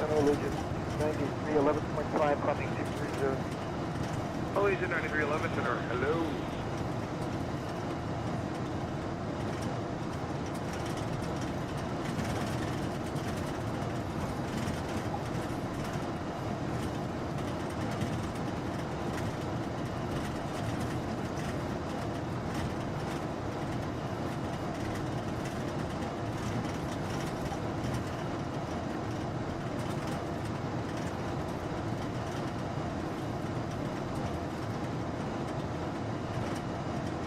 Speaker 18: Allegiant 9311.5, coming 230.
Speaker 17: Allegiant 9311, center, hello.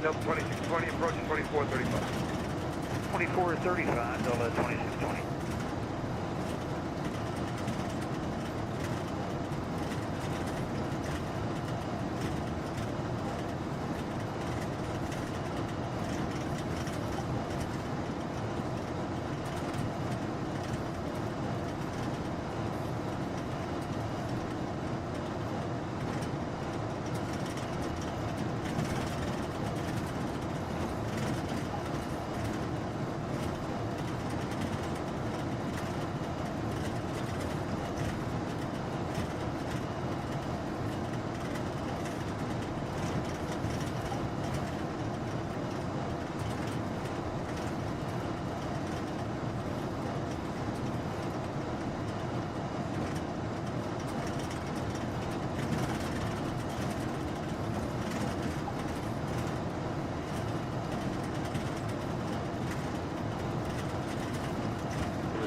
Speaker 17: Delta 2620, approaching 2435.
Speaker 18: 2435, Delta 2620.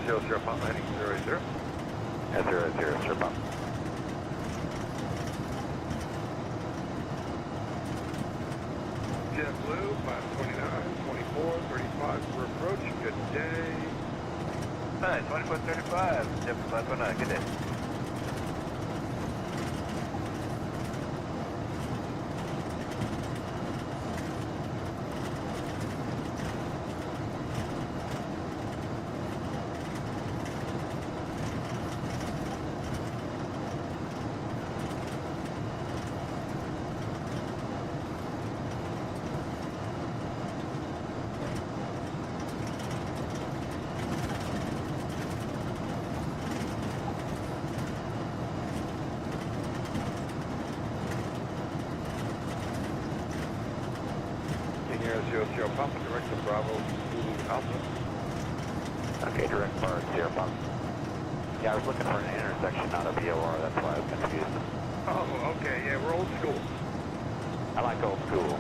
Speaker 19: 00 Papa heading 080.
Speaker 15: At 080, sir, Papa.
Speaker 19: JetBlue, 529, 24, 35 for approach. Good day.
Speaker 17: Hi, 2435. JetBlue 529. Good day.
Speaker 19: Air 00 Papa, direct to Bravo, Zulu Alpha.
Speaker 15: Okay, direct bar 0 Papa. Yeah, I was looking for an intersection, not a VOR, that's why I was confused.
Speaker 19: Oh, okay, yeah, we're old school.
Speaker 15: I like old school.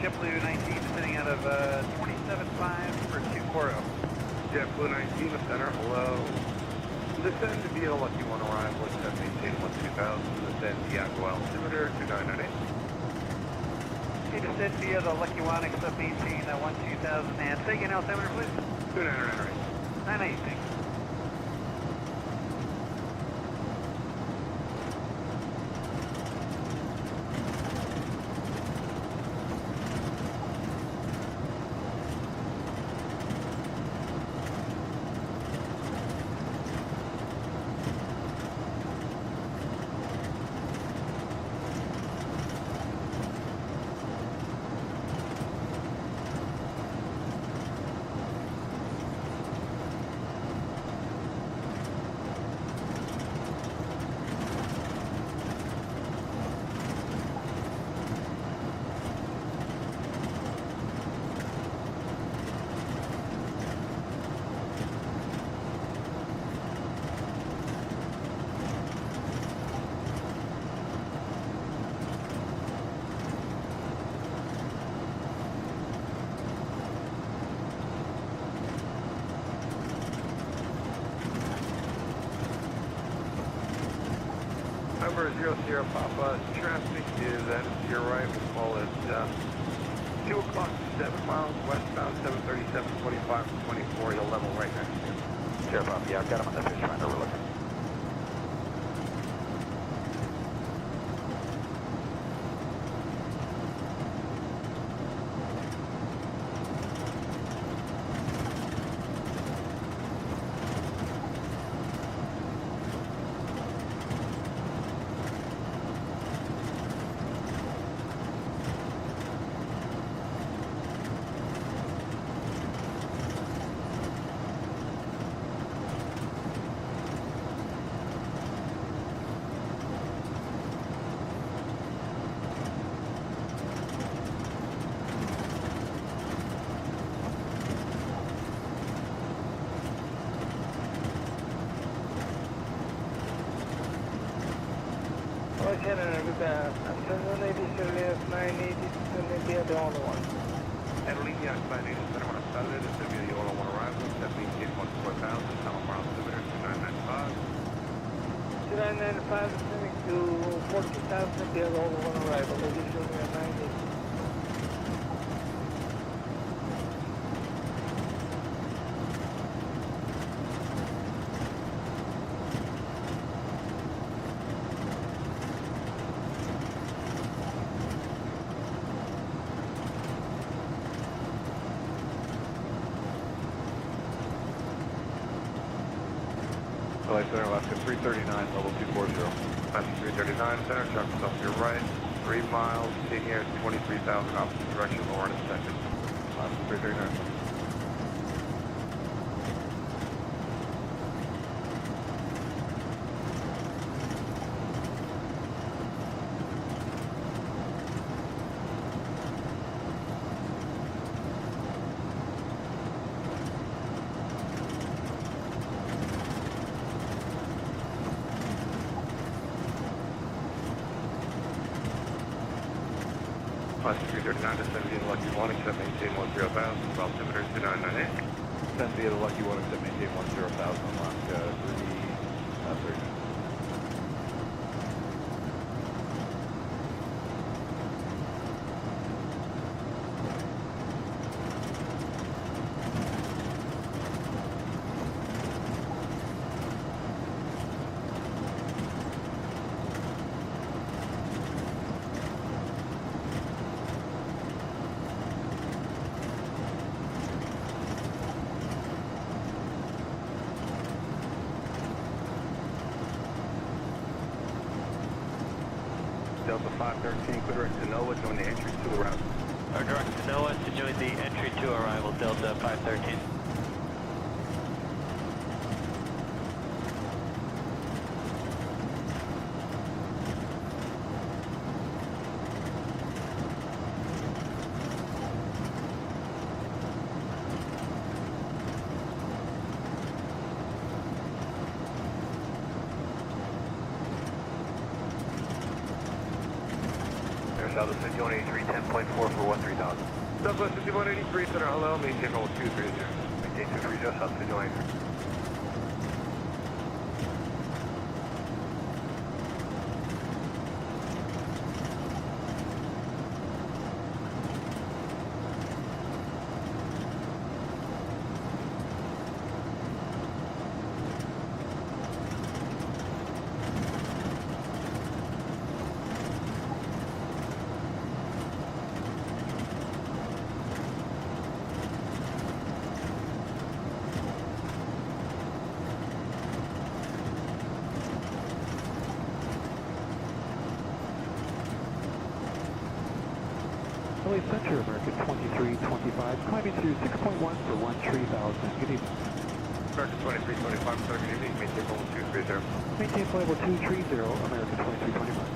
Speaker 20: JetBlue 19 descending out of 27.5 for 240.
Speaker 19: JetBlue 19, the center, hello. Descend via Lucky 1 arrival, accept maintain 12000, descend Diago altimeter 2998.
Speaker 20: Okay, descend via the Lucky 1, accept maintain 12000, and say again altimeter please.
Speaker 19: 2998.
Speaker 20: 98, thanks.
Speaker 19: Number 00 Papa, traffic is at your right, we'll call it 2 o'clock, 7 miles westbound, 737, 25, 24, you'll level right next to you.
Speaker 15: Sure, Papa. Yeah, I've got him on the fish finder we're looking.
Speaker 19: Aerolínea 980, buenas tardes, desde el video Hola 1 arrival, set maintain 14000, Panama Mile altimeter 2995.
Speaker 11: 2995 descending to 14,000, the other Hola 1 arrival, additional 980.
Speaker 18: LA Center, Alaska 339, level 240.
Speaker 19: Alaska 339, center, truck is off your right, 3 miles, stay here at 23,000, opposite direction, lower in a second.
Speaker 18: Alaska 339.
Speaker 19: Alaska 339, descend via the Lucky 1, accept maintain 10,000, altimeter 2998.
Speaker 18: Descend via the Lucky 1, accept maintain 10,000, Alaska 339.
Speaker 16: Delta 513, clear direct to NOAA, join the entry to the route.
Speaker 21: Our direct to NOAA to join the entry to arrival, Delta 513.
Speaker 17: Southwest 5183, 10.4 for 13,000.
Speaker 19: Southwest 5183, center, hello, maintain level 230.
Speaker 17: Maintain 230, South 5183.
Speaker 20: LA Center, American 2325, climbing to 6.1 for 13,000. Good evening.
Speaker 19: American 2325, sir, good evening, maintain level 230.
Speaker 20: Maintain level 230, American 2325.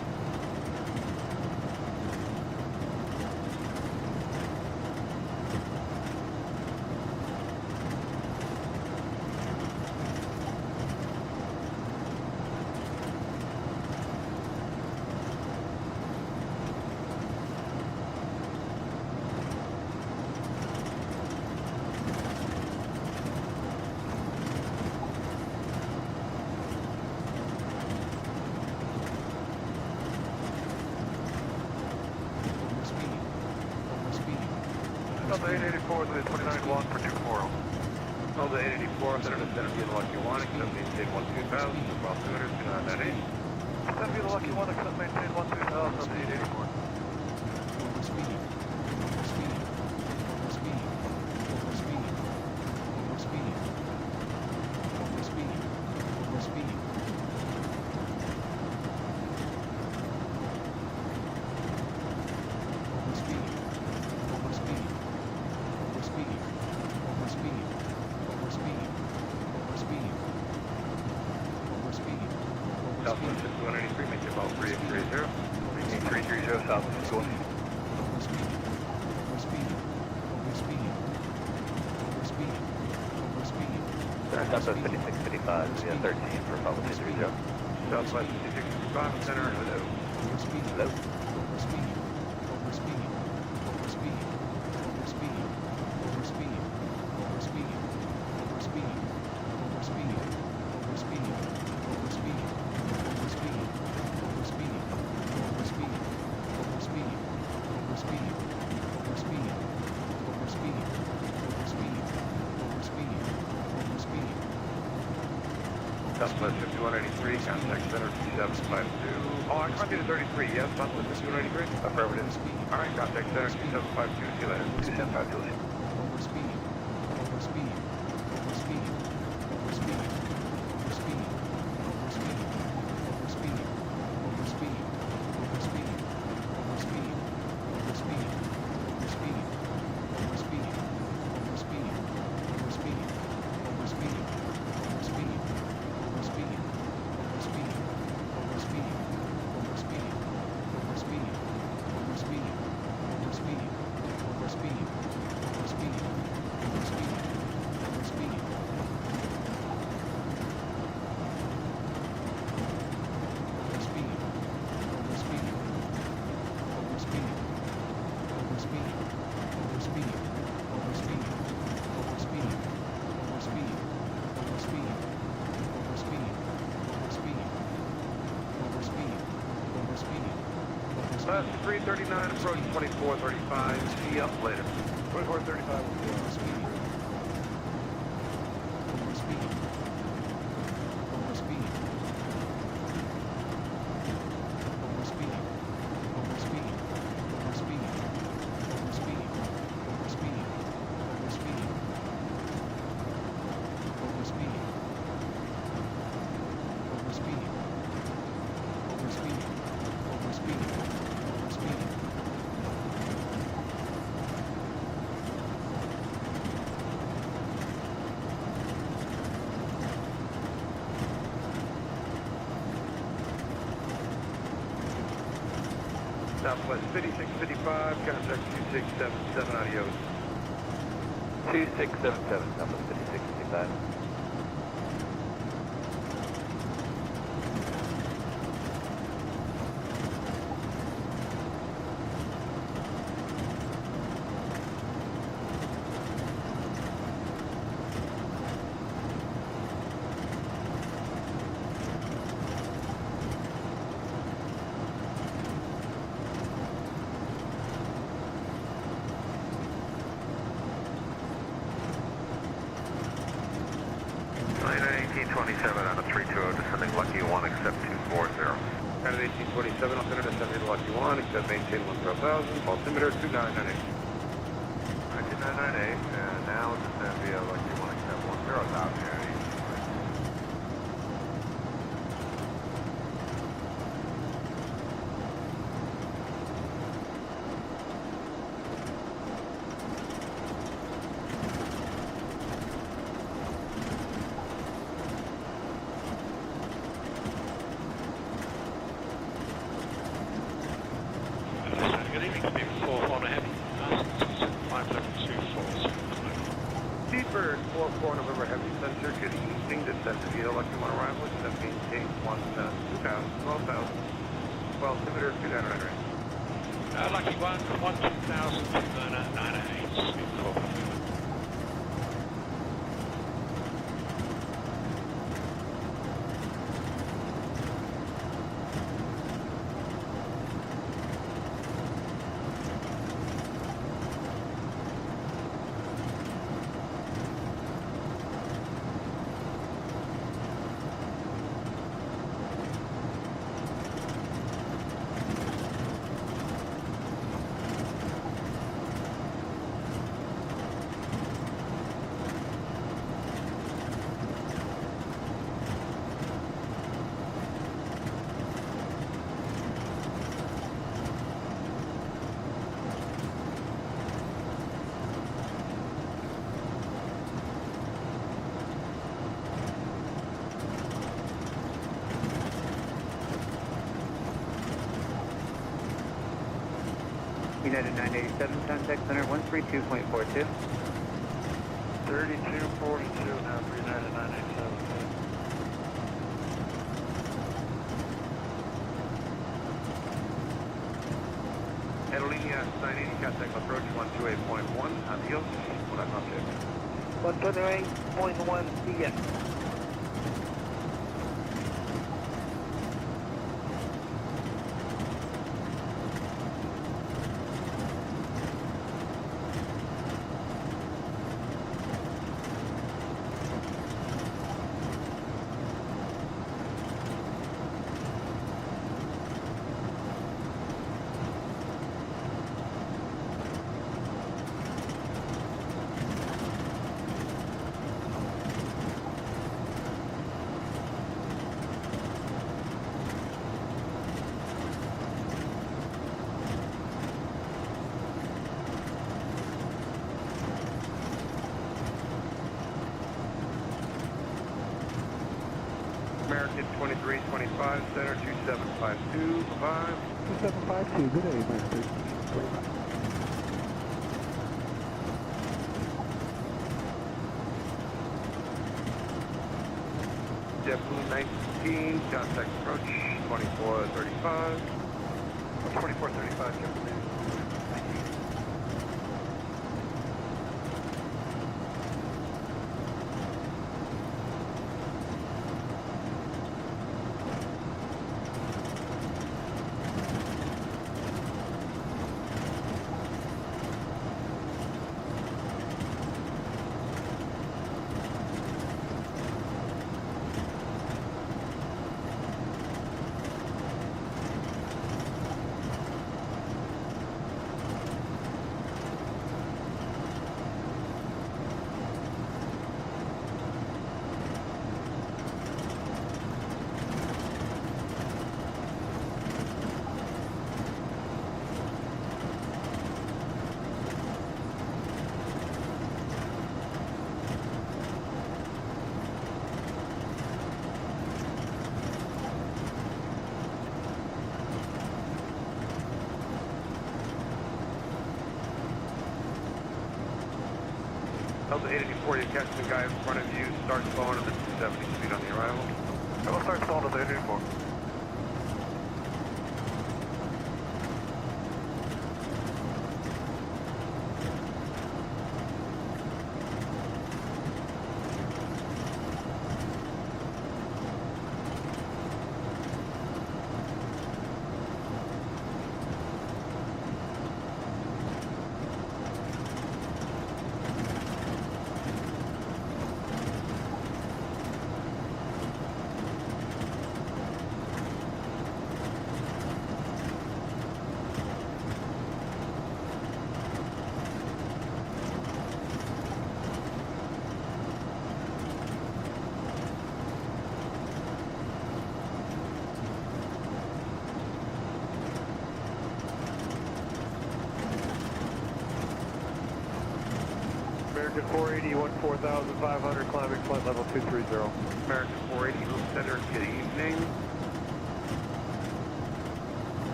Speaker 19: Delta 884, the 29-1 for 240. Delta 884, center to center via the Lucky 1, accept maintain 12,000, about 200, 2998.
Speaker 18: Descend via the Lucky 1, accept maintain 12,000, Delta 884.
Speaker 19: Southwest 5183, maintain about 3830. Maintain 330, Southwest 5183.
Speaker 7: Southwest 5655, via 13 for Papa 230.
Speaker 19: Southwest 5655, center, hello.
Speaker 7: Hello.
Speaker 19: Southwest 5183, contact center 2752. Oh, I climbed you to 33, yes, Southwest 5183?
Speaker 7: Affirmative.
Speaker 19: Alright, contact center 2752, see you later.
Speaker 7: 2752.
Speaker 19: Last 339, approach 2435. See you up later. 2435 will be on speed.
Speaker 1: Over speed. Over speed. Over speed. Over speed. Over speed. Over speed. Over speed. Over speed. Over speed. Over speed. Over speed. Over speed. Over speed.
Speaker 19: Southwest 5655, contact 2677, adios.
Speaker 15: 2677, Southwest 5655.
Speaker 17: Line 1827 on a 320, descending Lucky 1, accept 240.
Speaker 19: Canada 1827, altimeter descending Lucky 1, accept maintain 10,000, altimeter 2998.
Speaker 17: 2998, and now descend via Lucky 1, accept 10,000.
Speaker 10: Good evening, Steve 4 on a heavy. 5724.
Speaker 19: Seabird 44 November Heavy Center, good evening, descend via Lucky 1 arrival, accept maintain 12,000, altimeter 2998.
Speaker 10: Lucky 1, 12,000, 2998. Steve 4.
Speaker 5: United 987, contact center 132.42.
Speaker 18: 3242 now for United 987.
Speaker 19: Aerolínea 980, contact approach 128.1, adios, buenas noches.
Speaker 11: 128.1, see ya.
Speaker 19: American 2325, center 2752, bye-bye.
Speaker 11: 2752, good day, Master. 25.
Speaker 19: JetBlue 19, contact approach 2435. 2435, JetBlue 19. before you catch the guy in front of you, start slowing to the 270 speed on the arrival.
Speaker 17: I will start slowing to the Indian 4.
Speaker 3: American 480, 14,500, climbing flight level 230.
Speaker 19: American 480, Hope Center, good evening.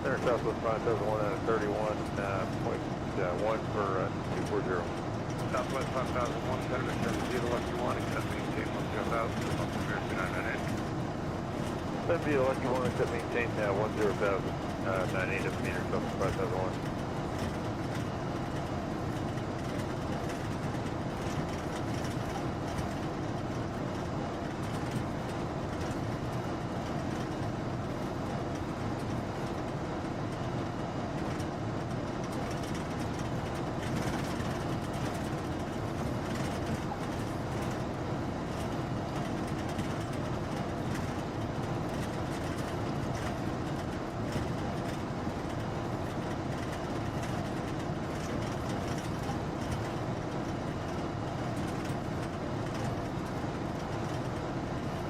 Speaker 3: Center Southwest 5001 out of 31.1 for 240.
Speaker 19: Southwest 5001, Center 70, Lucky 1, accept maintain 10,000, American 998.
Speaker 3: That'd be a Lucky 1, except maintain 10,000, 98 meters, Southwest 5001.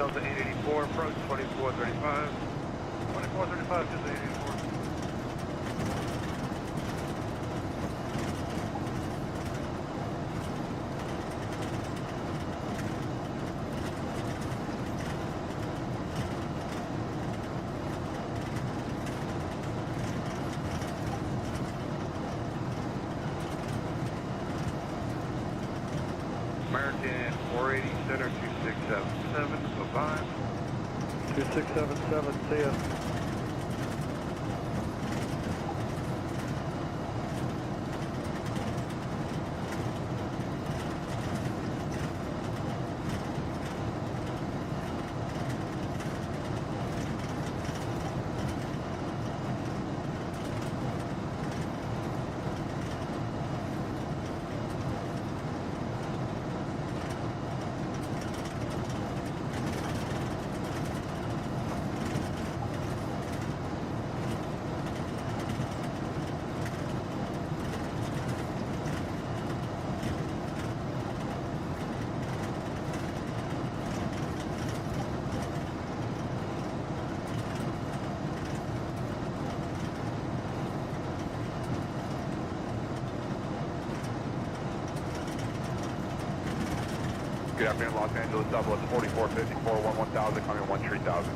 Speaker 19: Delta 884, approach 2435. 2435, just 884. American 480, Center 2677, bye-bye.
Speaker 3: 2677, see ya.
Speaker 14: Good afternoon, Los Angeles, Southwest 4454, 11000, coming 13000.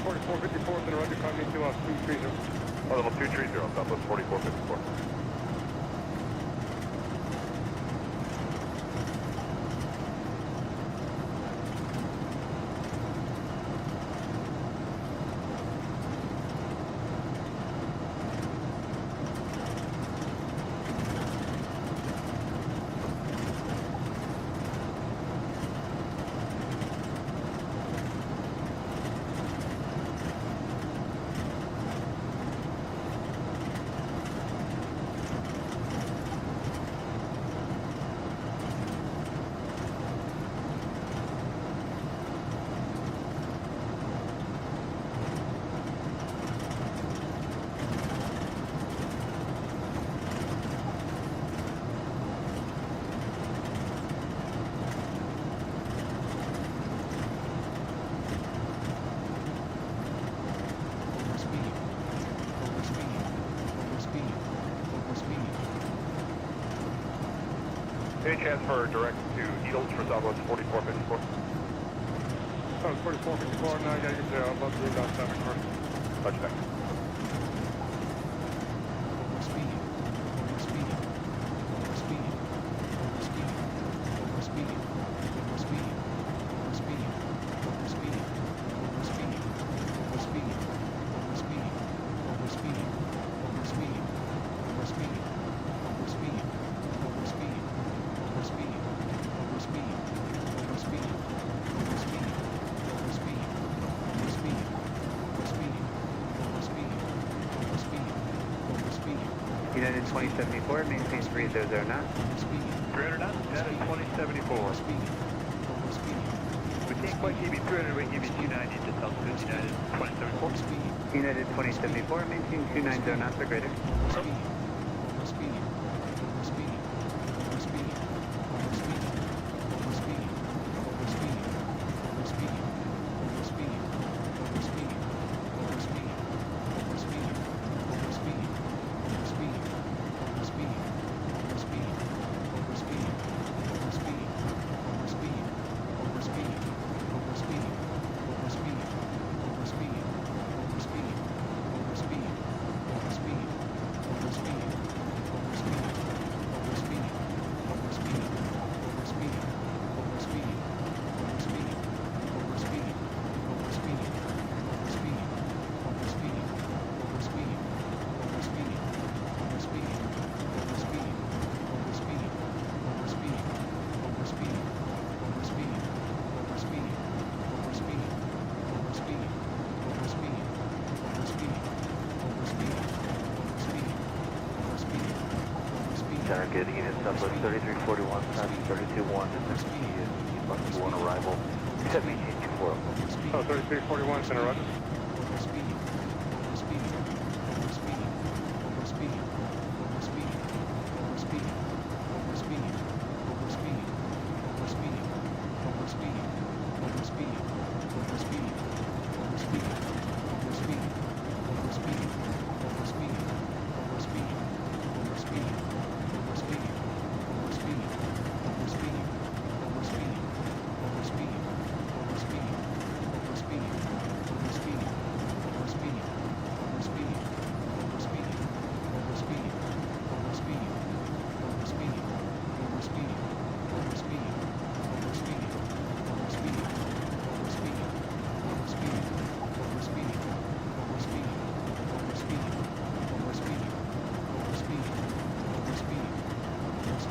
Speaker 19: 4454, Center Roger, coming to 230.
Speaker 14: Level 230, Southwest 4454.
Speaker 17: transfer direct to Needles for Southwest 4454.
Speaker 8: Southwest 4454, now I gotta get to above the inbound traffic course.
Speaker 17: Touchdown.
Speaker 2: United 2074, maintain 300 knots.
Speaker 17: 300 knots, United 2074. We can't quite give you 300, we can give you 290 to altitude, United 2074.
Speaker 2: United 2074, maintain 290 knots or greater.
Speaker 7: Center getting in at Southwest 3341, passing 321, and one arrival, 1724.
Speaker 8: Oh, 3341, center roger.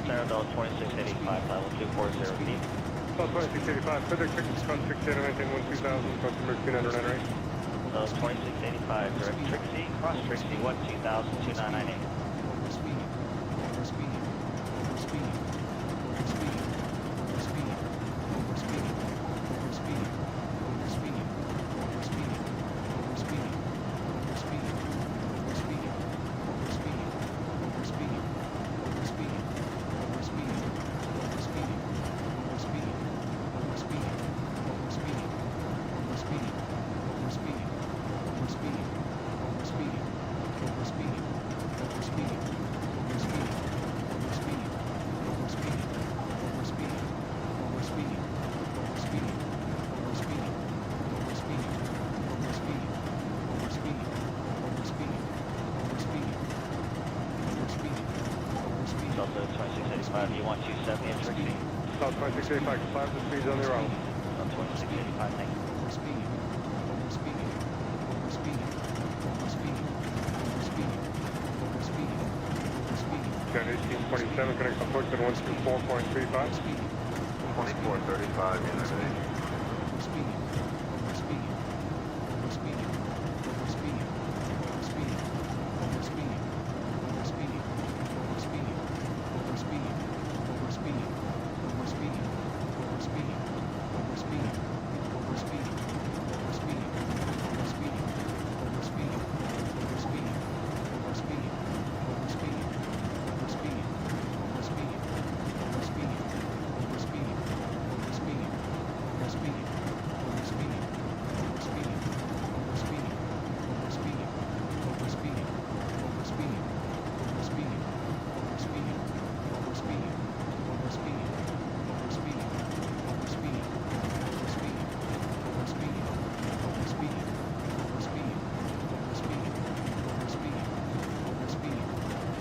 Speaker 13: Center 2685, level 240 feet.
Speaker 8: South 2685, further Texas Kokc-Kttn-Kosu, maintain 12000, customer 299 right.
Speaker 13: 2685, direct Trixie, cross Trixie, 12000, 2998. Delta 2685, you want 270 at Trixie?
Speaker 8: South 2685, comply with the speeds on the arrival.
Speaker 13: Delta 2685, thank you.
Speaker 8: Got 1827, connect approach at 124.35.
Speaker 14: 2435, United 8.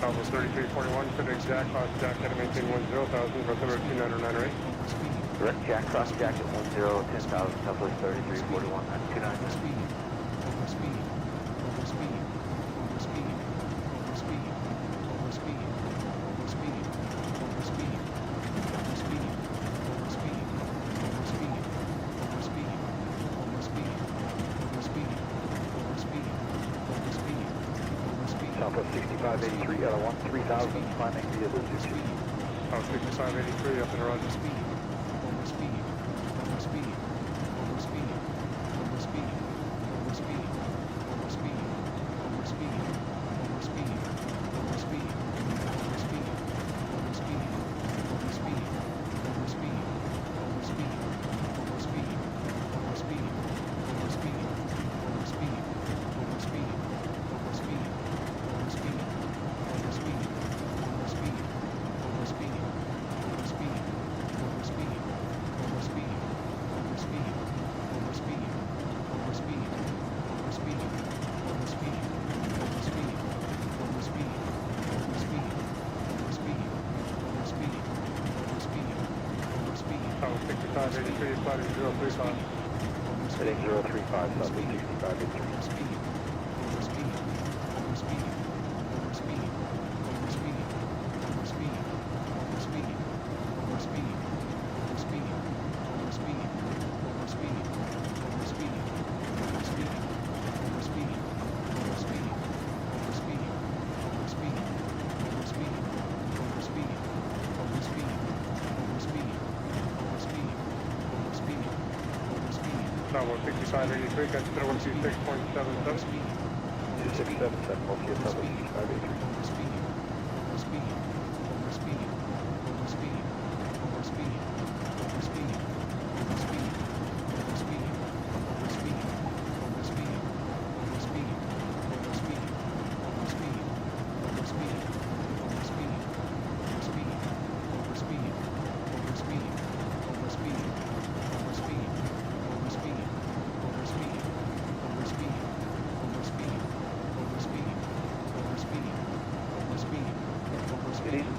Speaker 8: Alpha 3341, contact Jack, cross Jack, heading maintain 10,000, altimeter 29098.
Speaker 7: Direct Jack, cross Jack at 10,10,000, Southwest 3341, 290.
Speaker 20: Southwest 6583 out of 13,000, climbing via the Zuki.
Speaker 8: South 6583, up and roger. South 6583, flighting 035.
Speaker 20: Heading 035, Southwest 6583.
Speaker 8: Southwest 6583, consider 126.77.
Speaker 20: 2677, we'll see you Southwest 6583.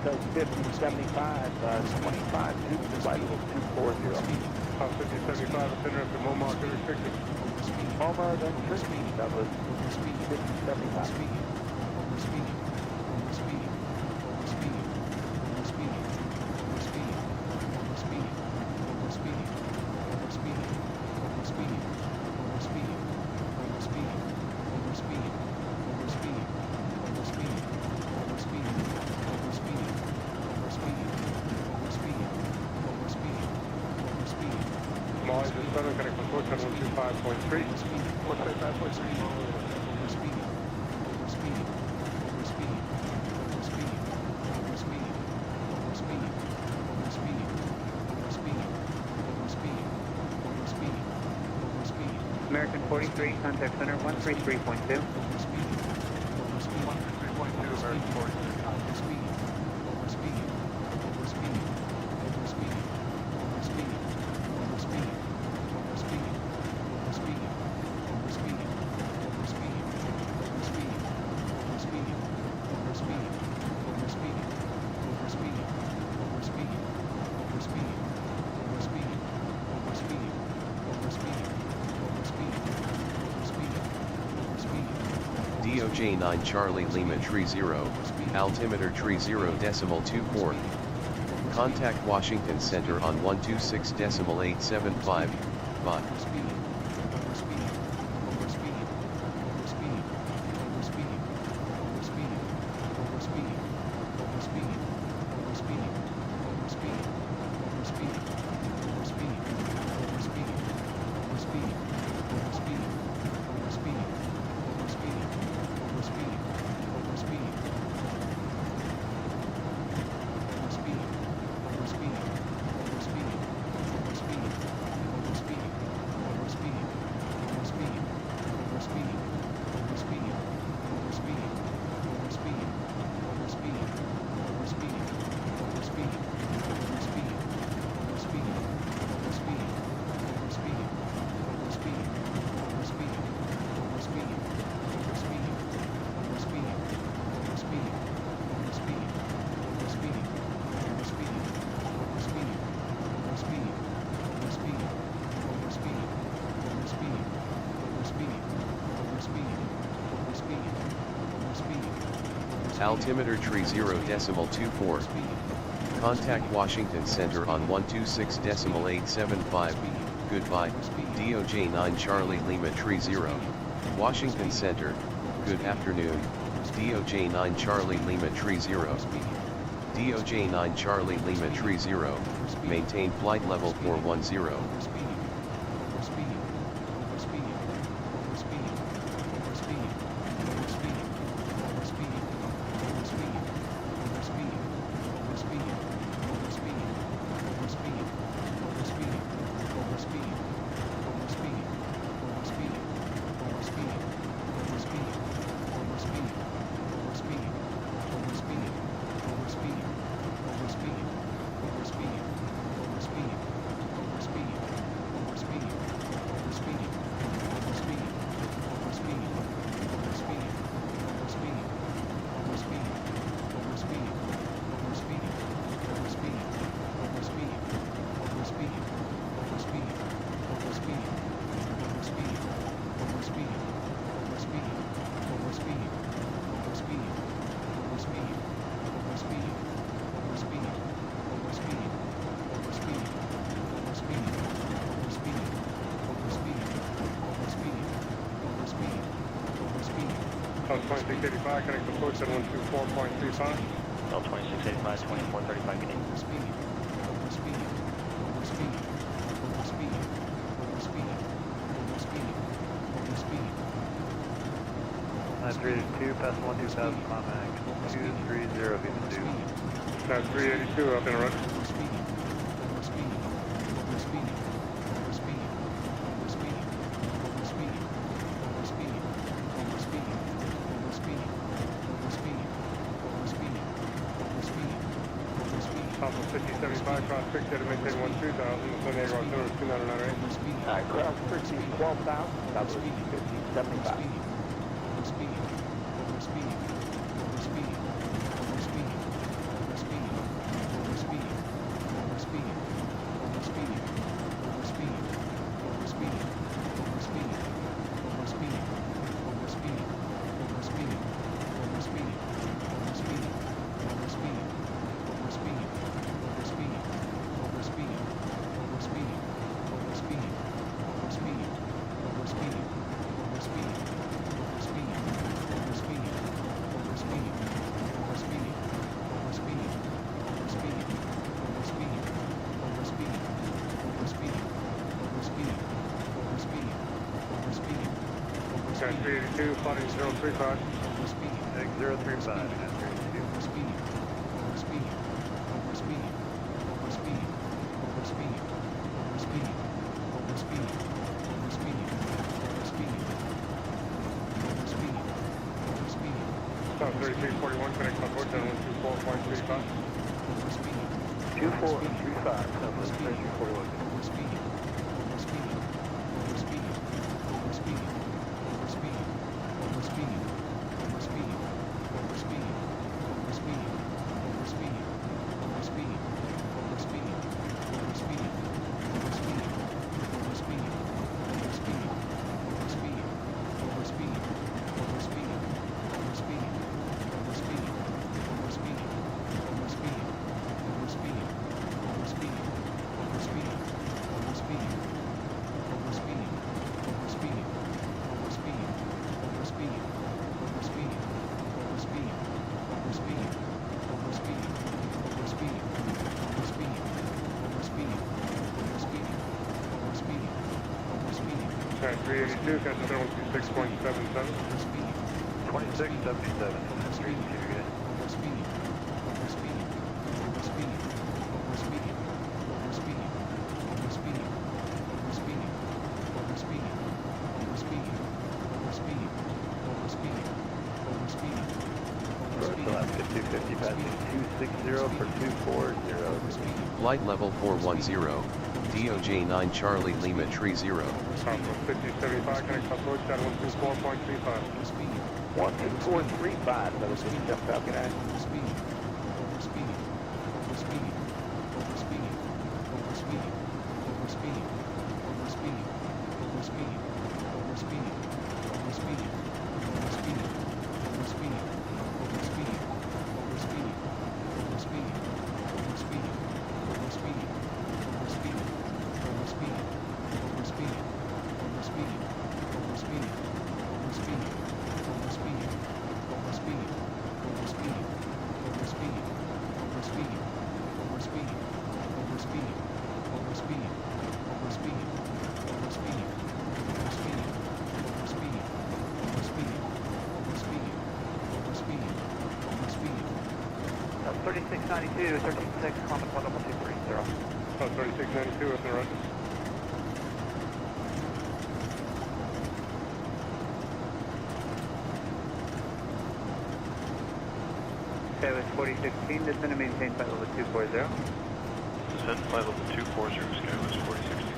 Speaker 20: Does 50, 75, 25, 2, flight level 240.
Speaker 8: South 5075, ascender up to Moma, restricted.
Speaker 20: Moma, then Trisby, that was 50, 75.
Speaker 8: Molly, just center, connect with Coach on 125.3. 125.3.
Speaker 5: American 43, contact center 133.2.
Speaker 8: 133.2, American 43.
Speaker 6: DOJ 9 Charlie Lima Tree 0, altimeter tree 0.24. Contact Washington Center on 126.875, bye. Altimeter tree 0.24. Contact Washington Center on 126.875. Goodbye, DOJ 9 Charlie Lima tree 0. Washington Center, good afternoon, DOJ 9 Charlie Lima tree 0. DOJ 9 Charlie Lima tree 0, maintain flight level 410.
Speaker 9: L 2685, connect the approach at 124.35.
Speaker 13: L 2685, 2435, good day.
Speaker 1: Overspeed.
Speaker 18: 9382, pass 12000, Climax 230, beam 2.
Speaker 9: Pass 382, up in run. Alpha 5075, cross 6, to maintain 12000, San Diego Artillery 2998.
Speaker 11: Cross 12,000, that was 5075.
Speaker 9: Okay, 382, plotting 035.
Speaker 18: Take 035, and 382.
Speaker 9: South 3341, connect the approach at 124.35.
Speaker 18: 2435, Southwest 3341.
Speaker 9: Okay, 382, catch the 126.77.
Speaker 18: 2677, 382, good. Alaska 250, passing 260 for 240.
Speaker 6: Flight level 410, DOJ 9 Charlie Lima tree 0.
Speaker 9: Alpha 5075, connect the approach at 124.35.
Speaker 11: 12435, that was just jumped out, good night.
Speaker 20: 3692, 136, Columbus 12230.
Speaker 9: Oh, 3692 with the Roger.
Speaker 5: Skywest 4016, descend and maintain flight level 240.
Speaker 17: Descend flight level 240, Skywest 4016.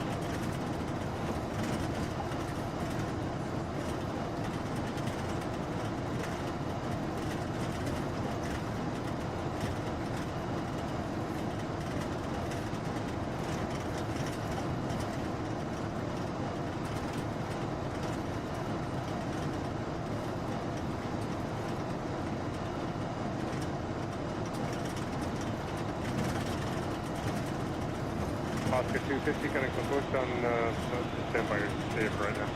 Speaker 9: Oscar 250, connect with Bush on standby safe right now.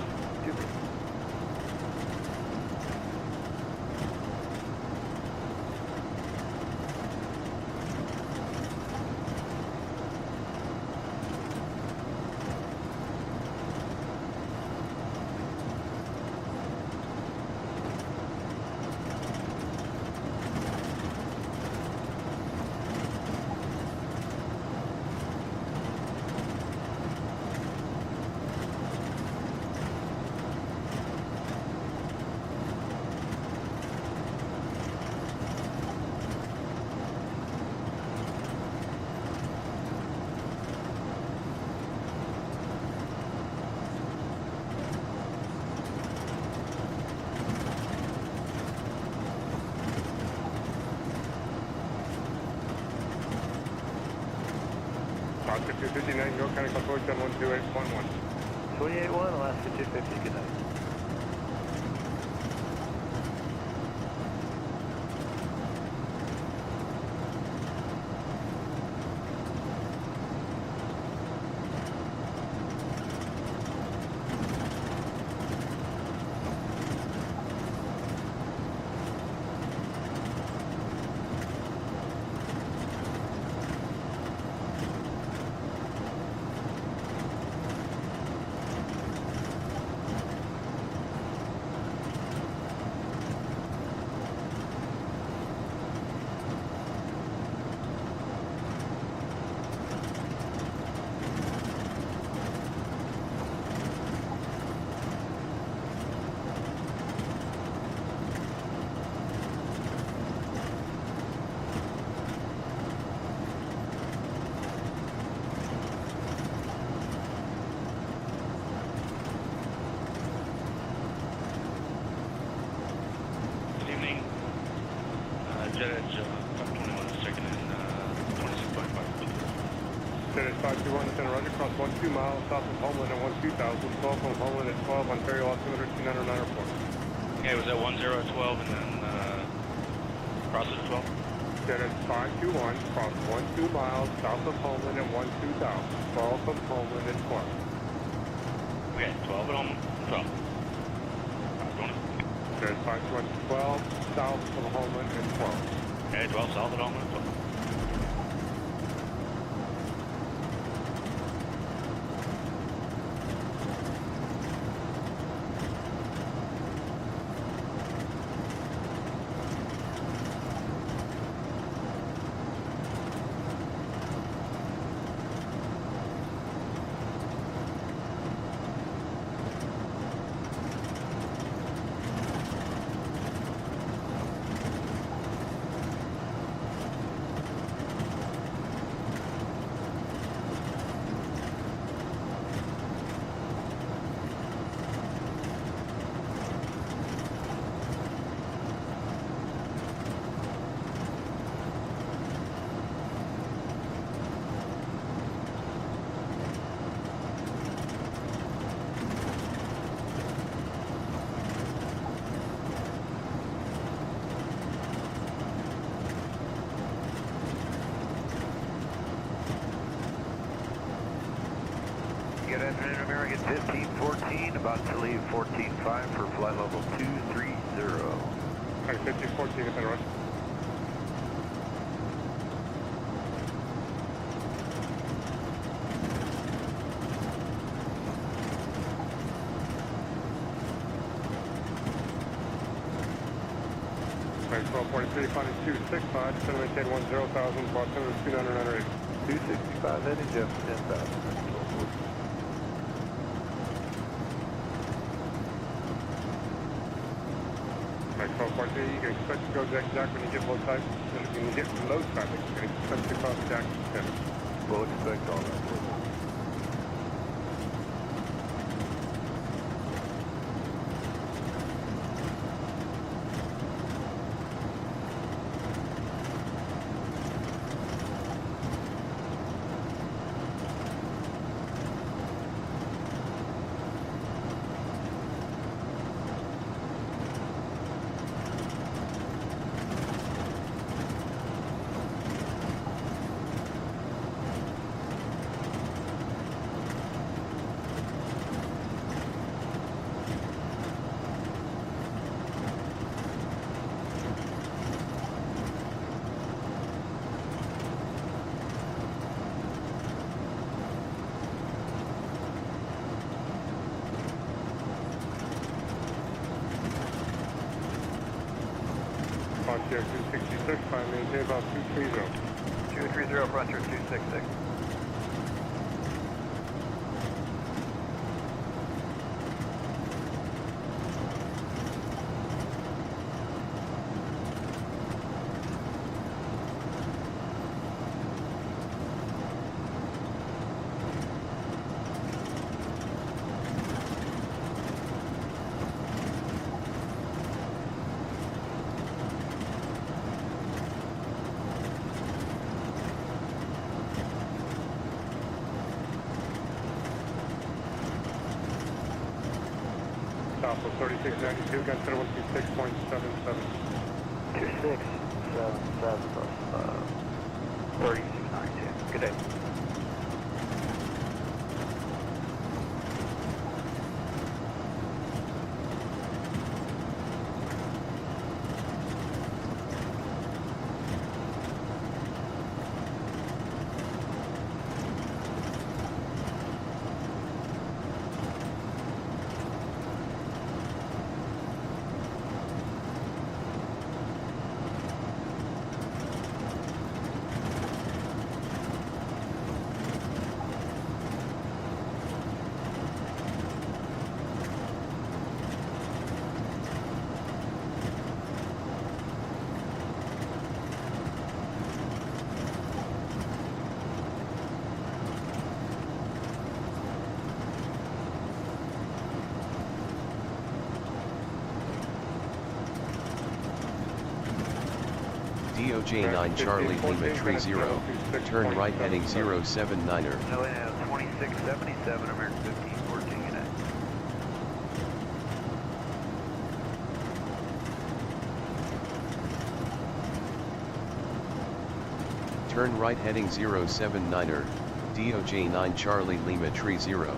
Speaker 9: Oscar 259, go connect with Bush on 12811.
Speaker 20: 281, Alaska 250, good night.
Speaker 10: Jet Edge 521 is taken in 26.5.
Speaker 9: Jet Edge 521, descend Roger, cross 12 miles south of Homeland at 12000, 12 from Homeland at 12, Ontario altimeter 299 report.
Speaker 10: Okay, was that 10 at 12 and then cross it at 12?
Speaker 9: Jet Edge 521, cross 12 miles south of Homeland at 12000, 12 from Homeland at 12.
Speaker 10: Okay, 12 at Homeland, 12.
Speaker 9: Jet Edge 521, 12 south of Homeland at 12.
Speaker 10: Okay, 12 south at Homeland, 12.
Speaker 18: Good afternoon, American 1514, about to leave 14.5 for flight level 230.
Speaker 9: Alright, 1514, descend Roger. Right, 1243, finding 265, descend and maintain 10,000, altimeter 2998.
Speaker 18: 265 heading, Jeff 10,000.
Speaker 9: Right, 1243, you can expect to go jack when you get low tide. When you get low traffic, you can expect to cross jack center.
Speaker 18: We'll expect all that.
Speaker 9: Frontier 266, fine, maintain about 230.
Speaker 17: 230, Frontier 266.
Speaker 9: Southwest 3692, gun center 126.77.
Speaker 13: 2677 plus 3692. Good day.
Speaker 6: DOJ 9 Charlie Lima Tree 0, turn right heading 079er.
Speaker 17: Atlanta 2677, American 1514 Unit.
Speaker 6: Turn right heading 079er, DOJ 9 Charlie Lima Tree 0.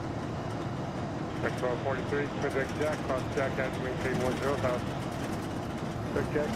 Speaker 9: Next 1243, project jack, cross jack, and maintain 10,000.
Speaker 18: Check jack.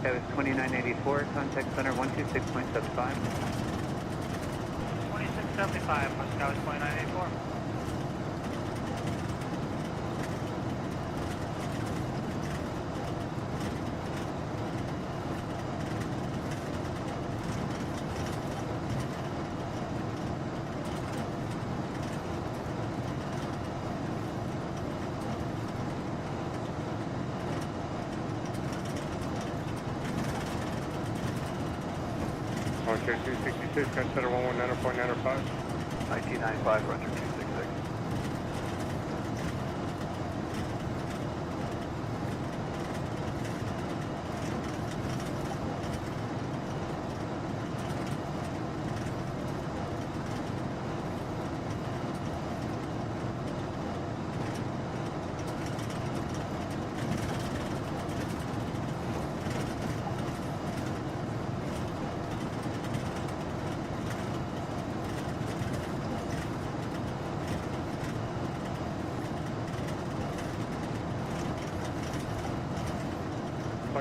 Speaker 4: That was 2984, contact center 126.75.
Speaker 21: 2675, Moscow is 2984.
Speaker 9: Frontier 266, gun center 119.905.
Speaker 17: 1995, Frontier 266.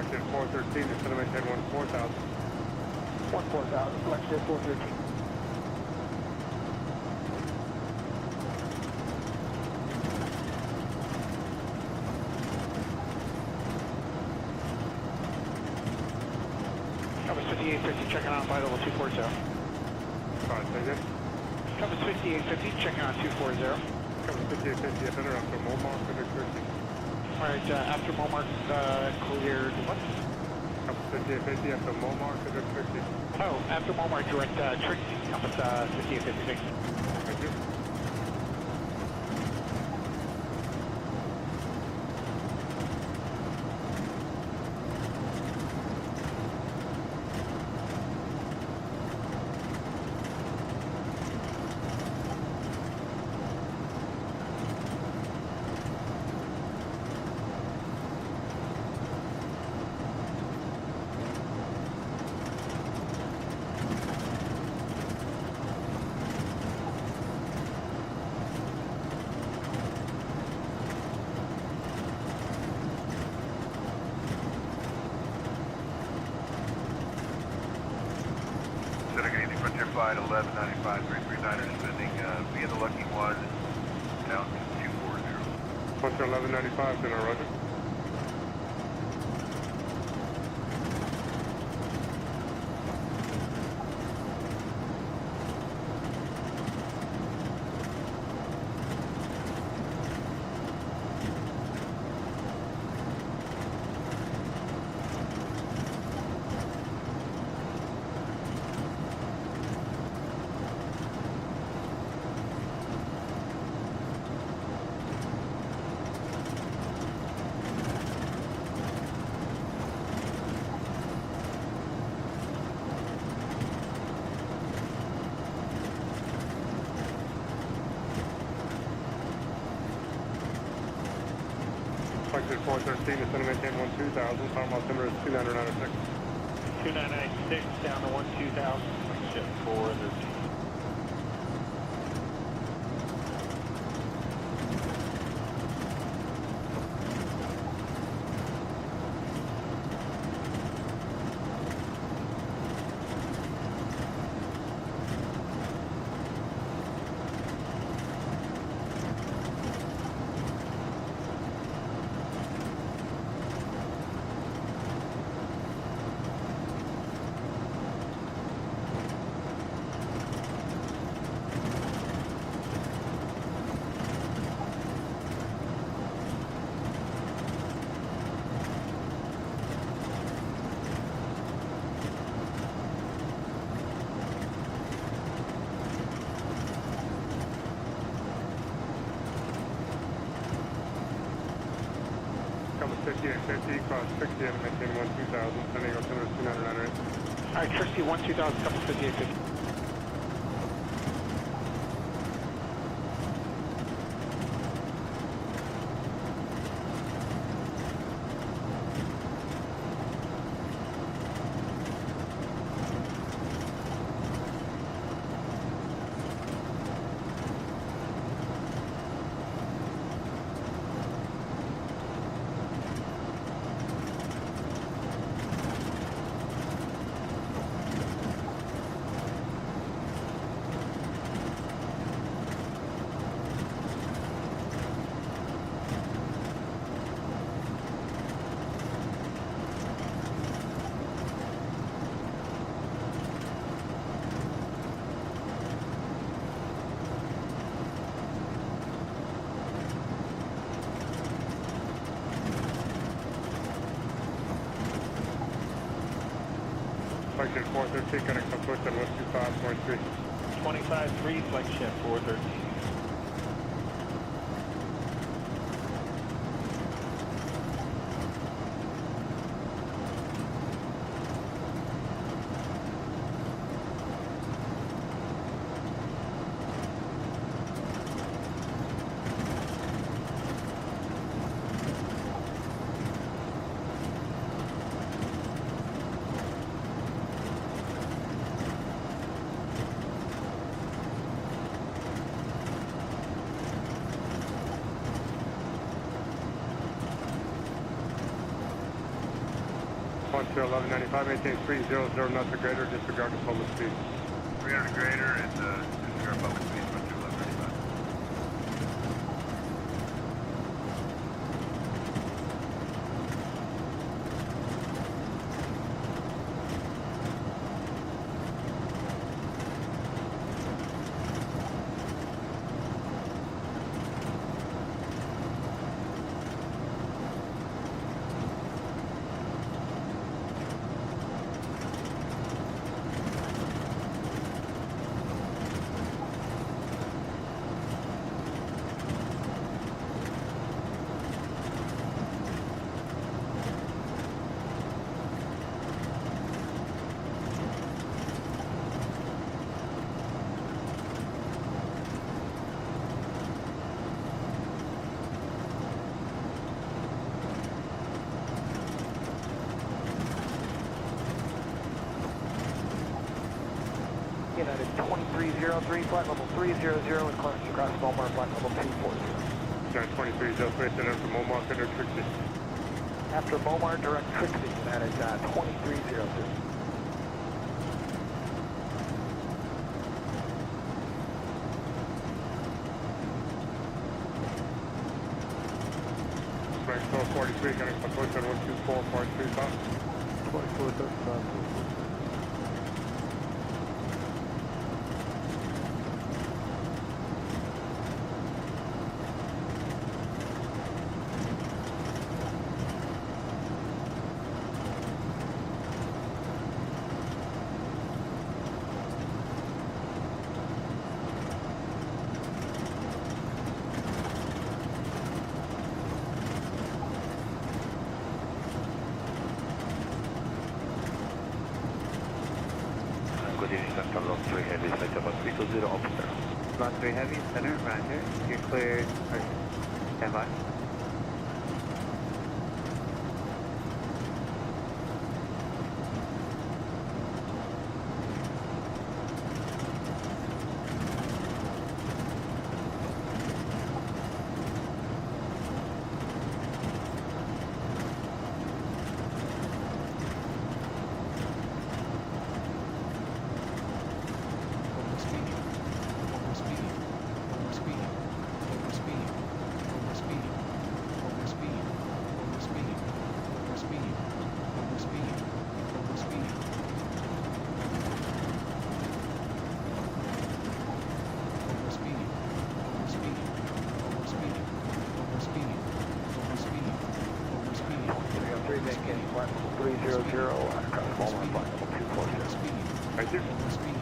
Speaker 9: Flight 413, descend and maintain 14,000.
Speaker 11: 14,000, flight 413.
Speaker 18: Compass 5850, checking on flight level 240.
Speaker 9: Sorry, say again?
Speaker 18: Compass 5850, checking on 240.
Speaker 9: Compass 5850, I've been around to Momar, Civic 30.
Speaker 18: Alright, after Momar, cleared what?
Speaker 9: Compass 5850, after Momar, Civic 30.
Speaker 18: Oh, after Momar, direct Trixie, Compass 5856.
Speaker 9: Thank you.
Speaker 17: Frontier Flight 1195 339 are descending via the Lucky 1 down to 240.
Speaker 9: Frontier 1195, then roger. Flight 413, descend and maintain 12,000, final altimeter is 2996.
Speaker 18: 2996 down to 12,000, ship 413. Compass 5850, cross 60 and maintain 12,000, sending altimeter is 2998. Alright, Trixie 12,000, Compass 5850.
Speaker 9: Flight 413, connect approach at 125.3.
Speaker 18: 25-3, flagship 413.
Speaker 9: Departure 1195, maintain 300 knots or greater, disregard the public speed.
Speaker 19: 300 greater and disregard public speed, 1195.
Speaker 11: United 2303, flight level 300 with clearance across Mulmar, flight level 240.
Speaker 9: United 2303, send out to Mulmar, center Trixie.
Speaker 11: After Mulmar, direct Trixie, United 2303.
Speaker 9: Frank 443, getting for Toyota 124, part 3 top.
Speaker 11: 2435.
Speaker 17: Good evening, Central Lot 3 Heavy, flight about 320, open there.
Speaker 5: Lot 3 Heavy, center, roger. You're cleared. Stand by.
Speaker 11: Maintaining flight level 300 across Mulmar, flight level 240.
Speaker 9: Thank you.
Speaker 11: Overspeed.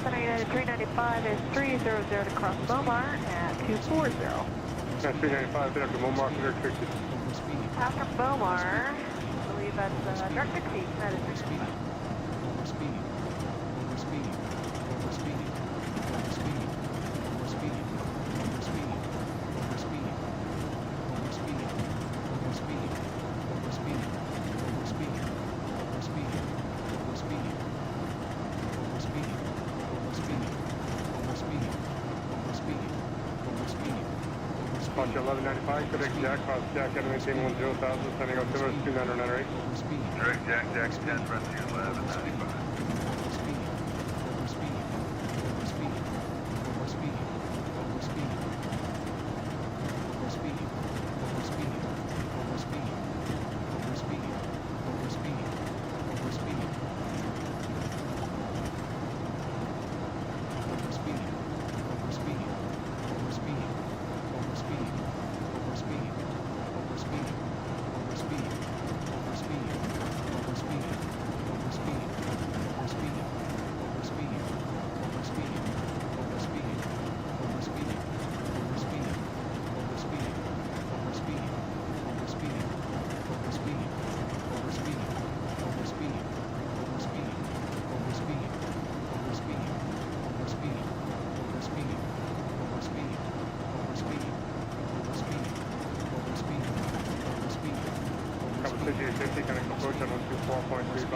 Speaker 4: United 395 is 300 to cross Mulmar at 240.
Speaker 9: That's 395, set up to Mulmar, center Trixie.
Speaker 4: After Mulmar, I believe that's direct 60, United 395.
Speaker 9: Departure 1195, correct Jack, cross Jack, and maintain 10,000, sending out altimeter 2998.
Speaker 19: Direct Jack 10, rescue 1195.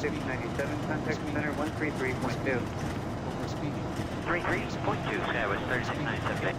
Speaker 5: 697, contact center 133.2.
Speaker 13: 33.2, Skywest 3697.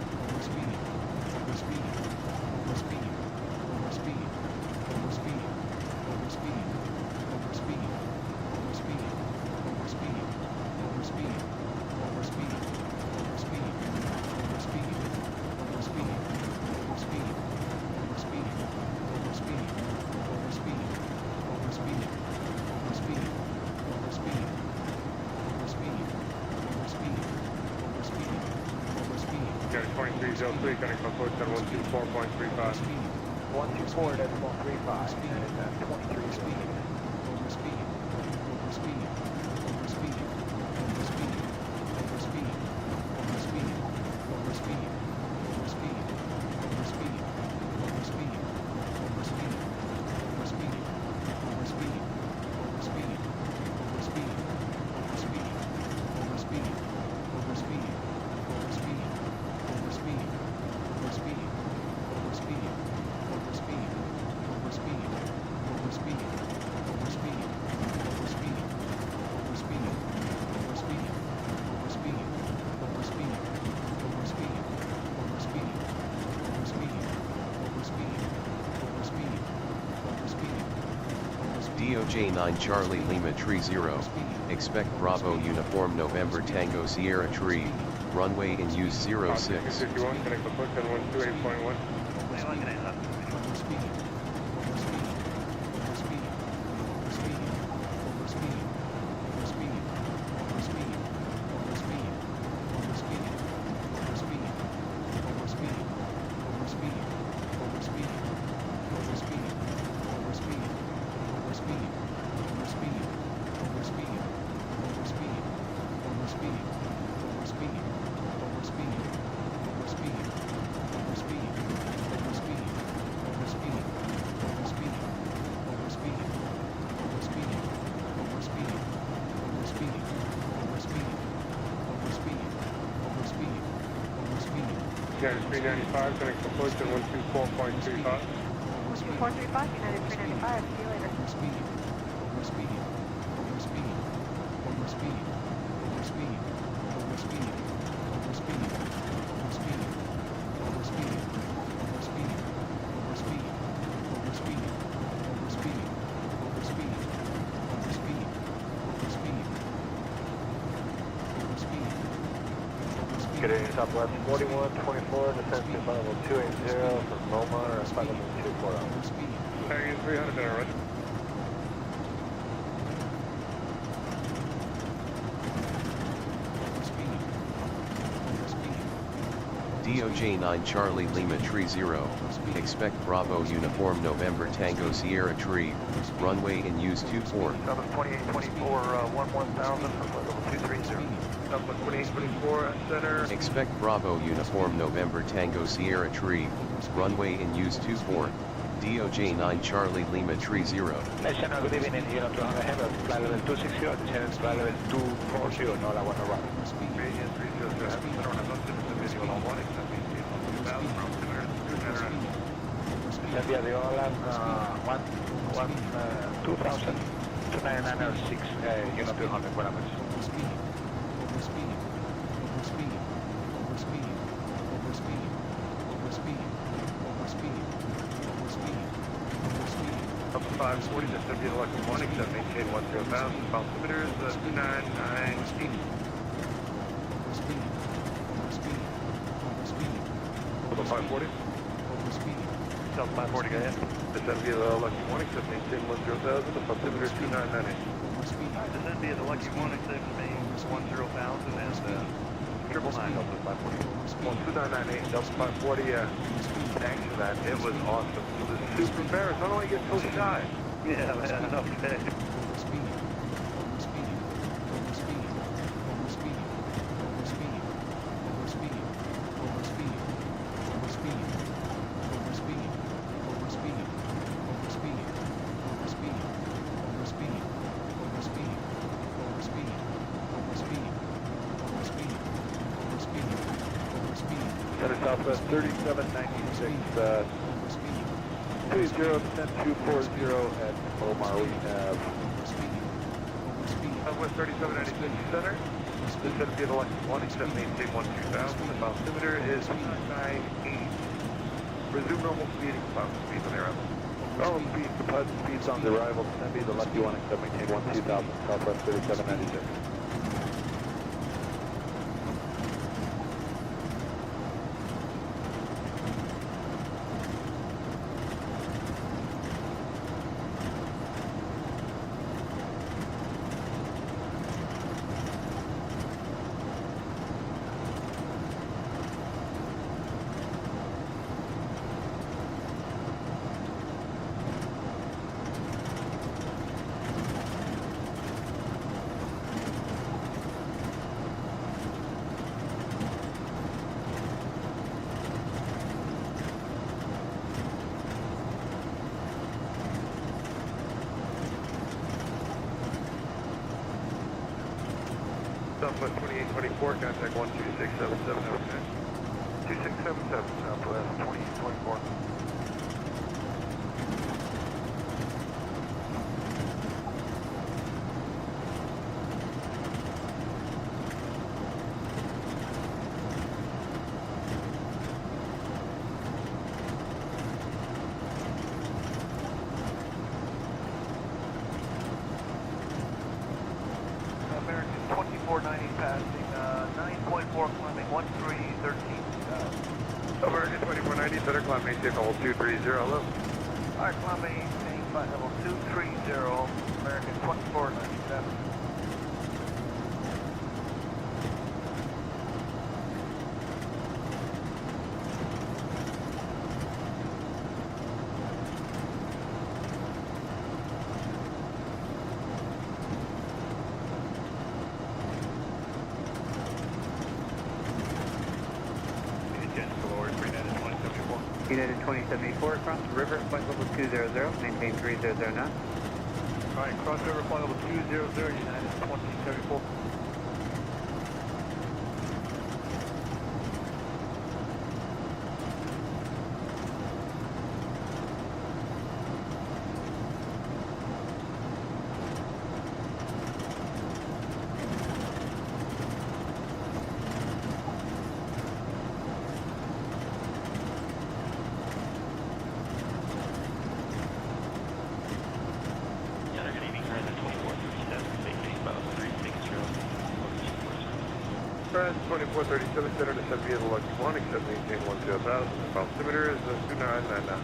Speaker 9: Gary 2303, cutting from Kokc-Kttn-Kosu 124.35.
Speaker 11: 124, that's 135, and it's at 23 speed.
Speaker 6: DOJ 9 Charlie Lima Tree 0, expect Bravo Uniform November Tango Sierra Tree, runway in use 06.
Speaker 9: 51, connect with Kokc-Kttn-Kosu 128.1. Gary 395, connect with Kokc-Kttn-Kosu 124.35.
Speaker 4: 435, United 395, see you later.
Speaker 3: Getting Southwest 4124, descent to flight level 280 from Loma, or flight level 240.
Speaker 9: Tagging 300, center, roger.
Speaker 6: DOJ 9 Charlie Lima Tree 0, expect Bravo Uniform November Tango Sierra Tree, runway in use 24.
Speaker 3: Southwest 2824, 1000 from flight level 230. Southwest 2824, center.
Speaker 6: Expect Bravo Uniform November Tango Sierra Tree, runway in use 24. DOJ 9 Charlie Lima Tree 0.
Speaker 20: National, good evening, you know, to have a flight level 260, descend to flight level 240, no, I want to run.
Speaker 14: Radius 300, have center on a bus to the video on 1, accepting 2000 from center to center.
Speaker 20: India, the Holland, 2000 to 906, you know, 200 parameters.
Speaker 14: Up to 540, this should be the lucky one, except maintain 10,000, altimeters 299. Level 540.
Speaker 3: South 540, go ahead.
Speaker 14: Descend via the lucky one, except maintain 10,000, the altimeter 299.
Speaker 3: Descend via the lucky one, except maintain 10,000 and 999, Delta 540.
Speaker 14: 2998, Delta 540, thanks for that. It was awesome. It was super embarrassed. I don't want to get so shy.
Speaker 3: Yeah, man, okay.
Speaker 14: Center Southwest 3796, 20, descent 240 at Omar. We have
Speaker 19: Southwest 3796 center. Descend via the Lucky 1, except maintain 12000. The altimeter is 298. Resume normal speeding, final speed on the arrival.
Speaker 20: Normal speed, composite speeds on the arrival. Descend via the Lucky 1, except maintain 12000. Southwest 3796.
Speaker 19: Southwest 2824, contact 12677, okay. 2677, Southwest 2824.
Speaker 20: American 2490 passing 9.4, climbing 1313.
Speaker 19: American 2490, center climb, maintain level 230, hello.
Speaker 20: Alright, climb maintain flight level 230, American 2497.
Speaker 5: United 2074 across the river, flight level 200, maintain 300 knots.
Speaker 20: Alright, cross river, flight level 200, United 2074.
Speaker 19: France 2437, center descend via the Lucky 1, except maintain 12000. The altimeter is 2999.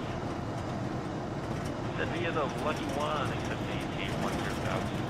Speaker 10: Descend via the Lucky 1, except maintain 100,000.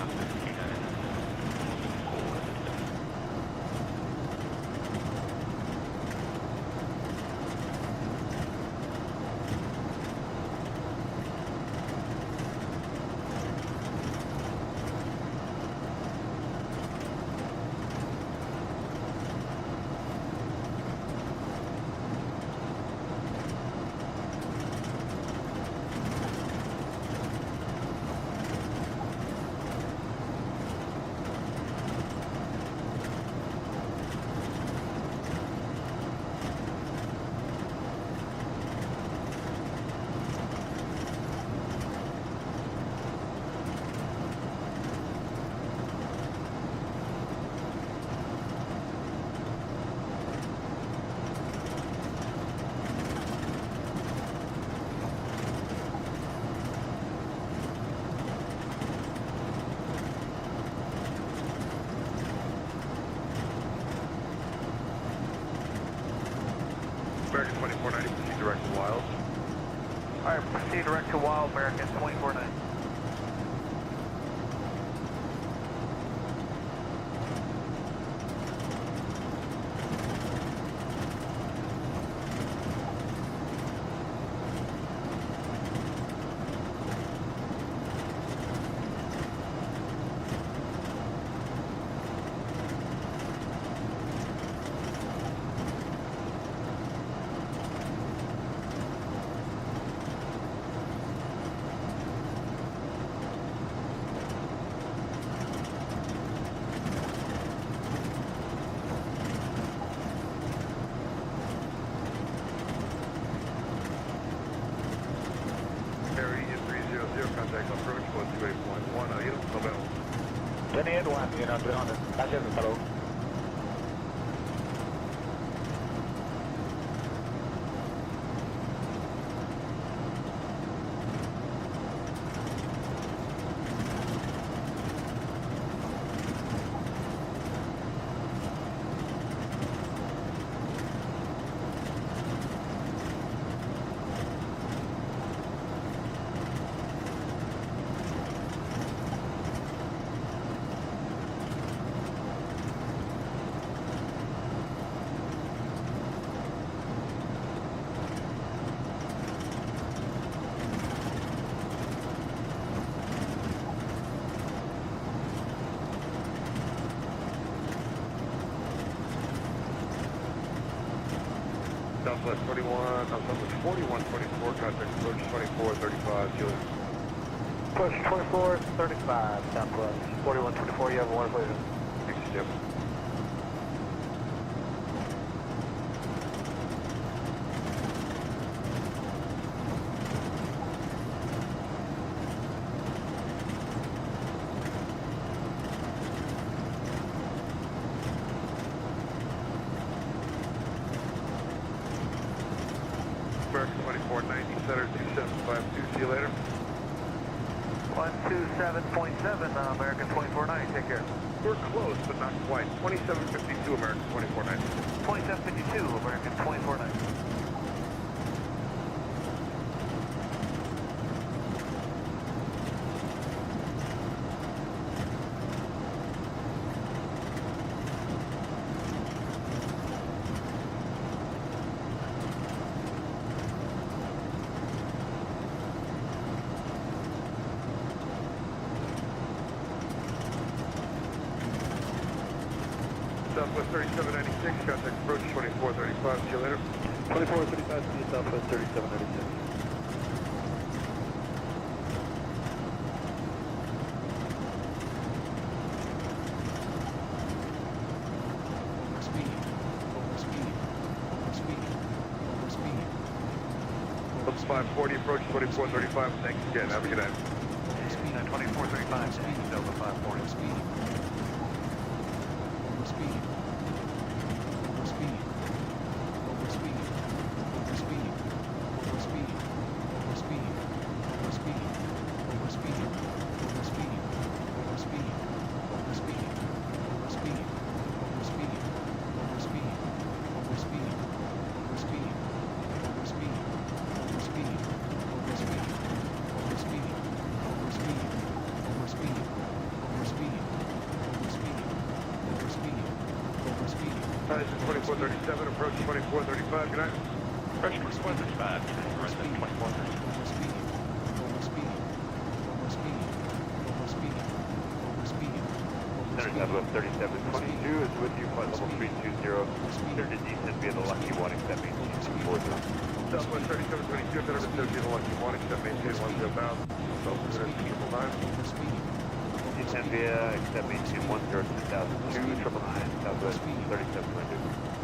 Speaker 19: American 2490, proceed direct to Wild.
Speaker 20: Alright, proceed direct to Wild, American 2490.
Speaker 8: 300. Gracias, hasta luego.
Speaker 19: Southwest 4124, contact approach 2435, Julian.
Speaker 20: Push 2435, Southwest 4124, you have a wonderful evening.
Speaker 19: Thanks, Jim. American 2490, Center 2752, see you later.
Speaker 20: 127.7, American 2490, take care.
Speaker 19: We're close, but not quite. 2752, American 2490.
Speaker 20: 2752, American 2490.
Speaker 19: Southwest 3796, contact approach 2435, see you later.
Speaker 20: 2435, see you Southwest 3796.
Speaker 19: Oops, 540, approach 2435, thanks again, have a good night.
Speaker 20: 2435, Delta 540.
Speaker 19: This is 2437, approach 2435, good night.
Speaker 17: Approach 2435, resident 2430.
Speaker 14: Center Southwest 3722 is with you, flight level 320, clear to descent via the Lucky 1, accept maintain 240.
Speaker 19: Southwest 3722, center to associate the Lucky 1, accept maintain 10,000, Southwest 999.
Speaker 14: Descent via, accept maintain 10, 10,002, 999, Southwest 3722.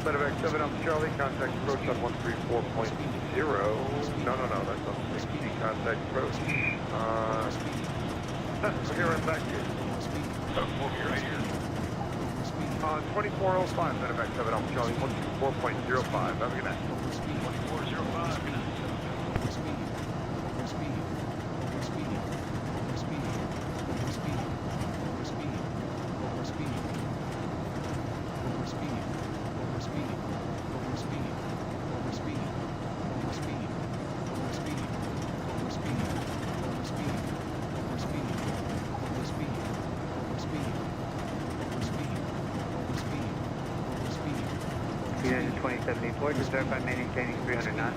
Speaker 19: Medevac 7 Alpha Charlie, contact approach on 134.0. No, that's on 60, contact approach. We're here right back here. We'll be right here. 2405, Medevac 7 Alpha Charlie, 124.05. Have a good night. 2405, good night.
Speaker 5: United 2074, just verify maintaining 300 knots.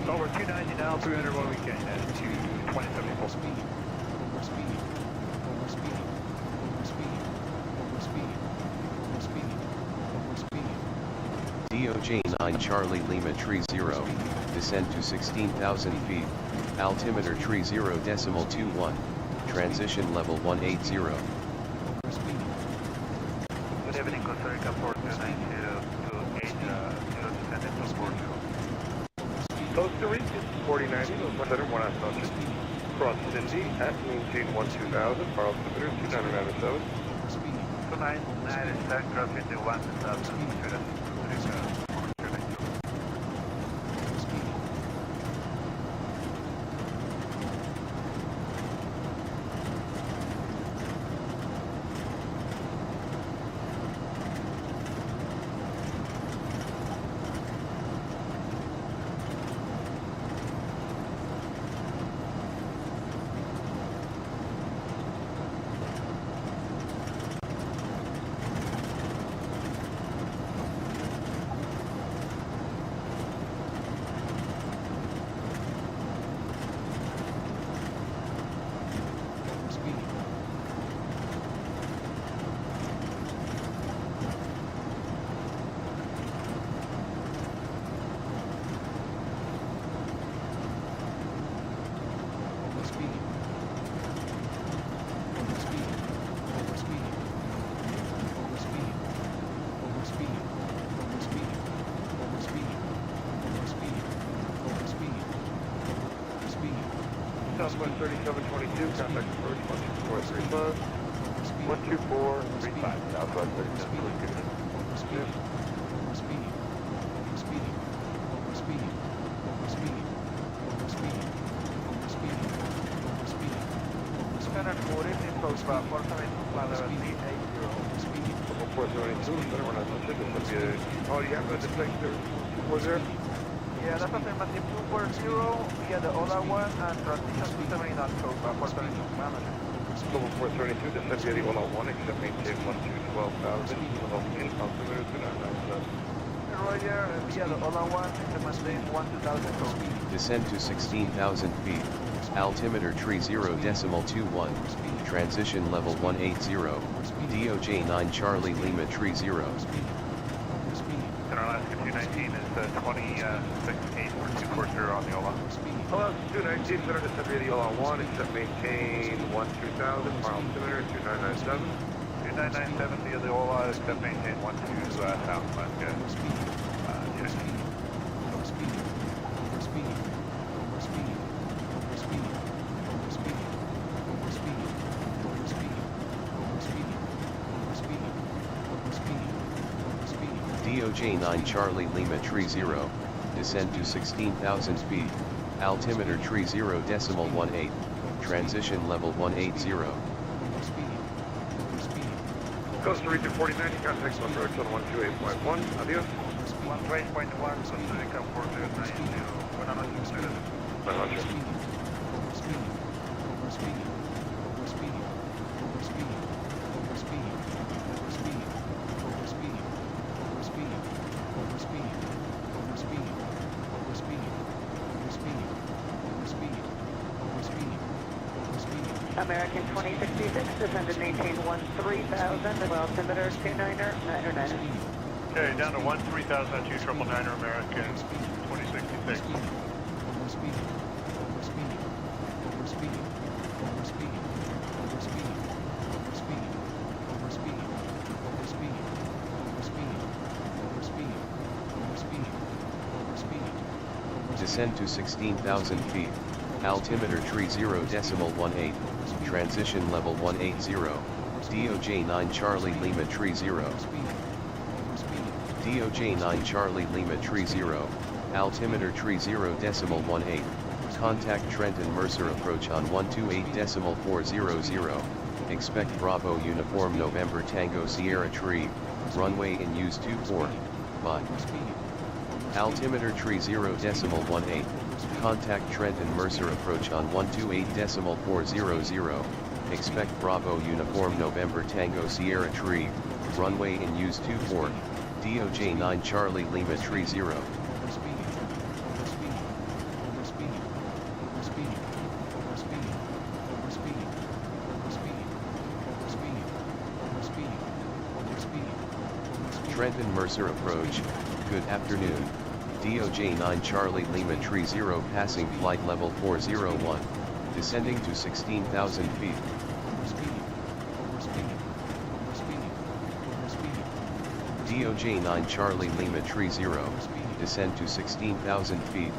Speaker 20: Over 290 now, 300 what we can, at 220 74.
Speaker 6: 9 Charlie Lima Tree 0, descend to 16,000 feet, altimeter tree 0.21, transition level 180.
Speaker 18: Good evening, Costa Rica 429 to 80 descending to 40.
Speaker 9: Costa Rica 4090, center, buenas noches. Cross Cindy at maintain 12000, far altimeter 2997.
Speaker 18: 2997, crossing the 1000,
Speaker 9: Southwest 3722, contact approach 12435.
Speaker 18: 12435, Southwest 3722.
Speaker 19: Center 40, info about 472, flight level 380.
Speaker 9: 472, center, buenas noches. Oh, you have a deflector 240?
Speaker 19: Yeah, that's affirmative 240 via the Ola 1 and transition 270 knot code by 432 manager.
Speaker 9: Global 432, descend via the Ola 1, except maintain 12,000, level in, altimeter 2997.
Speaker 19: Roger, via the Ola 1, except maintain 12,000 code.
Speaker 6: Descend to 16,000 feet, altimeter tree 0.21, transition level 180, DOJ 9 Charlie Lima Tree 0.
Speaker 18: Alaska 219 is 26.84240 on the Ola.
Speaker 9: Hello, 219, center descend via the Ola 1, except maintain 12,000, far altimeter 2997.
Speaker 18: 2997 via the Ola, except maintain 12 south, Alaska.
Speaker 6: DOJ 9 Charlie Lima Tree 0, descend to 16,000 feet, altimeter tree 0.18, transition level 180.
Speaker 9: Costa Rica 4090, contact on direction 128.1, adios.
Speaker 18: 128.1, Costa Rica 4090, buenas noches.
Speaker 9: Buenas noches.
Speaker 4: American 2066, descend to maintain 13,000, the altimeter 2999.
Speaker 10: Okay, down to 13,000 at 2999 American 2066.
Speaker 6: Descend to 16,000 feet, altimeter tree 0.18, transition level 180, DOJ 9 Charlie Lima Tree 0. DOJ 9 Charlie Lima Tree 0, altimeter tree 0.18, contact Trenton Mercer approach on 128.400, expect Bravo Uniform November Tango Sierra Tree, runway in use 24, bye. Altimeter tree 0.18, contact Trenton Mercer approach on 128.400, expect Bravo Uniform November Tango Sierra Tree, runway in use 24, DOJ 9 Charlie Lima Tree 0. Trenton Mercer approach, Good afternoon, DOJ 9 Charlie Lima Tree 0 passing flight level 401, descending to 16,000 feet. DOJ 9 Charlie Lima Tree 0, descend to 16,000 feet,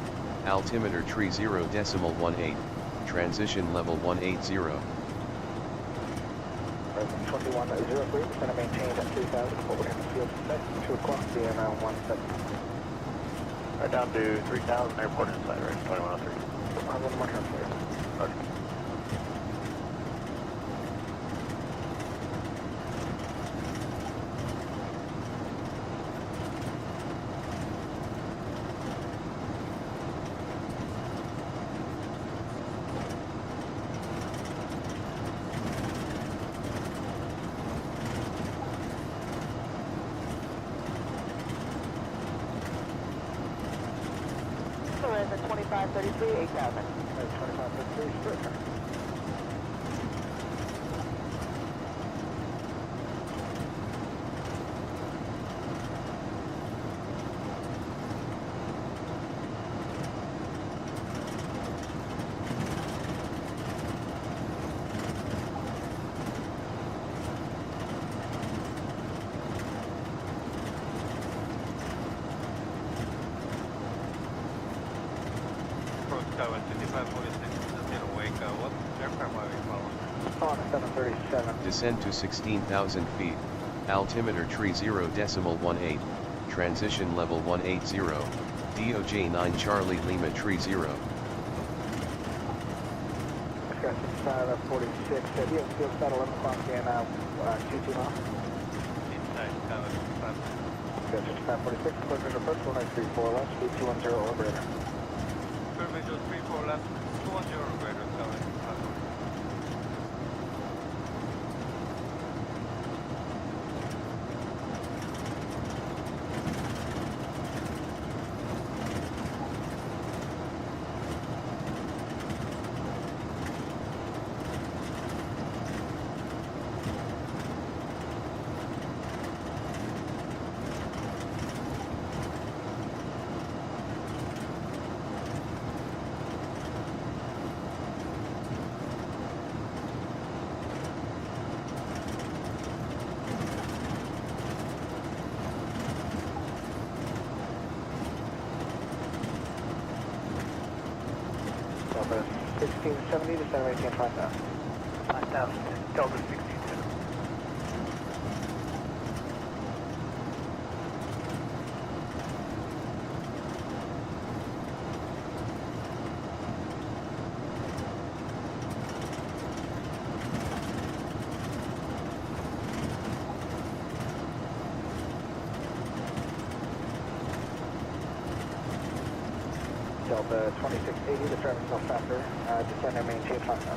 Speaker 6: altimeter tree 0.18, transition level 180.
Speaker 11: 2103, descend and maintain at 3,000, forward in the field set, 2 o'clock, VML 17.
Speaker 13: Right down to 3,000, airport inside, right, 2103.
Speaker 11: I'm going to mark on clear.
Speaker 13: Okay.
Speaker 4: Horizon 2533, 8,000.
Speaker 11: 2533, straight turn.
Speaker 19: Tower 2546, just in Waco. What aircraft are we following?
Speaker 11: On 737.
Speaker 6: Descend to 16,000 feet, altimeter tree 0.18, transition level 180, DOJ 9 Charlie Lima Tree 0.
Speaker 11: Got 6546, field set 11 o'clock, VML 22 miles.
Speaker 19: Inside Tower 55.
Speaker 11: Got 6546, clear visual approach, 1934 left, speed 210 operator.
Speaker 19: Clear visual 34 left, 210 operator, Tower 55.
Speaker 11: Delta 1670, descend and maintain 5,000.
Speaker 20: 5,000, Delta 1670.
Speaker 11: Delta 2680, the driver's no factor, descend and maintain 5,000.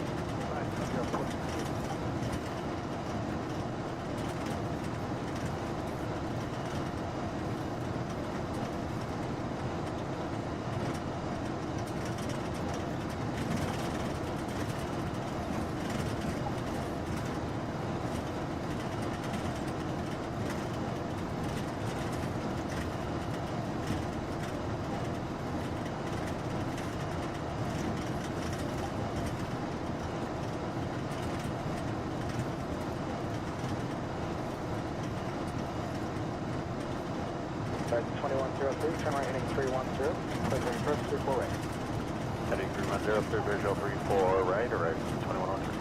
Speaker 11: Right, 2103, turn right heading 310, clear for approach 34 right.
Speaker 13: Heading 310, clear visual 34 right, or right, 2103.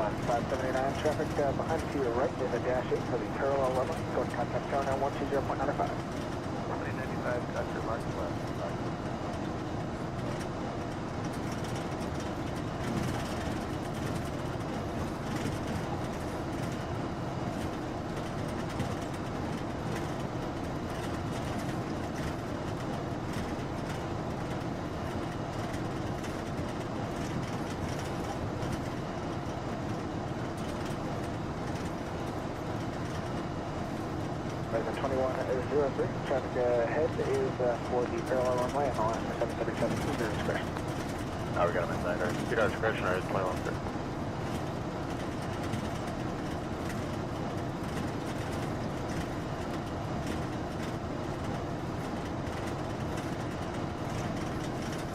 Speaker 11: Last 579 traffic behind to your right in the dash 8 for the parallel level. Go to contact tower now 120.95.
Speaker 13: 2095, got your mark left.
Speaker 11: President 2103, traffic ahead is for the parallel runway and Alaska 737 under discretion.
Speaker 13: Now we got him inside our speed out discretion, our 21-3.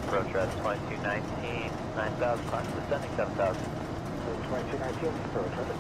Speaker 7: Approach at 2219, 9000, clock descending 7000.
Speaker 11: 2219, approach, traffic.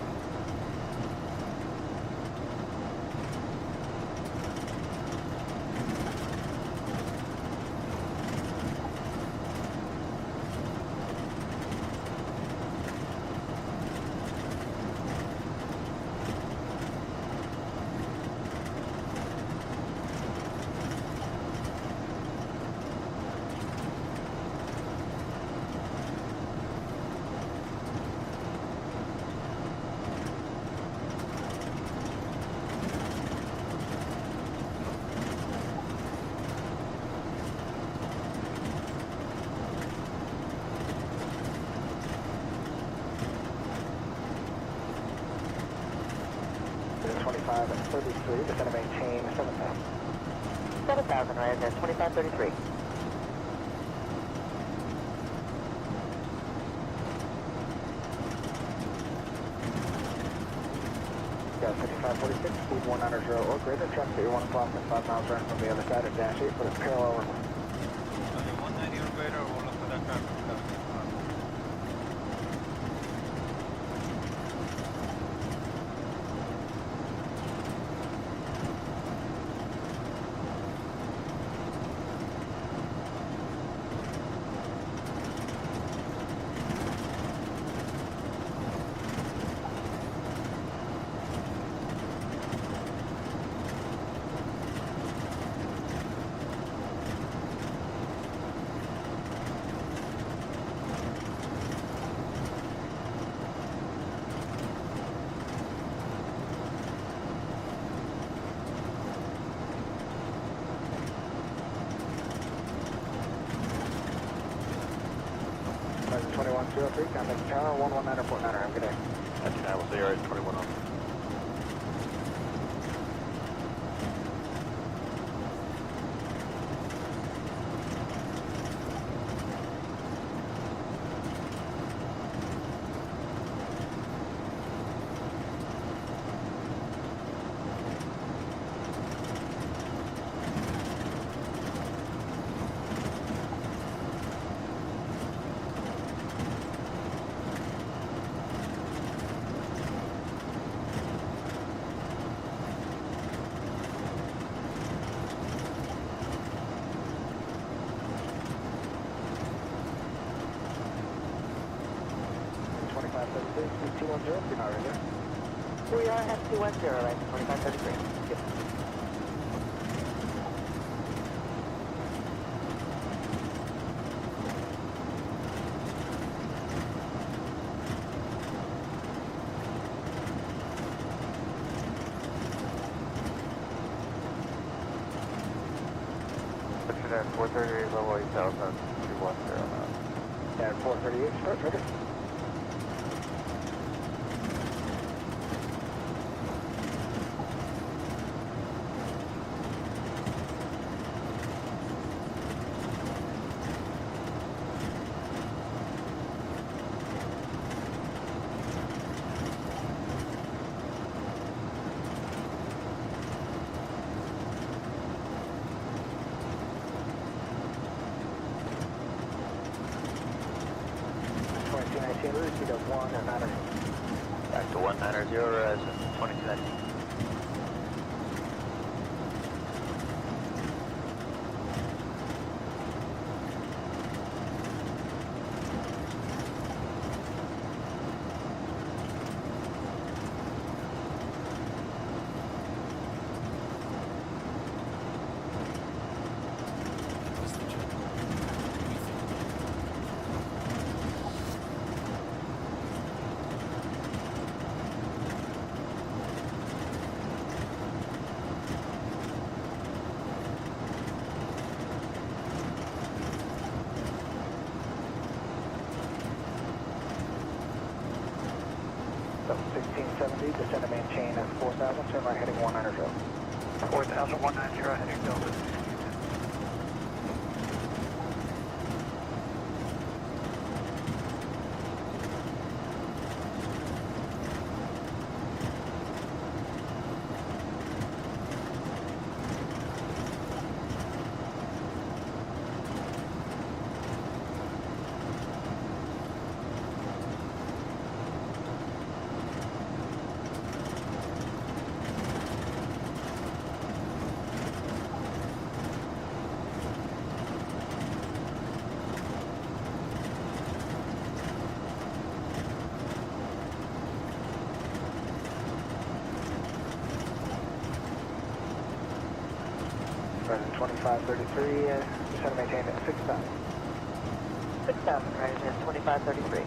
Speaker 11: Is 2533, descend and maintain 7000.
Speaker 4: 7000, right there, 2533.
Speaker 11: Got 5546, speed 190 or greater, traffic at your 1 o'clock and 5 miles right from the other side of dash 8 for the parallel runway.
Speaker 18: 190 or greater, we'll look for that traffic.
Speaker 11: President 2103, contact tower 119.9, have a good day.
Speaker 13: That's now, we'll see you at 21 on.
Speaker 11: Speed 210, if you're not right there.
Speaker 4: We are at 210, right, 2533. Yep.
Speaker 13: Pushing at 438, level 8000, 210 now.
Speaker 11: At 438, start, ready. Speed of 190.
Speaker 7: Back to 190, res 2219.
Speaker 11: So 1670, descend and maintain at 4000, turn right heading 190.
Speaker 20: 4190 heading Delta.
Speaker 11: Present 2533, descend and maintain at 6000.
Speaker 4: 6000, right, is 2533.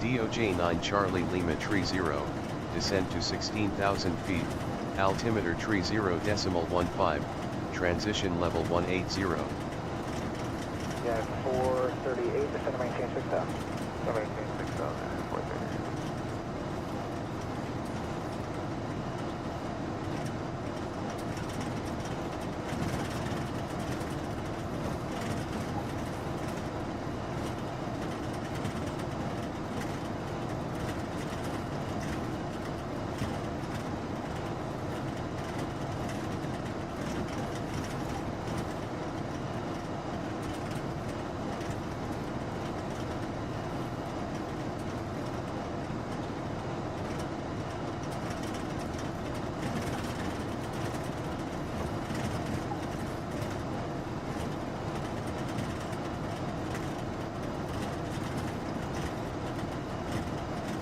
Speaker 6: DOJ-9 Charlie Lima Tree 0, descend to 16,000 feet, altimeter tree 0.15, transition level 180.
Speaker 11: Yeah, 438, descend and maintain 6000.
Speaker 13: Maintain 6,000, 430.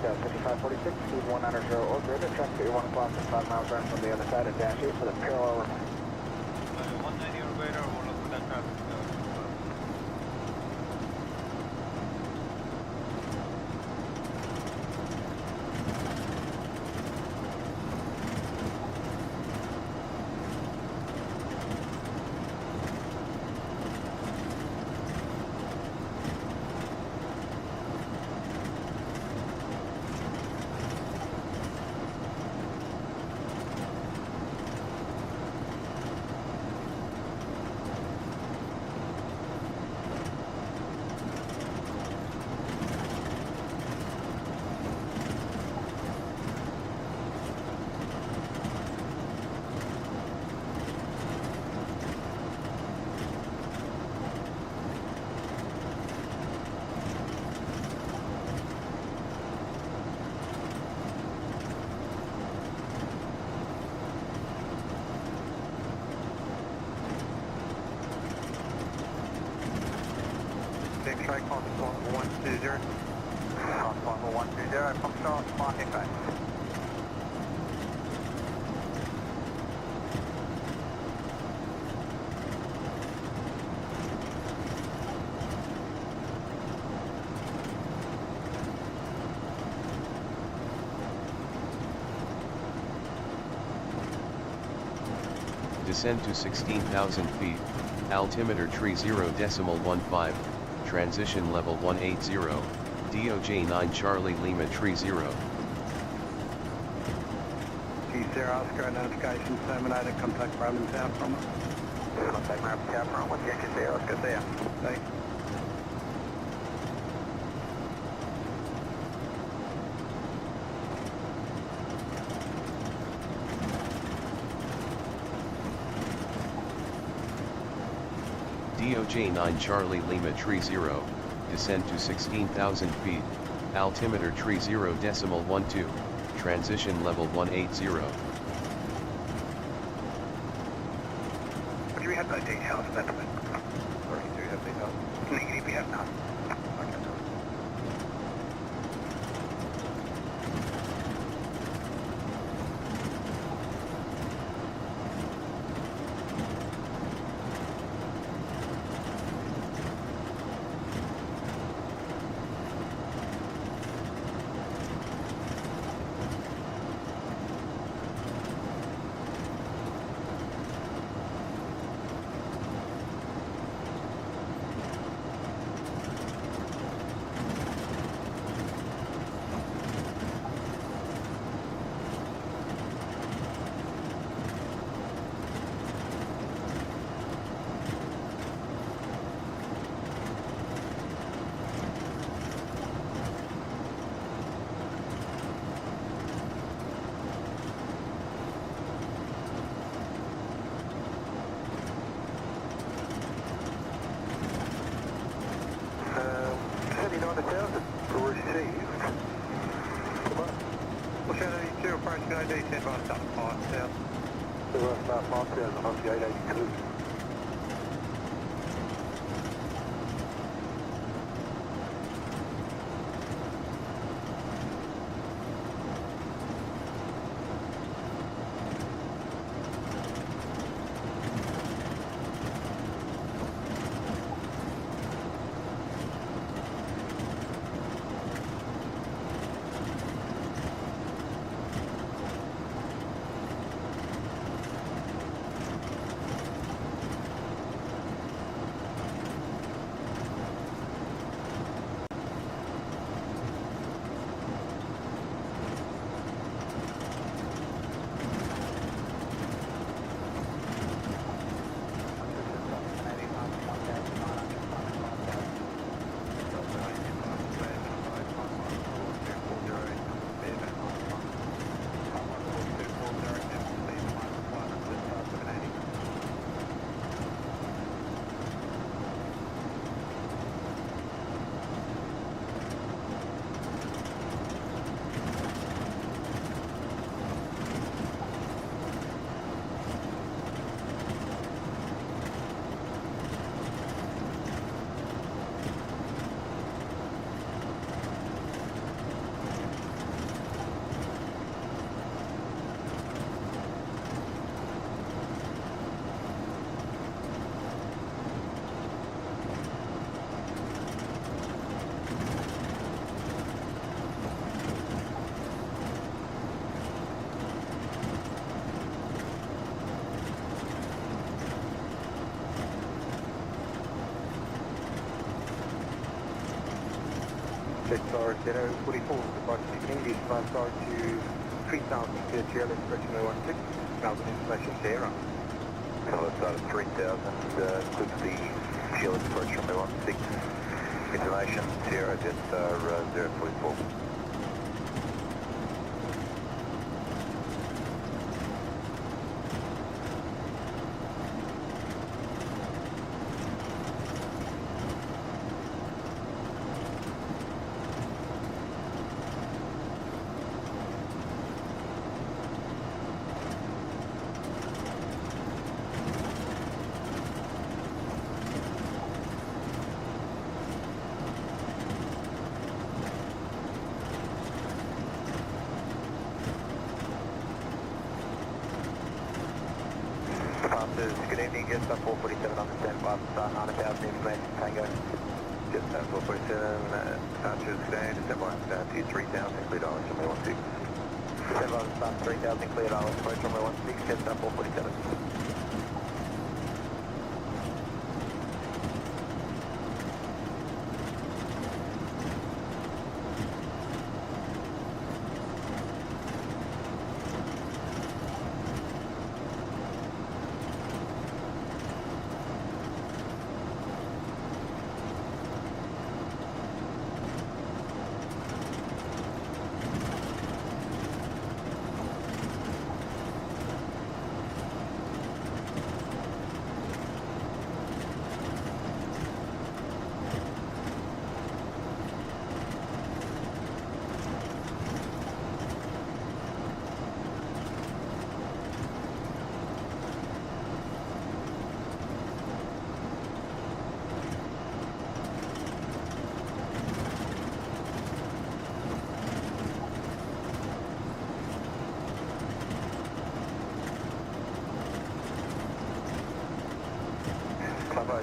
Speaker 11: Yeah, 5546, speed 190 or greater, traffic at your 1 o'clock and 5 miles right from the other side of dash 8 for the parallel runway.
Speaker 20: 190 or greater, we'll look for that traffic.
Speaker 11: Big strike on spot 120. On spot 120, pump start, marking back.
Speaker 6: Descend to 16,000 feet, altimeter tree 0.15, transition level 180, DOJ-9 Charlie Lima Tree 0.
Speaker 2: G0 Oscar, notification terminated, contact Brandon Town from us.
Speaker 11: Contact Brandon Town from us, G0 Oscar, see ya.
Speaker 2: Thanks.
Speaker 6: DOJ-9 Charlie Lima Tree 0, descend to 16,000 feet, altimeter tree 0.12, transition level 180.
Speaker 11: Do we have no details of that? Or do we have details? Negative, we have none. Okay, so.
Speaker 2: Received. Volanta 2 approaching ID, stand by stop 5000.
Speaker 3: Start 5000 on the 882.
Speaker 2: Star 044, departure English, 5 star to 3000, clear GL expression 016, Melbourne information 0.
Speaker 3: Left side of 3000, includes the GL expression 016, information 0, jet star 044. Good evening, Jetstar 447 on the standby, star 9000 information, Tango. Jetstar 447, departures today, standby, star 3000, cleared island, runway 16. Standby, star 3000, cleared island, approach runway 16, Jetstar 447.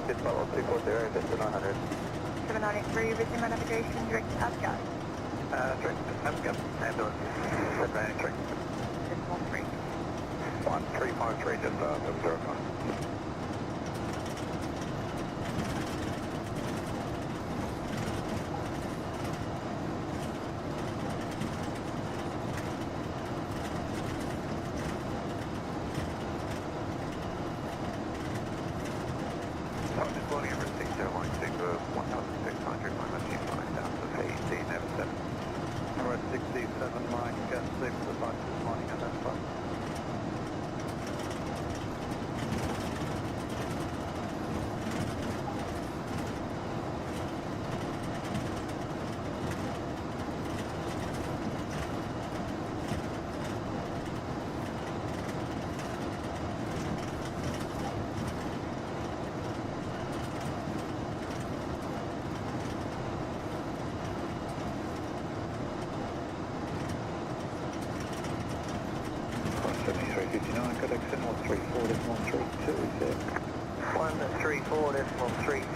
Speaker 3: Jetstar 240, investor 900.
Speaker 12: 793, resume my navigation, direct to Ascot.
Speaker 2: Direct to Ascot, ambulance, 793.
Speaker 12: 613.
Speaker 2: 1353, Jetstar 705.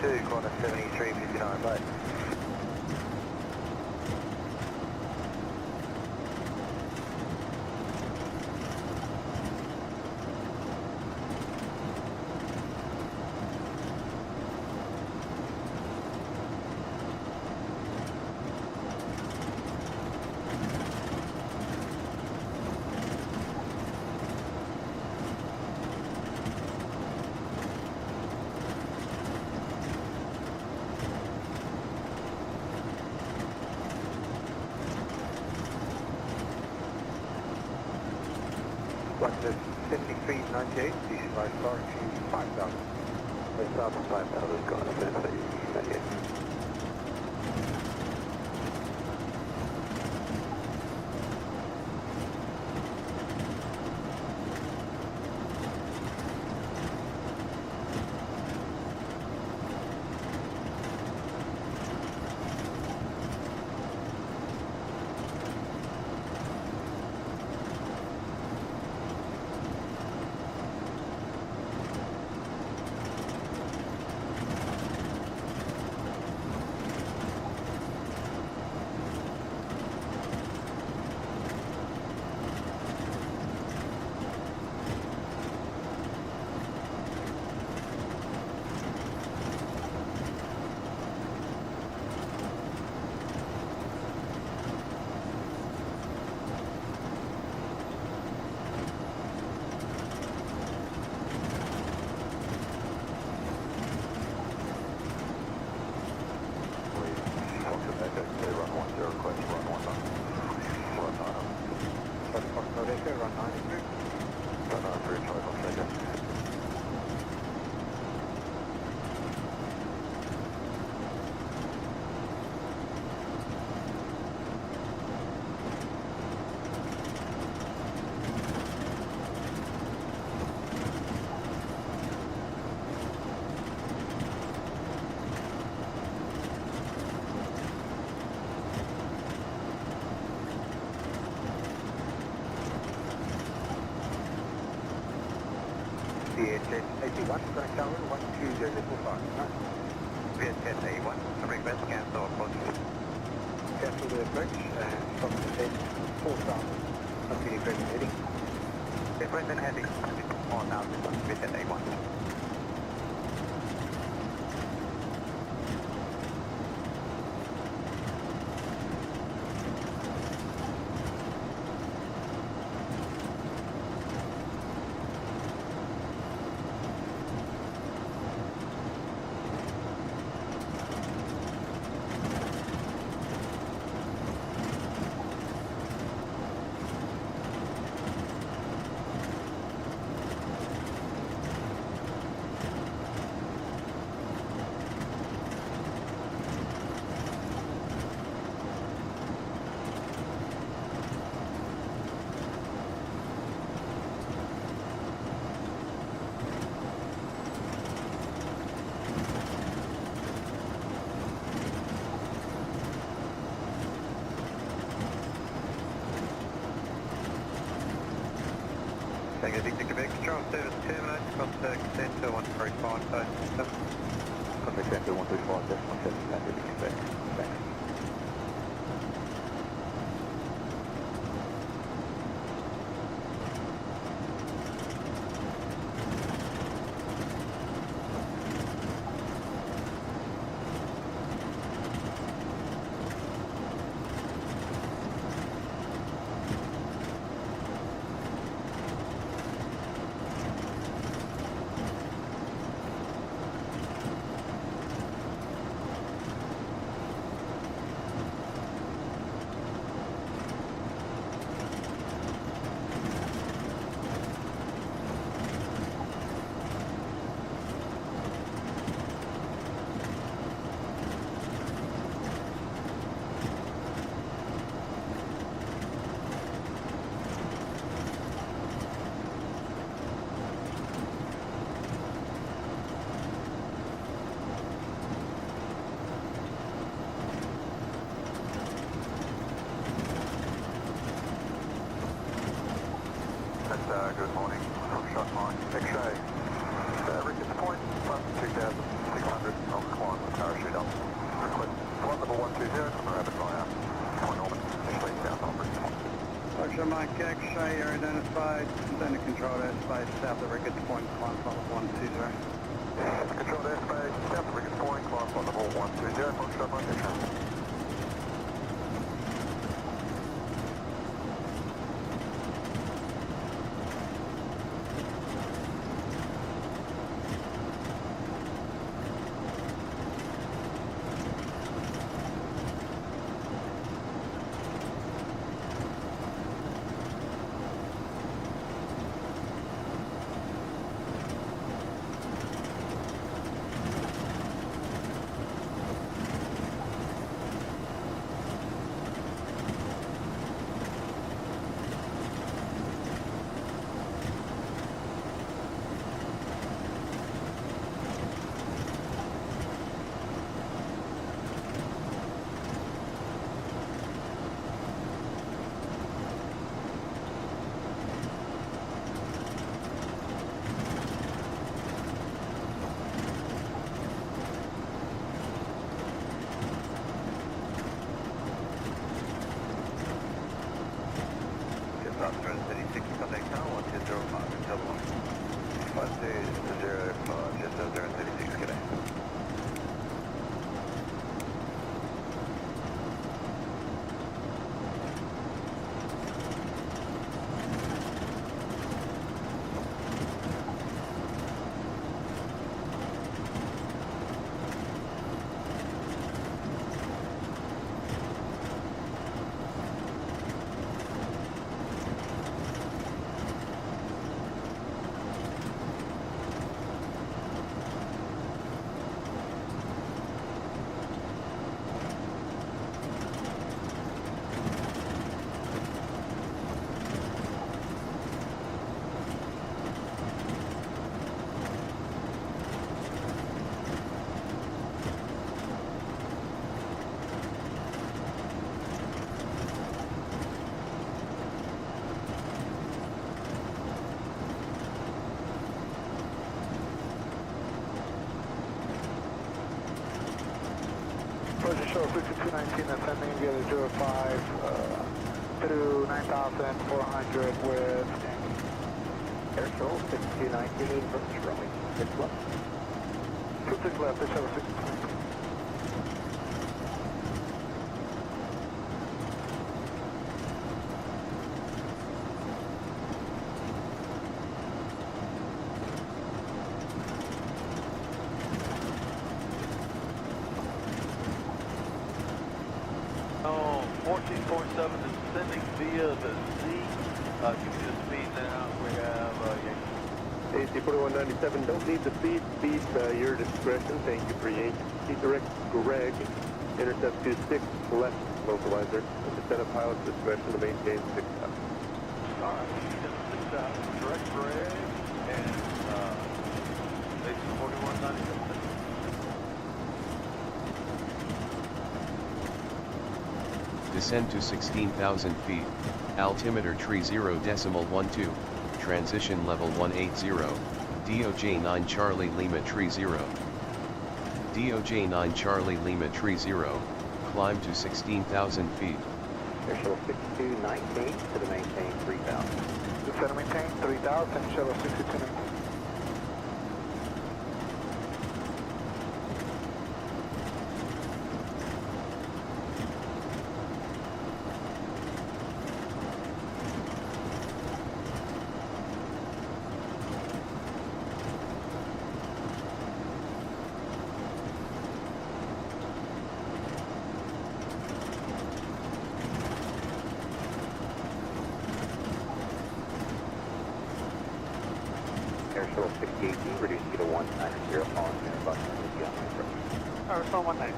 Speaker 2: 22, corner 7359, bye.
Speaker 11: Volanta 7398, DC by star to 5000.
Speaker 2: West south of 5000, corner 7398.
Speaker 11: VHS81, correct tower 12045.
Speaker 2: VHS81, request cancel approach.
Speaker 11: Cancel the approach and stop the descent 4000. Continue present heading.
Speaker 2: Present heading 4000, VHS81. Control service terminate, contact center 135, contact center 135, decimal 7, standard expect. Thanks. from the rapid fire. Coming over, initially south over.
Speaker 11: Roger, Mike X, you're identified. Send a controlled airspace south of Ricketts Point, climb flight level 120.
Speaker 2: Controlled airspace, south of Ricketts Point, climb flight level 120. Foxtrot, Mike X.
Speaker 11: Roger, show 5219 ascending via the 05 through 9,400 with
Speaker 7: Air Show 6219, approach runway 6 left.
Speaker 11: 26 left, they show 6219.
Speaker 13: Oh, 14.7 descending via the Z. Give me the speed now. We have
Speaker 3: AC 4197, don't need the speed. Speed, your discretion. Thank you for Yankee. Direct Greg, intercept 26, left localizer. With the set of pilot's discretion to maintain 6,000.
Speaker 13: Alright, 6,000. Direct Greg and AC 4197.
Speaker 6: Descend to 16,000 feet, altimeter tree 0.12, transition level 180, DOJ 9 Charlie Lima tree 0. DOJ 9 Charlie Lima tree 0, climb to 16,000 feet.
Speaker 7: Air Shuttle 6219 to the maintain 3,000.
Speaker 11: Descend to maintain 3,000, Shuttle 6219.
Speaker 7: Air Shuttle 6018, reduce you to 190, following the Airbus with you on my approach.
Speaker 11: Air Shuttle 190.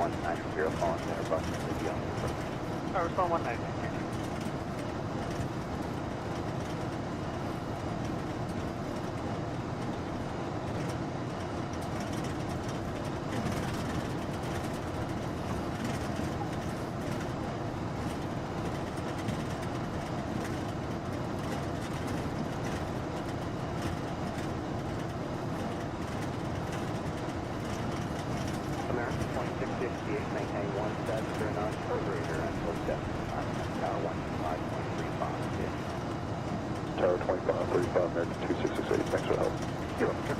Speaker 7: 1190, calling center bus to the
Speaker 21: Respawn 190.
Speaker 7: American 2658, maintain 1709, carburetor until 7, tower 125.35.
Speaker 14: Tower 2535, American 2668, thanks for the help.
Speaker 7: You're welcome.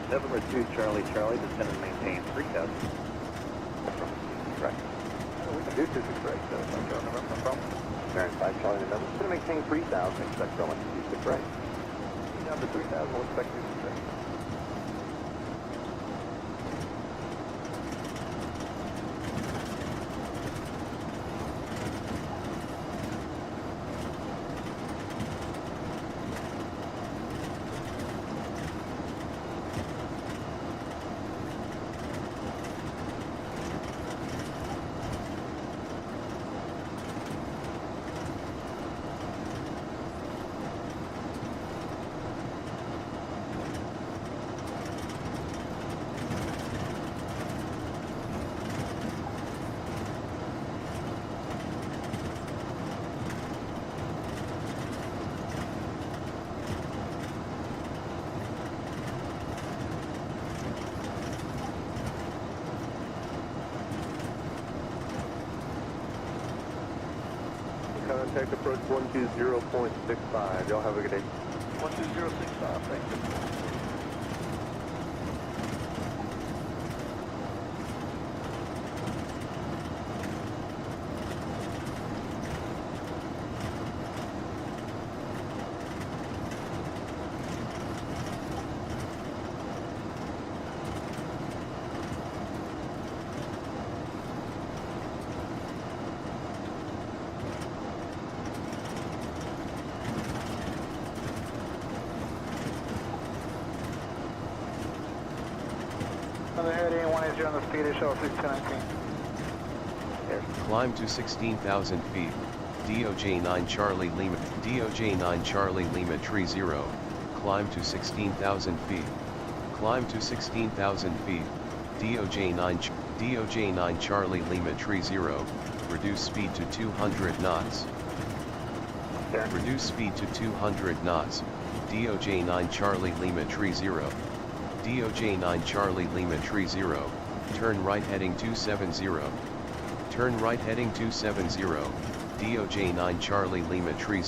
Speaker 7: November 2, Charlie, descend and maintain 3,000. Right. We can do 263, so it's not November, no problem. American 5, Charlie, November, going to maintain 3,000, expect going to 263. Down to 3,000, we'll expect 263. Contact approach 120.65. Y'all have a good day.
Speaker 13: 12065, thank you.
Speaker 11: On the head, 180 on the speed of shell 6219.
Speaker 6: Climb to 16,000 feet. DOJ 9 Charlie Lima. DOJ 9 Charlie Lima 30. Climb to 16,000 feet. Climb to 16,000 feet. DOJ 9 Charlie Lima 30. Reduce speed to 200 knots. Reduce speed to 200 knots. DOJ 9 Charlie Lima 30. DOJ 9 Charlie Lima 30. Turn right heading 270. Turn right heading 270. DOJ 9 Charlie Lima 30.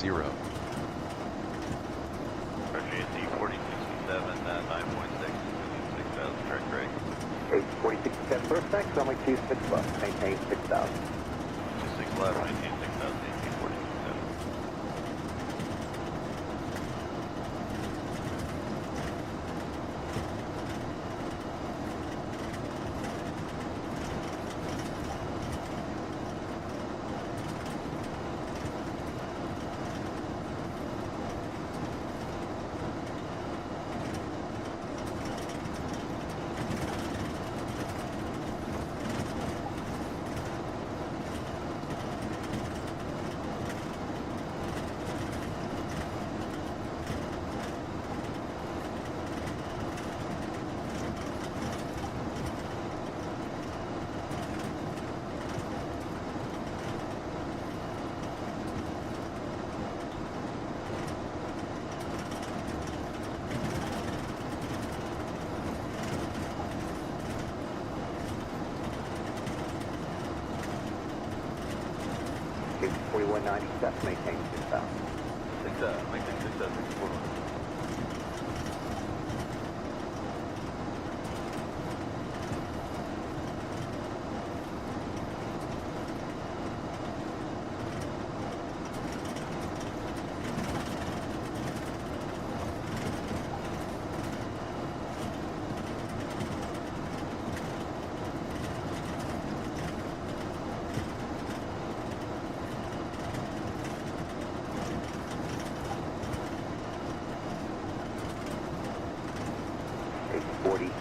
Speaker 17: RJC 4067, 9.6, 6,000, correct break.
Speaker 7: 4067, first tank, runway 26 left, maintain 6,000.
Speaker 17: 26 left, maintain 6,000, 1847.
Speaker 7: It's 4190, that's maintain 6,000.
Speaker 17: Maintain 6,000, 6,000.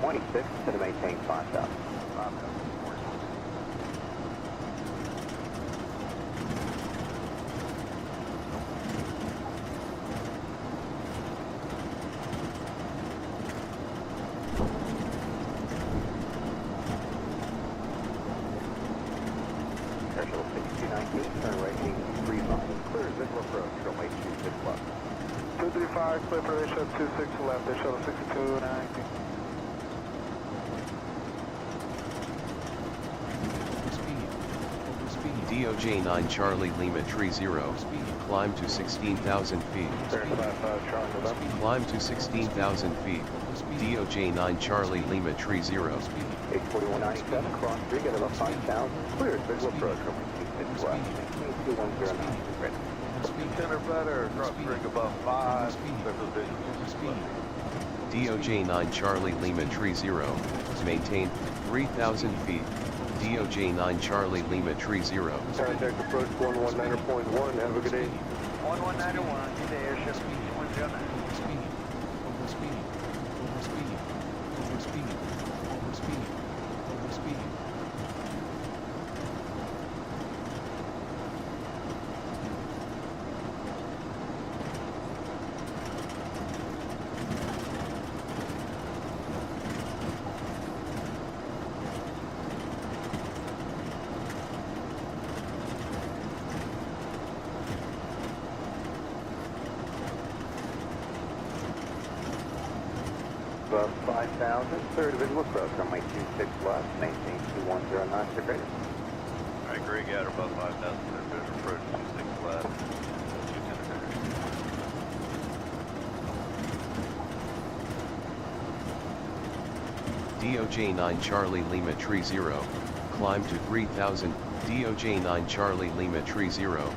Speaker 7: 26 to maintain 5,000.
Speaker 18: 5,000.
Speaker 7: Shuttle 6219, turn right 835. Clear visual approach, runway 26 left.
Speaker 11: 235, clear for ratio 26 left, Air Shuttle 6219.
Speaker 6: DOJ 9 Charlie Lima Tree 0, climb to 16,000 feet. Climb to 16,000 feet. DOJ 9 Charlie Lima Tree 0.
Speaker 7: 84197, cross 3, get about 5,000. Clear visual approach, runway 26 left. 2109, ready.
Speaker 13: Center better, cross ring above 5, special vision.
Speaker 6: DOJ 9 Charlie Lima Tree 0, maintain 3,000 feet. DOJ 9 Charlie Lima Tree 0.
Speaker 3: Contact approach 119.1, have a good day.
Speaker 18: 1191, good day, airship 109.
Speaker 7: Above 5,000, third visual approach, runway 26 left, maintain 2109 to greater.
Speaker 17: All right, Greg, out above 5,000, third visual approach, 26 left, 210
Speaker 6: DOJ 9 Charlie Lima Tree 0, climb to 3,000. DOJ 9 Charlie Lima Tree 0,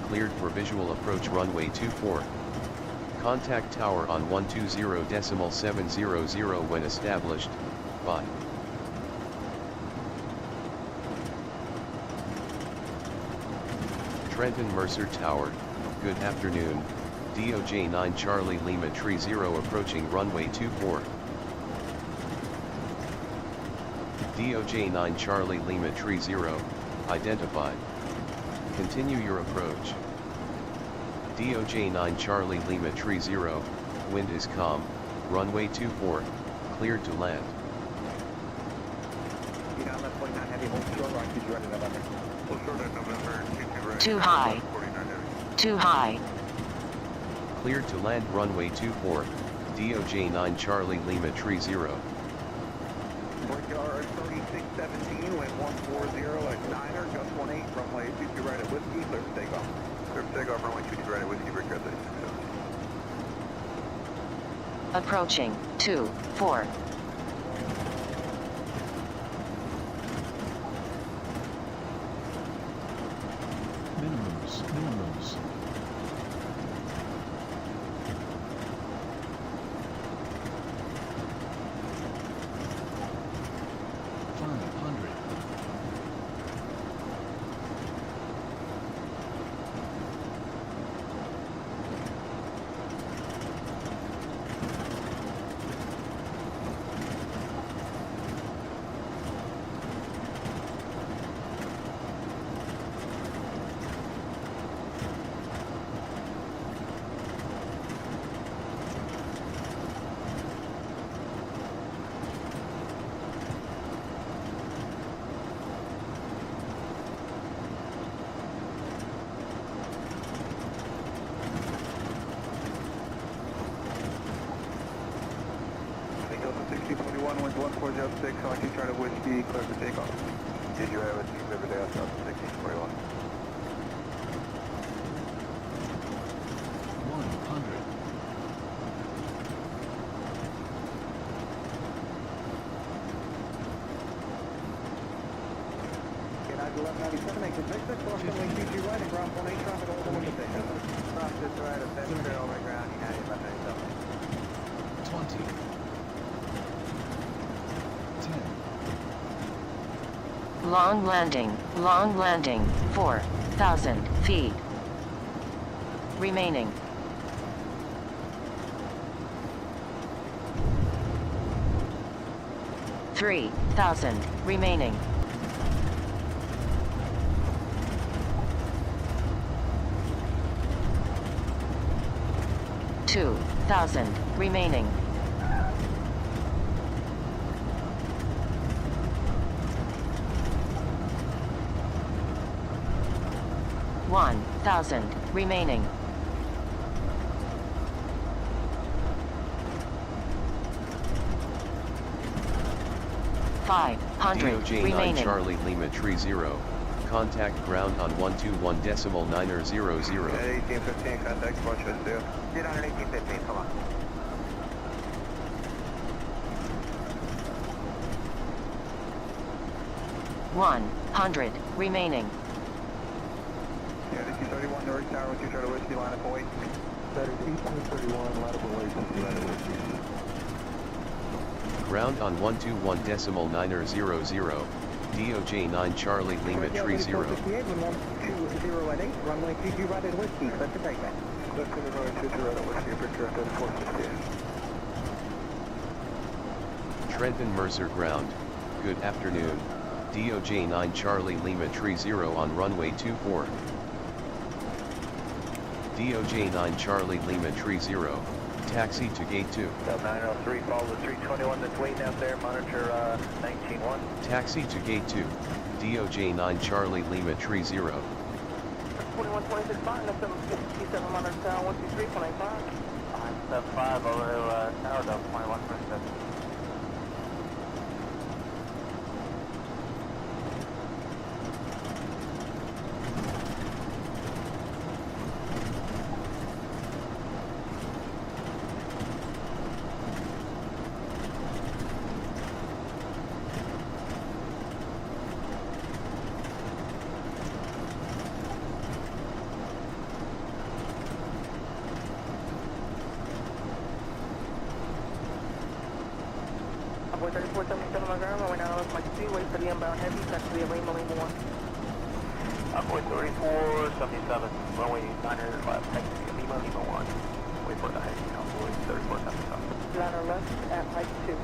Speaker 6: cleared for visual approach runway 24. Contact tower on 120.700 when established. Bye. Trenton Mercer Tower, good afternoon. DOJ 9 Charlie Lima Tree 0 approaching runway 24. DOJ 9 Charlie Lima Tree 0, identified. Continue your approach. DOJ 9 Charlie Lima Tree 0, wind is calm, runway 24, cleared to land.
Speaker 16: Too high. Too high.
Speaker 6: Cleared to land runway 24, DOJ 9 Charlie Lima Tree 0.
Speaker 2: Brickyard 3617, wind 140 at 9er, just 18, runway 22 right at Whiskey, clear for takeoff. Clear for takeoff, runway 22 right at Whiskey, Brickyard 3617.
Speaker 16: Approaching 24.
Speaker 1: Minimums.
Speaker 2: Wind 1406, I want you to try to Whiskey, clear for takeoff. Did you have a team every day outside 1641?
Speaker 1: 100.
Speaker 2: United 1197, exit Victor, cross runway 22 right and ground 18 traffic all the way to takeoff. Cross this right at 7 over ground, United 1197.
Speaker 1: 20. 10.
Speaker 16: Long landing, 4,000 feet. Remaining. 3,000 remaining. 2,000 remaining. 1,000 remaining. 500
Speaker 6: DOJ 9
Speaker 16: remaining.
Speaker 6: Charlie Lima Tree 0. Contact ground on 121.900.
Speaker 2: At 1815, contact Bunch of Steel.
Speaker 11: Get on at 1815, come on.
Speaker 16: One 100 remaining.
Speaker 2: Yeah, 1831, North Tower, 2 Charlie Whiskey, line up and wait.
Speaker 14: That is 1831, line up and wait, line up and wait.
Speaker 6: Ground on 121.900. DOJ 9 Charlie Lima Tree 0.
Speaker 11: 2018, runway 22 right at Whiskey, clear for takeoff.
Speaker 2: Clear for runway 22 right at Whiskey, picture at 3468.
Speaker 6: Trenton Mercer Ground. Good afternoon. DOJ 9 Charlie Lima Tree 0 on runway 24. DOJ 9 Charlie Lima Tree 0. Taxi to gate 2.
Speaker 11: 903, follow the 321 that's waiting out there, monitor 19-1.
Speaker 6: Taxi to gate 2. DOJ 9 Charlie Lima Tree 0.
Speaker 4: 2126 fine, that's 757 monitor tower 123, 185.
Speaker 11: 575 over to tower dump 2127.
Speaker 4: Boy 3477 on ground, runway 9 Mike 2, wait for the inbound heavy, that's to be a Lima 1.
Speaker 11: Boy 3477, runway 905, taxi to Lima 1. Wait for the heavy, boy 3477.
Speaker 4: Liner left at Mike 2.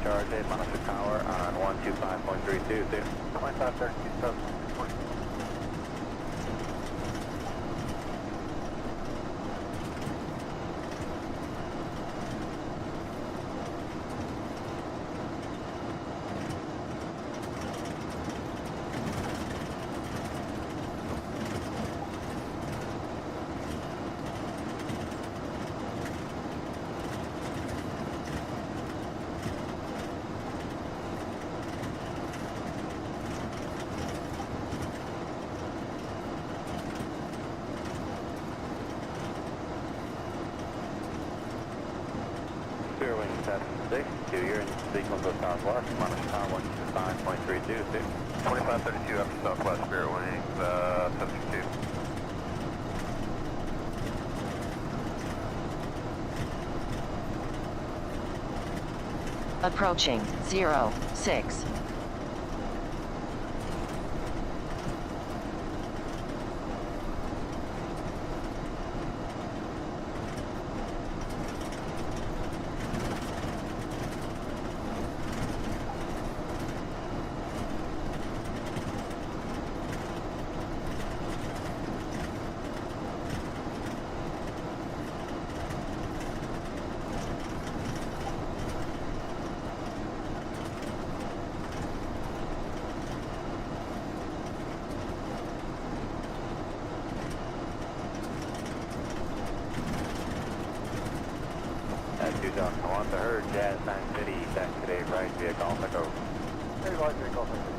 Speaker 11: Charge 8 monitor tower on 125.32, 2532. Wing 76, 2, you're in sequence of southwest, monitor tower 125.32, 2532 after southwest, Spirit Wing 72.
Speaker 16: Approaching 06.
Speaker 11: Clear, Jazz 9 City, taxi today, right via Golf Echo.
Speaker 20: Hey, right via Golf Echo.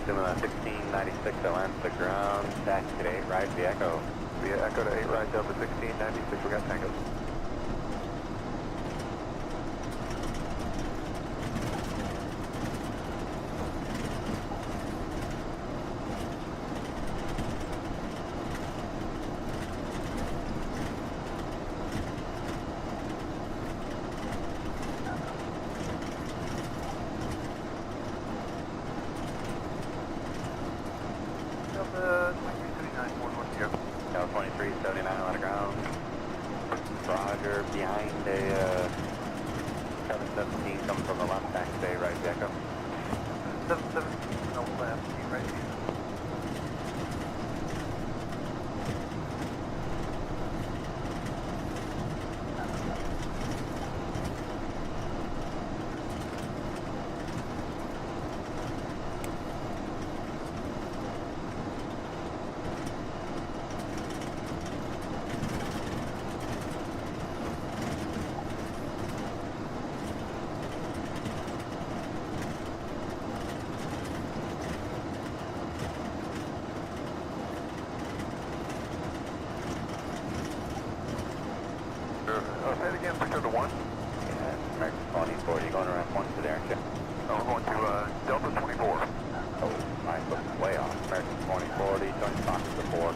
Speaker 11: Assuming 1696 Atlantic ground, taxi today, right via Echo. Via Echo to 8 right Delta 1696, we got Tango.
Speaker 20: Delta 2379, 110.
Speaker 11: Delta 2379 Atlantic ground. Roger, behind a 717 coming from the left, taxi today, right via Echo.
Speaker 20: 717 on the left, right here.
Speaker 11: Say it again, Victor to 1. Yeah, American 24, you're going around 1 today, aren't you? No, we're going to Delta 24. Oh, my foot's way off. American 2040, join Fox to 4.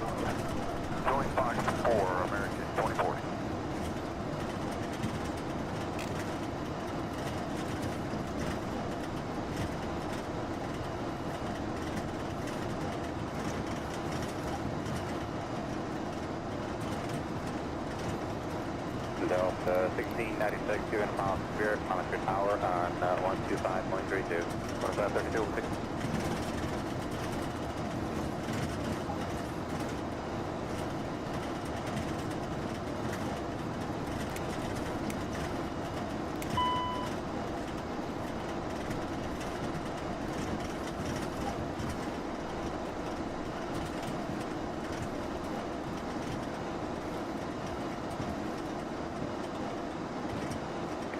Speaker 11: Join Fox to 4, American 2040. Delta 1696, 2 miles Spirit, monitor tower on 125.32. 1532.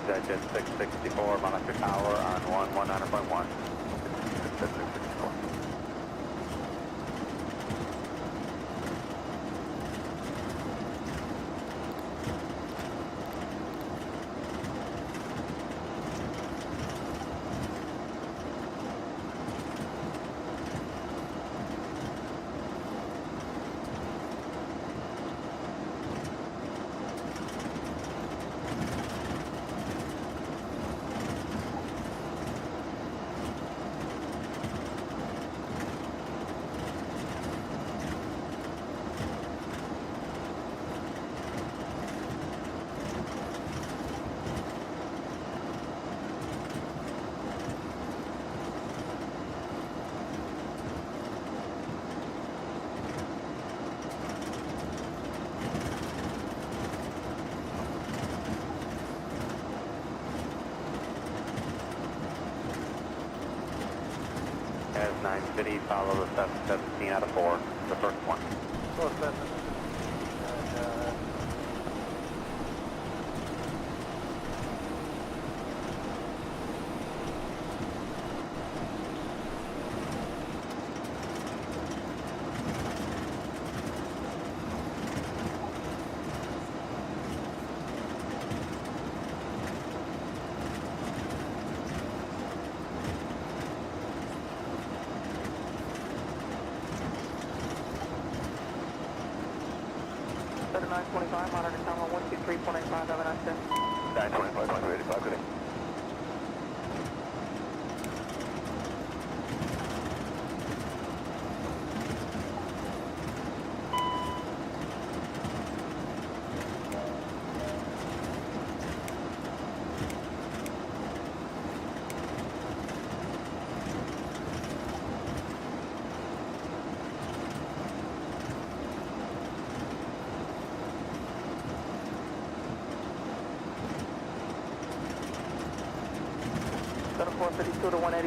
Speaker 11: Extension 664, monitor tower on 119.1. 664. As 9 City, follow the 717 out of 4, the first one.
Speaker 20: Close 7.
Speaker 4: 925, monitor tower 123.85, have a nice day.
Speaker 11: 925, 1285, good day.
Speaker 4: Center 452 to 180.